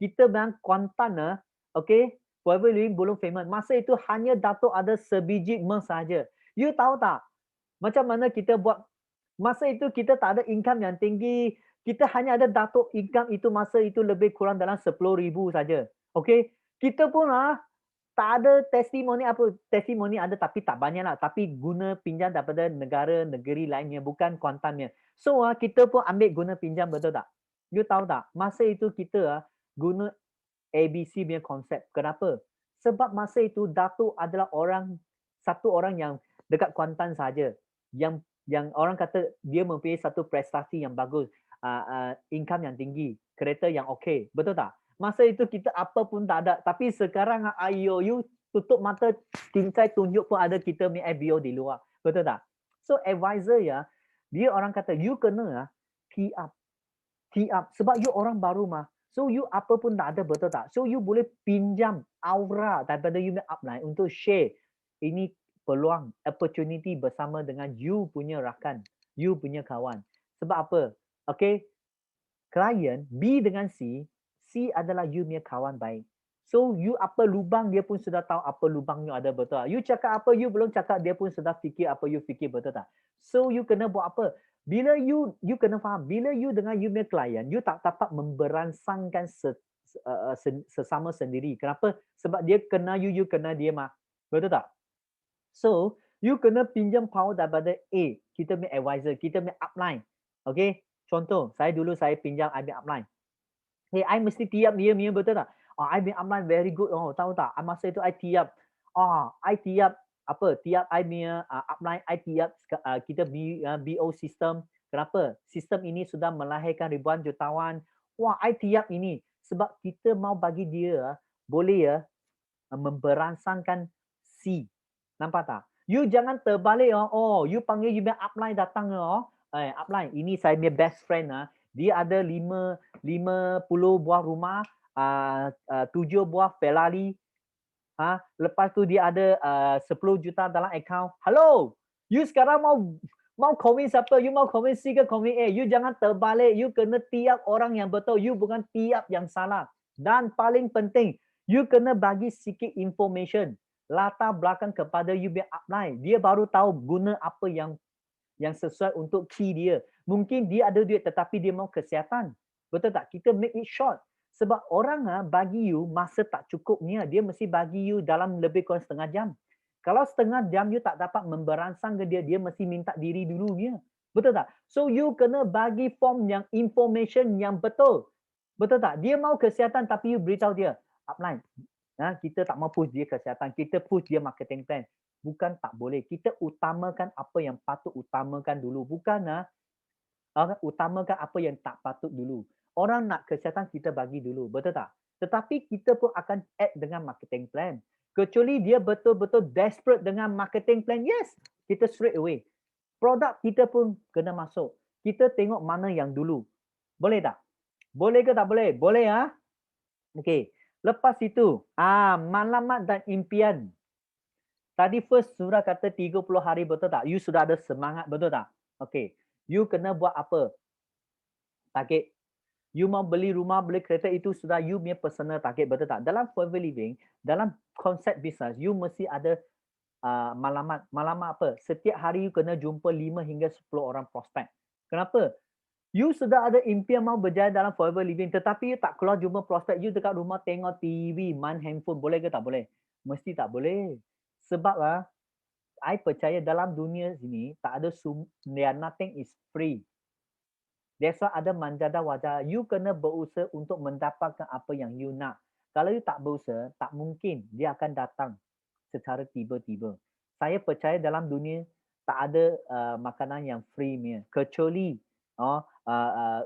kita memang Kuantan okay, Forever Living belum famous. Masa itu hanya Datuk ada sebiji emas saja. You tahu tak? Macam mana kita buat? Masa itu kita tak ada income yang tinggi. Kita hanya ada Datuk income itu masa itu lebih kurang dalam 10,000 saja. Okay? Kita pun tak ada testimoni apa. Testimoni ada tapi tak banyak lah. Tapi guna pinjam daripada negara-negeri lainnya. Bukan Kuantannya. So kita pun ambil guna pinjam, betul tak? You tahu tak? Masa itu kita guna ABC punya konsep. Kenapa? Sebab masa itu Datuk adalah satu orang yang dekat Kuantan saja. Yang orang kata dia mempunyai satu prestasi yang bagus. Income yang tinggi, kereta yang okey, betul tak? Masa itu kita apa pun tak ada, tapi sekarang you tutup mata, cincai tunjuk pun ada kita punya FBO di luar, betul tak? So advisor dia orang kata you kena tee up, sebab you orang baru so you apa pun tak ada, betul tak? So you boleh pinjam aura daripada you punya upline untuk share ini peluang, opportunity bersama dengan you punya rakan. You punya kawan. Sebab apa? Okay, klien B dengan C, C adalah you punya kawan baik. So you apa lubang dia pun sudah tahu apa lubang you ada, betul tak? You cakap apa you belum cakap dia pun sudah fikir apa you fikir, betul tak? So you kena buat apa? Bila you kena faham, bila you dengan you punya klien, you tak dapat memberansangkan sesama sendiri. Kenapa? Sebab dia kena you kena dia mah. Betul tak? So, you kena pinjam power daripada A, kita punya advisor, kita punya upline. Okay? Contoh, saya pinjam I punya upline. Hey, I mesti tiap dia punya, betul tak? Oh, I punya upline very good. Oh, tahu tak? Masa itu I tiap. I tiap apa? Tiap I punya upline, I tiap kita BO system. Kenapa? Sistem ini sudah melahirkan ribuan jutawan. Wah, I tiap ini. Sebab kita mau bagi dia boleh memberansangkan C. Nampak tak? You jangan terbalik. You panggil you punya upline datang. Upline, ini saya punya best friend. Dia ada 50 buah rumah, 7 buah Ferrari. Lepas tu dia ada 10 juta dalam account. Hello, you sekarang mau convince apa? You mau convince C ke convince A? You jangan terbalik. You kena tiap orang yang betul. You bukan tiap yang salah. Dan paling penting, you kena bagi sikit information, latar belakang kepada you punya upline. Dia baru tahu guna apa yang sesuai untuk key dia. Mungkin dia ada duit tetapi dia mau kesihatan. Betul tak? Kita make it short. Sebab orang bagi you masa tak cukupnya. Dia mesti bagi you dalam lebih kurang setengah jam. Kalau setengah jam you tak dapat memberansang ke dia, dia mesti minta diri dulu dia. Betul tak? So you kena bagi form yang information yang betul. Betul tak? Dia mau kesihatan tapi you beritahu dia, upline, kita tak mau push dia kesihatan, kita push dia marketing plan. Bukan tak boleh. Kita utamakan apa yang patut utamakan dulu. Bukan utamakan apa yang tak patut dulu. Orang nak kesihatan kita bagi dulu. Betul tak? Tetapi kita pun akan add dengan marketing plan. Kecuali dia betul-betul desperate dengan marketing plan. Yes, kita straight away. Produk kita pun kena masuk. Kita tengok mana yang dulu. Boleh tak? Boleh ke tak boleh? Boleh ya? Okey. Lepas itu, malamat dan impian. Tadi first surah kata 30 hari, betul tak? You sudah ada semangat, betul tak? Okey. You kena buat apa? Target. You mau beli rumah, beli kereta, itu sudah you punya personal target, betul tak? Dalam forever living, dalam konsep bisnes, you mesti ada malamat. Malamat apa? Setiap hari you kena jumpa 5 hingga 10 orang prospek. Kenapa? You sudah ada impian mau berjaya dalam forever living, tetapi you tak keluar jumpa prospek, you dekat rumah tengok TV, main handphone, boleh ke tak boleh? Mesti tak boleh. Sebab I percaya dalam dunia sini tak ada nothing is free. That's why ada manjada wajah. You kena berusaha untuk mendapatkan apa yang you nak. Kalau you tak berusaha, tak mungkin dia akan datang secara tiba-tiba. Saya percaya dalam dunia tak ada makanan yang free punya. Kecuali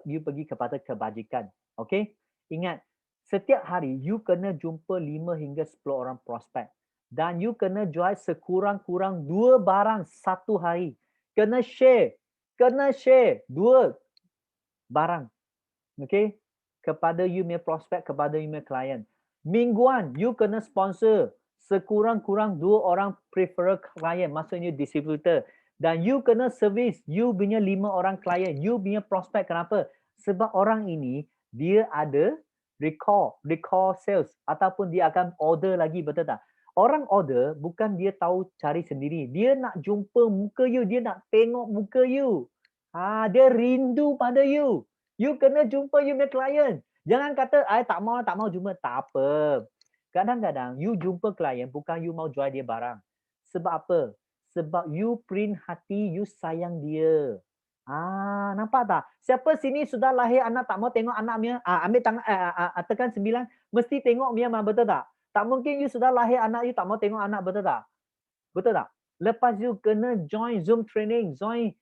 you pergi kepada kebajikan. Okay? Ingat, setiap hari you kena jumpa 5 hingga 10 orang prospek. Dan you kena jual sekurang-kurang 2 barang satu hari. Kena share 2 barang. Okay? Kepada you punya prospek, kepada you punya klien. Mingguan, you kena sponsor sekurang-kurang 2 orang preferred klien, maksudnya distributor. Dan you kena service you punya 5 orang klien, you punya prospek. Kenapa? Sebab orang ini, dia ada recall sales ataupun dia akan order lagi, betul tak? Orang order bukan dia tahu cari sendiri. Dia nak jumpa muka you, dia nak tengok muka you. Dia rindu pada you. You kena jumpa you punya klien. Jangan kata, tak mau jumpa. Tak apa. Kadang-kadang you jumpa klien bukan you mau jual dia barang. Sebab apa? Sebab you print hati, you sayang dia. Nampak tak? Siapa sini sudah lahir anak tak mau tengok anak punya? Ambil tangan, tekan 9. Mesti tengok dia, betul tak? Tak mungkin you sudah lahir anak you tak mau tengok anak, betul tak? Betul tak? Lepas you kena join Zoom training, join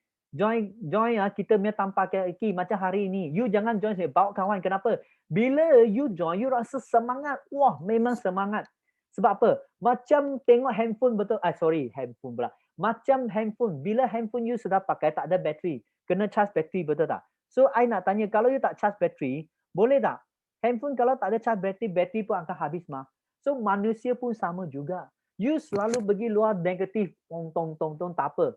kita punya tanpa kaki macam hari ini. You jangan join bawa kawan. Kenapa? Bila you join, you rasa semangat. Wah, memang semangat. Sebab apa? Macam tengok handphone, betul. Handphone pula. Macam handphone. Bila handphone you sudah pakai, tak ada bateri. Kena charge bateri, betul tak? So, I nak tanya, kalau you tak charge bateri, boleh tak? Handphone kalau tak ada charge bateri pun akan habis mah. So, manusia pun sama juga. You selalu pergi luar negatif, tong, tak apa.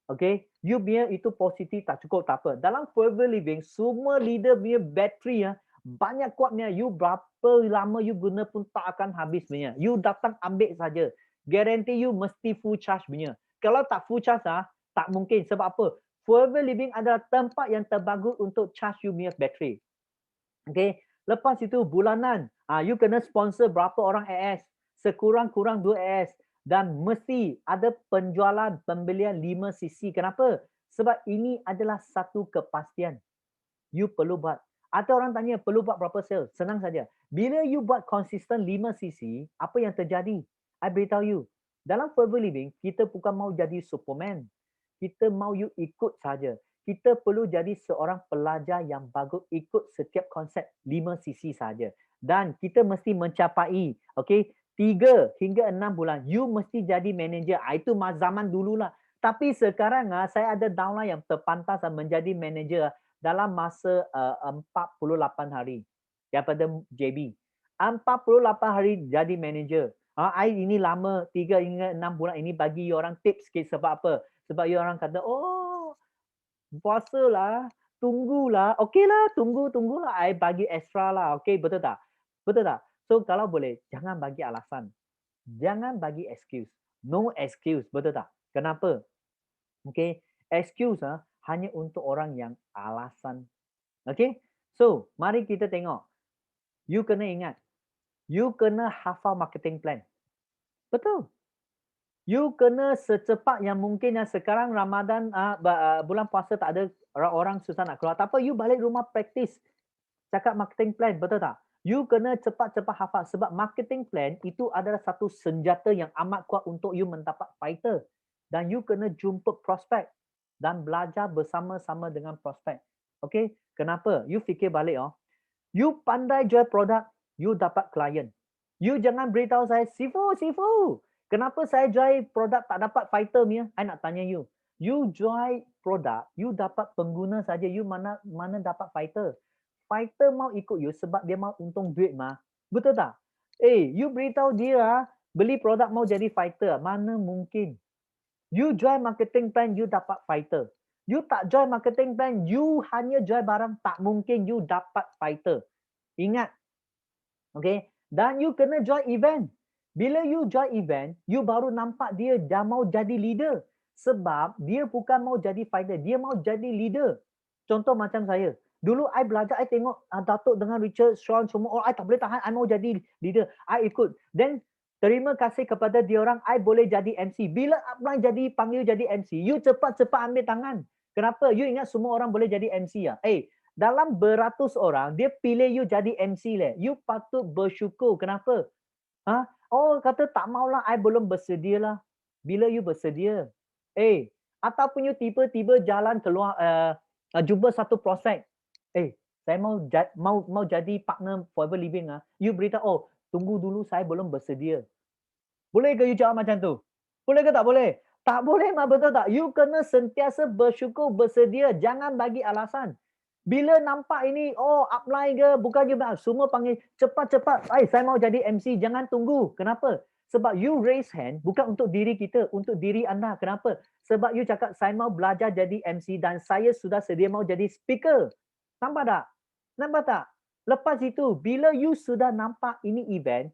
Okay, you punya itu positif tak cukup tak apa. Dalam forever living, semua leader punya bateri ya, banyak kuatnya. You berapa lama you guna pun tak akan habis punya. You datang ambil saja. Guarantee you mesti full charge punya. Kalau tak full charge tak mungkin. Sebab apa? Forever living adalah tempat yang terbagus untuk charge you punya bateri. Okay, lepas itu bulanan, you kena sponsor berapa orang AS. Sekurang-kurang 2 AS. Dan mesti ada penjualan pembelian 5 cc. Kenapa? Sebab ini adalah satu kepastian. You perlu buat. Ada orang tanya perlu buat berapa sale? Senang saja. Bila you buat konsisten 5 cc, apa yang terjadi? I beritahu you. Dalam forever living, kita bukan mau jadi Superman. Kita mau you ikut saja. Kita perlu jadi seorang pelajar yang bagus ikut setiap konsep 5 cc saja. Dan kita mesti mencapai, okay, 3 hingga 6 bulan, you mesti jadi manager. Itu zaman dululah. Tapi sekarang saya ada downline yang terpantas menjadi manager dalam masa 48 hari daripada JB. 48 hari jadi manager. Ini lama 3 hingga 6 bulan ini bagi orang tips sikit sebab apa? Sebab orang kata, oh puasa lah, tunggulah. Okeylah, tunggulah. I bagi extra lah. Okey, betul tak? Betul tak? So kalau boleh, jangan bagi alasan. Jangan bagi excuse. No excuse, betul tak? Kenapa? Okay, excuse hanya untuk orang yang alasan. Okay, so mari kita tengok. You kena ingat, you kena hafal marketing plan. Betul. You kena secepat yang mungkin. Yang sekarang Ramadan, bulan puasa tak ada orang susah nak keluar. Tak apa, you balik rumah praktis cakap marketing plan, betul tak? You kena cepat-cepat hafal sebab marketing plan itu adalah satu senjata yang amat kuat untuk you mendapat fighter. Dan you kena jumpa prospek dan belajar bersama-sama dengan prospek. Okay? Kenapa? You fikir balik. You pandai jual produk, you dapat klien. You jangan beritahu saya, Sifu, kenapa saya jual produk tak dapat fighter punya? I nak tanya you. You jual produk, you dapat pengguna saja, you mana dapat fighter. Fighter mau ikut you sebab dia mau untung duit mah. Betul tak? You beritahu dia beli produk mau jadi fighter. Mana mungkin? You jual marketing plan, you dapat fighter. You tak jual marketing plan, you hanya jual barang, tak mungkin you dapat fighter. Ingat. Okay? Dan you kena jual event. Bila you jual event, you baru nampak dia dah mau jadi leader. Sebab dia bukan mau jadi fighter, dia mau jadi leader. Contoh macam saya. Dulu I belajar, I tengok Datuk dengan Richard, Sean semua, I tak boleh tahan, I mau jadi leader. I ikut. Then terima kasih kepada diorang, I boleh jadi MC. Bila upline jadi panggil jadi MC, you cepat-cepat ambil tangan. Kenapa? You ingat semua orang boleh jadi MC ya? Dalam beratus orang, dia pilih you jadi MC leh. You patut bersyukur. Kenapa? Kata tak maulah, I belum bersedia lah. Bila you bersedia? Ataupun you tiba-tiba jalan keluar, jumpa satu prospek. Saya mau jadi partner forever living. You beritahu, tunggu dulu, saya belum bersedia. Boleh ke you jawab macam tu? Boleh ke tak boleh? Tak boleh mah, betul tak? You kena sentiasa bersyukur, bersedia. Jangan bagi alasan. Bila nampak ini, upline ke, bukan je, semua panggil cepat-cepat. Saya mau jadi MC, jangan tunggu. Kenapa? Sebab you raise hand bukan untuk diri kita, untuk diri anda. Kenapa? Sebab you cakap, saya mau belajar jadi MC dan saya sudah sedia mau jadi speaker. Nampak tak? Nampak tak? Lepas itu, bila you sudah nampak ini event,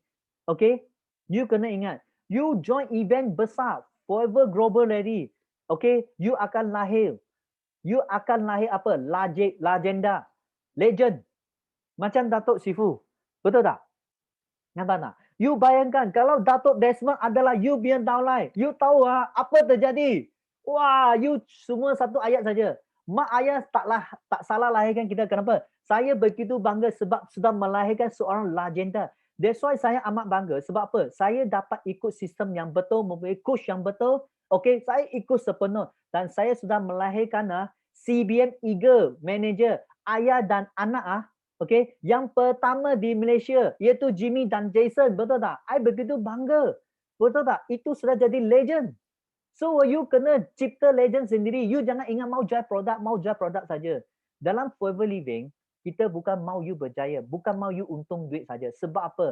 okay, you kena ingat, you join event besar, Forever Global Ready, okay, you akan lahir. You akan lahir apa? Legenda. Legend. Macam Datuk Sifu. Betul tak? Nampak tak? You bayangkan kalau Datuk Desmond adalah you punya downline. You tahu apa terjadi? Wah, you semua satu ayat saja. Mak ayah tak salah lahirkan kita. Kenapa? Saya begitu bangga sebab sudah melahirkan seorang legenda. That's why saya amat bangga. Sebab apa? Saya dapat ikut sistem yang betul, mempunyai coach yang betul. Okay, saya ikut sepenuh. Dan saya sudah melahirkan CBM Eagle Manager, ayah dan anak okay, yang pertama di Malaysia, iaitu Jimmy dan Jason. Betul tak? I begitu bangga. Betul tak? Itu sudah jadi legend. So you kena cipta legend sendiri. You jangan ingat mau jual produk saja. Dalam forever living, kita bukan mau you berjaya, bukan mau you untung duit saja. Sebab apa?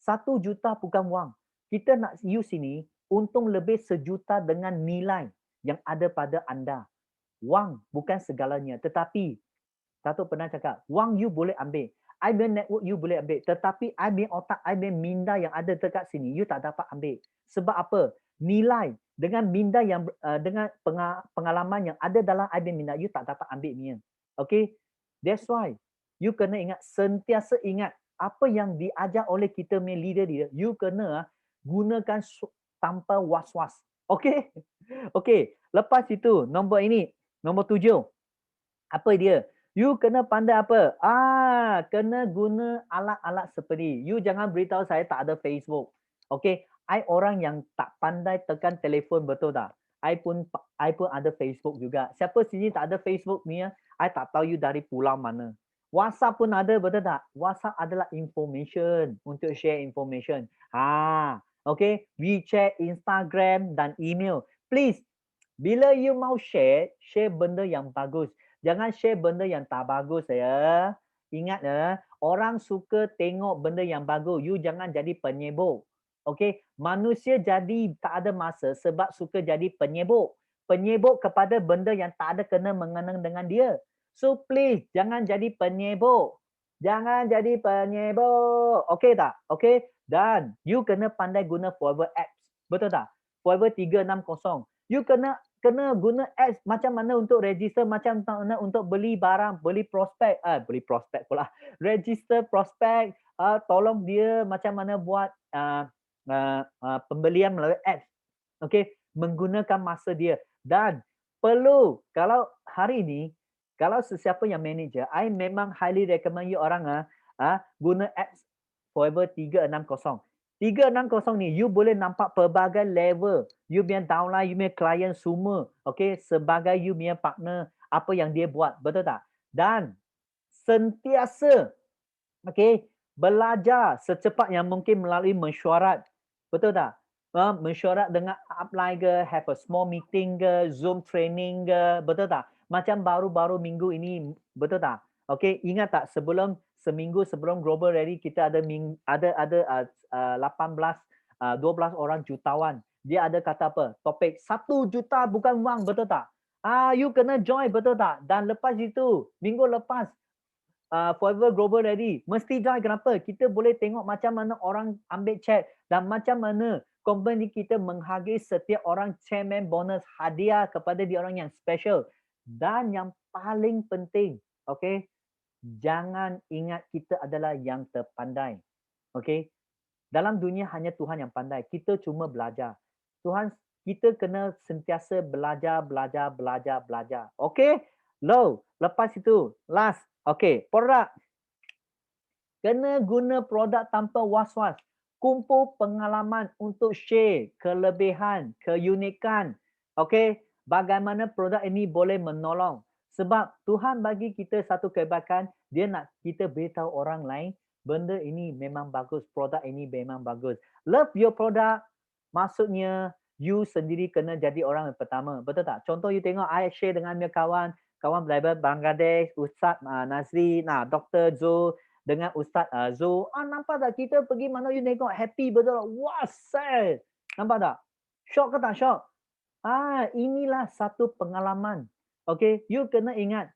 1 juta bukan wang. Kita nak you sini untung lebih 1 juta dengan nilai. yang ada pada anda. Wang bukan segalanya, tetapi Datuk pernah cakap, wang you boleh ambil. I punya network you boleh ambil. Tetapi I punya otak, I punya minda yang ada dekat sini, you tak dapat ambil. Sebab apa? Nilai dengan minda yang dengan pengalaman yang ada dalam I punya minda, you tak dapat ambil ni. Okay? That's why you kena ingat, sentiasa ingat apa yang diajar oleh kita punya leader dia, you kena gunakan tanpa was-was. Okay? Okay. Lepas itu, nombor ini, nombor 7. Apa dia? You kena pandai apa? Kena guna alat-alat seperti. You jangan beritahu saya tak ada Facebook. Okay? I orang yang tak pandai tekan telefon, betul tak? I pun ada Facebook juga. Siapa sini tak ada Facebook ni ya? I tak tahu you dari pulau mana. WhatsApp pun ada, betul tak? WhatsApp adalah information, untuk share information. Okay? WeChat, Instagram dan email. Please, bila you mau share benda yang bagus. Jangan share benda yang tak bagus ya. Ingat ya, orang suka tengok benda yang bagus. You jangan jadi penyebok. Okey, manusia jadi tak ada masa sebab suka jadi penyebok. Penyebok kepada benda yang tak ada kena mengenang dengan dia. So please, jangan jadi penyebok. Jangan jadi penyebok. Okey tak? Okey? Dan you kena pandai guna Forever Apps. Betul tak? Forever 360. You kena guna apps macam mana untuk register, macam mana untuk beli barang, beli prospek pula. Register prospek, tolong dia macam mana buat pembelian melalui apps. Okey, menggunakan masa dia. Dan perlu, kalau hari ini, kalau sesiapa yang manager, I memang highly recommend you orang guna apps Forever 360. 360 ni, you boleh nampak pelbagai level. You punya downline, you punya klien semua. Okay, sebagai you punya partner, apa yang dia buat. Betul tak? Dan sentiasa, okay, belajar secepat yang mungkin melalui mesyuarat. Betul tak? Mesyuarat dengan upline ke, have a small meeting ke, Zoom training ke. Betul tak? Macam baru-baru minggu ini, betul tak? Okay, ingat tak seminggu sebelum Global Ready kita ada 12 orang jutawan. Dia ada kata apa? Topik 1 juta bukan wang, betul tak? You kena join, betul tak? Dan lepas itu, minggu lepas Forever Global Ready, mesti join. Kenapa? Kita boleh tengok macam mana orang ambil chat dan macam mana company kita menghargai setiap orang chairman bonus hadiah kepada dia orang yang special. Dan yang paling penting, okay, jangan ingat kita adalah yang terpandai. Okay, dalam dunia hanya Tuhan yang pandai. Kita cuma belajar. Kita kena sentiasa belajar. Okay, lepas itu, last. Okay, produk. Kena guna produk tanpa was-was. Kumpul pengalaman untuk share kelebihan, keunikan. Okay, bagaimana produk ini boleh menolong. Sebab Tuhan bagi kita satu kebaikan, dia nak kita beritahu orang lain, benda ini memang bagus, produk ini memang bagus. Love your product, maksudnya you sendiri kena jadi orang yang pertama. Betul tak? Contoh you tengok, I share dengan my kawan belajar Bangladesh, Ustaz Nazri, Dr. Zul, dengan Ustaz Zul. Nampak tak kita pergi mana you tengok happy betul. Wah, say. Nampak tak? Shock ke tak shock? Inilah satu pengalaman. Okay, you kena ingat,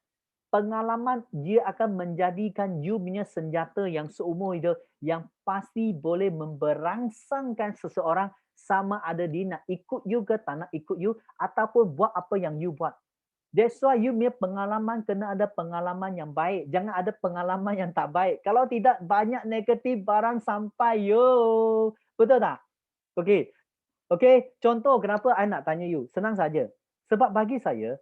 pengalaman dia akan menjadikan you punya senjata yang seumur hidup yang pasti boleh memberangsangkan seseorang sama ada dia nak ikut you ke tak nak ikut you ataupun buat apa yang you buat. That's why you punya pengalaman kena ada pengalaman yang baik. Jangan ada pengalaman yang tak baik. Kalau tidak, banyak negatif barang sampai yo. Betul tak? Okay. Okay. Contoh kenapa I nak tanya you. Senang saja. Sebab bagi saya,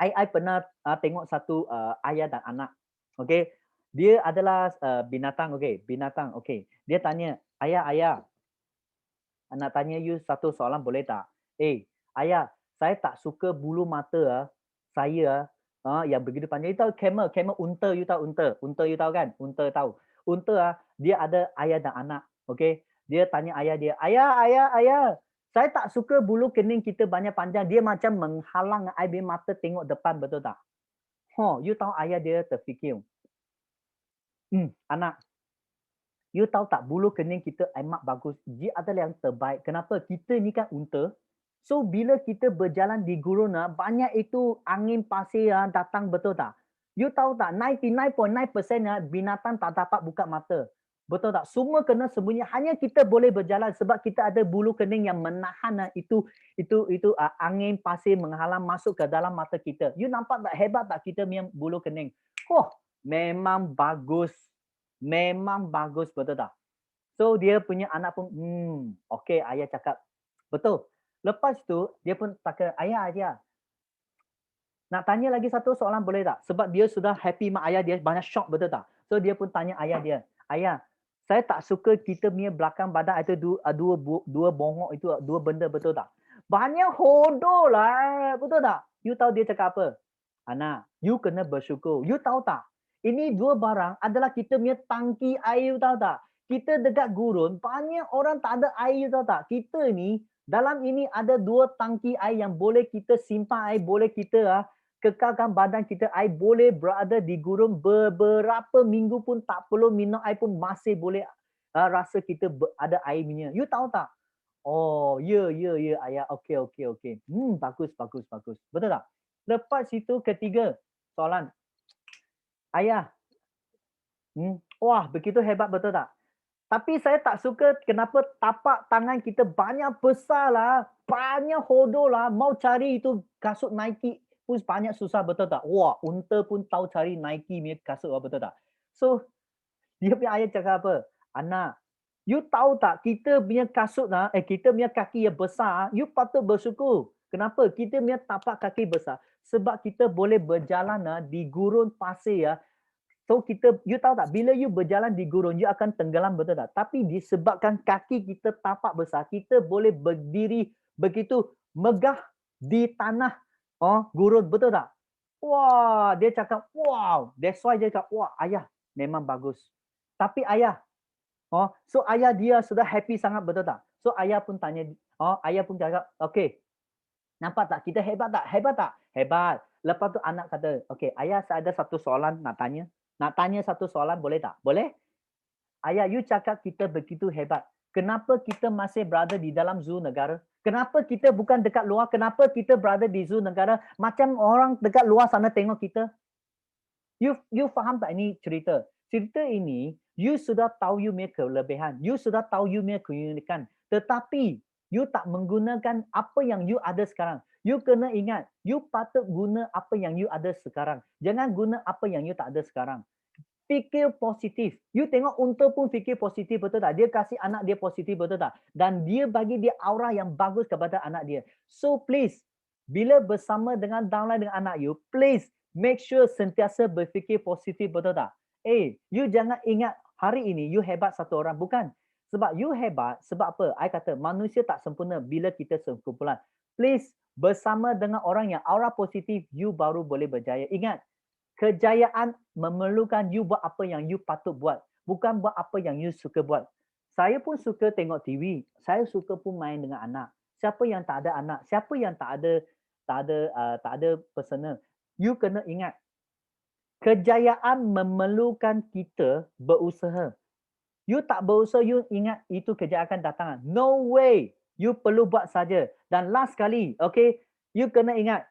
I pernah tengok satu ayah dan anak. Okay. Dia adalah binatang. Okay. Binatang. Okay. Dia tanya, ayah. Nak tanya you satu soalan boleh tak? Ayah, saya tak suka bulu mata saya yang begitu panjang. You tahu camel unta, you tahu unta? Unta you tahu kan? Unta tahu. Unta dia ada ayah dan anak. Okay? Dia tanya ayah dia, ayah. Saya tak suka bulu kening kita banyak panjang. Dia macam menghalang I punya mata tengok depan, betul tak? You tahu ayah dia terfikir. Anak, you tahu tak bulu kening kita amat bagus. Dia adalah yang terbaik. Kenapa? Kita ni kan unta. So bila kita berjalan di gurun, banyak itu angin pasir datang, betul tak? You tahu tak, 99.9% binatang tak dapat buka mata. Betul tak? Semua kena sembunyi. Hanya kita boleh berjalan sebab kita ada bulu kening yang menahan itu angin pasir menghalang masuk ke dalam mata kita. You nampak tak hebat tak kita punya bulu kening? Memang bagus. Memang bagus, betul tak? So dia punya anak pun, okey, ayah cakap betul. Lepas tu dia pun kata, ayah, nak tanya lagi satu soalan boleh tak? Sebab dia sudah happy mak ayah dia, banyak shock, betul tak? So dia pun tanya ayah dia, ayah, saya tak suka kita punya belakang badan ada dua bongok itu, dua benda, betul tak? Banyak hodoh lah, betul tak? You tahu dia cakap apa? Anak, you kena bersyukur. You tahu tak? Ini dua barang adalah kita punya tangki air, tahu tak? Kita dekat gurun, banyak orang tak ada air, tahu tak? Kita ni, dalam ini ada dua tangki air yang boleh kita simpan air, boleh kita kekalkan badan kita, air boleh berada di gurun beberapa minggu pun tak perlu minum air pun masih boleh rasa kita ada air punya. You tahu tak? Oh, ya, ayah. Okey. Bagus. Betul tak? Lepas itu ketiga soalan. Ayah, wah begitu hebat, betul tak? Tapi saya tak suka kenapa tapak tangan kita banyak besar lah, banyak hodoh lah, mau cari itu kasut Nike pun banyak susah, betul tak? Wah, unta pun tahu cari Nike punya kasut, betul tak? So, dia punya ayah cakap apa? Anak, you tahu tak kita punya kasut kita punya kaki yang besar, you patut bersyukur. Kenapa? Kita punya tapak kaki besar sebab kita boleh berjalan di gurun pasir. So you tahu tak, bila you berjalan di gurun, you akan tenggelam, betul tak? Tapi disebabkan kaki kita tapak besar, kita boleh berdiri begitu megah di tanah gurun, betul tak? Wah, dia cakap, wow. That's why dia cakap, wah ayah, memang bagus. Tapi ayah, so ayah dia sudah happy sangat, betul tak? So ayah pun tanya, ayah pun cakap, okay, nampak tak kita hebat tak? Hebat tak? Hebat. Lepas tu anak kata, okay, ayah saya ada satu soalan nak tanya. Nak tanya satu soalan boleh tak? Boleh? Ayah, you cakap kita begitu hebat. Kenapa kita masih berada di dalam zoo negara? Kenapa kita bukan dekat luar? Kenapa kita berada di zoo negara? Macam orang dekat luar sana tengok kita. You faham tak ini cerita? Cerita ini, you sudah tahu you punya kelebihan. You sudah tahu you punya keunikan. Tetapi, you tak menggunakan apa yang you ada sekarang. You kena ingat, you patut guna apa yang you ada sekarang. Jangan guna apa yang you tak ada sekarang. Fikir positif. You tengok unta pun fikir positif, betul tak? Dia kasih anak dia positif, betul tak? Dan dia bagi dia aura yang bagus kepada anak dia. So please, bila bersama dengan downline dengan anak you, please make sure sentiasa berfikir positif, betul tak? You jangan ingat hari ini you hebat satu orang. Bukan. Sebab you hebat, sebab apa? I kata manusia tak sempurna bila kita sekumpulan. Please, bersama dengan orang yang aura positif, you baru boleh berjaya. Ingat, kejayaan memerlukan you buat apa yang you patut buat. Bukan buat apa yang you suka buat. Saya pun suka tengok TV. Saya suka pun main dengan anak. Siapa yang tak ada anak? Siapa yang tak ada personal? You kena ingat, kejayaan memerlukan kita berusaha. You tak berusaha, you ingat itu kejayaan akan datang. No way. You perlu buat saja. Dan last kali, okay, you kena ingat,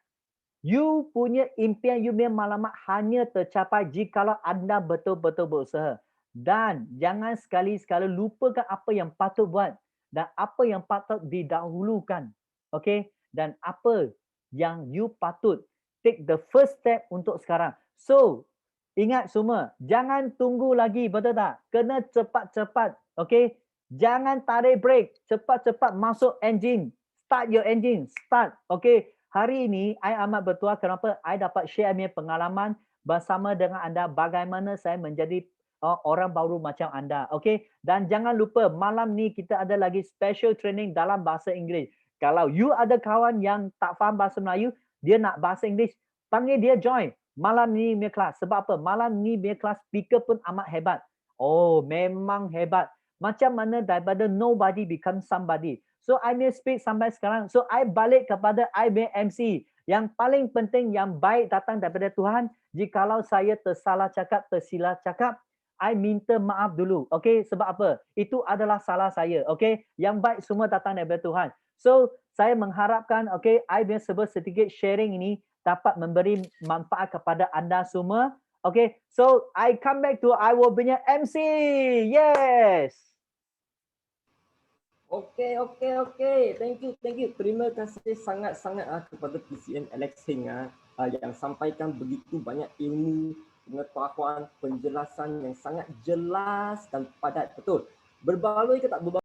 you punya impian, you punya matlamat hanya tercapai jikalau anda betul-betul berusaha. Dan jangan sekali-sekala lupakan apa yang patut buat dan apa yang patut didahulukan. Okay? Dan apa yang you patut take the first step untuk sekarang. So, ingat semua, jangan tunggu lagi, betul tak? Kena cepat-cepat, okay? Jangan tarik break, cepat-cepat masuk engine. Start your engine, start, okay? Hari ini, I amat bertuah kenapa I dapat share punya pengalaman bersama dengan anda bagaimana saya menjadi orang baru macam anda, okay? Dan jangan lupa, malam ni kita ada lagi special training dalam bahasa Inggeris. Kalau you ada kawan yang tak faham bahasa Melayu, dia nak bahasa Inggeris, panggil dia join. Malam ni punya kelas. Sebab apa? Malam ni punya kelas speaker pun amat hebat. Oh, memang hebat. Macam mana daripada nobody become somebody. So, I may speak sampai sekarang. So, I balik kepada I punya MC. Yang paling penting, yang baik datang daripada Tuhan. Jikalau saya tersalah cakap, tersilap cakap, I minta maaf dulu. Okay? Sebab apa? Itu adalah salah saya. Okay? Yang baik semua datang daripada Tuhan. So saya mengharapkan I punya sebuah sedikit sharing ini dapat memberi manfaat kepada anda semua. Okay, so I come back to I will punya MC. Yes.
Okey. Thank you. Terima kasih sangat-sangat kepada PCN Alex Heng yang sampaikan begitu banyak ilmu, pengetahuan, penjelasan yang sangat jelas dan padat. Betul. Berbaloi ke tak berbaloi?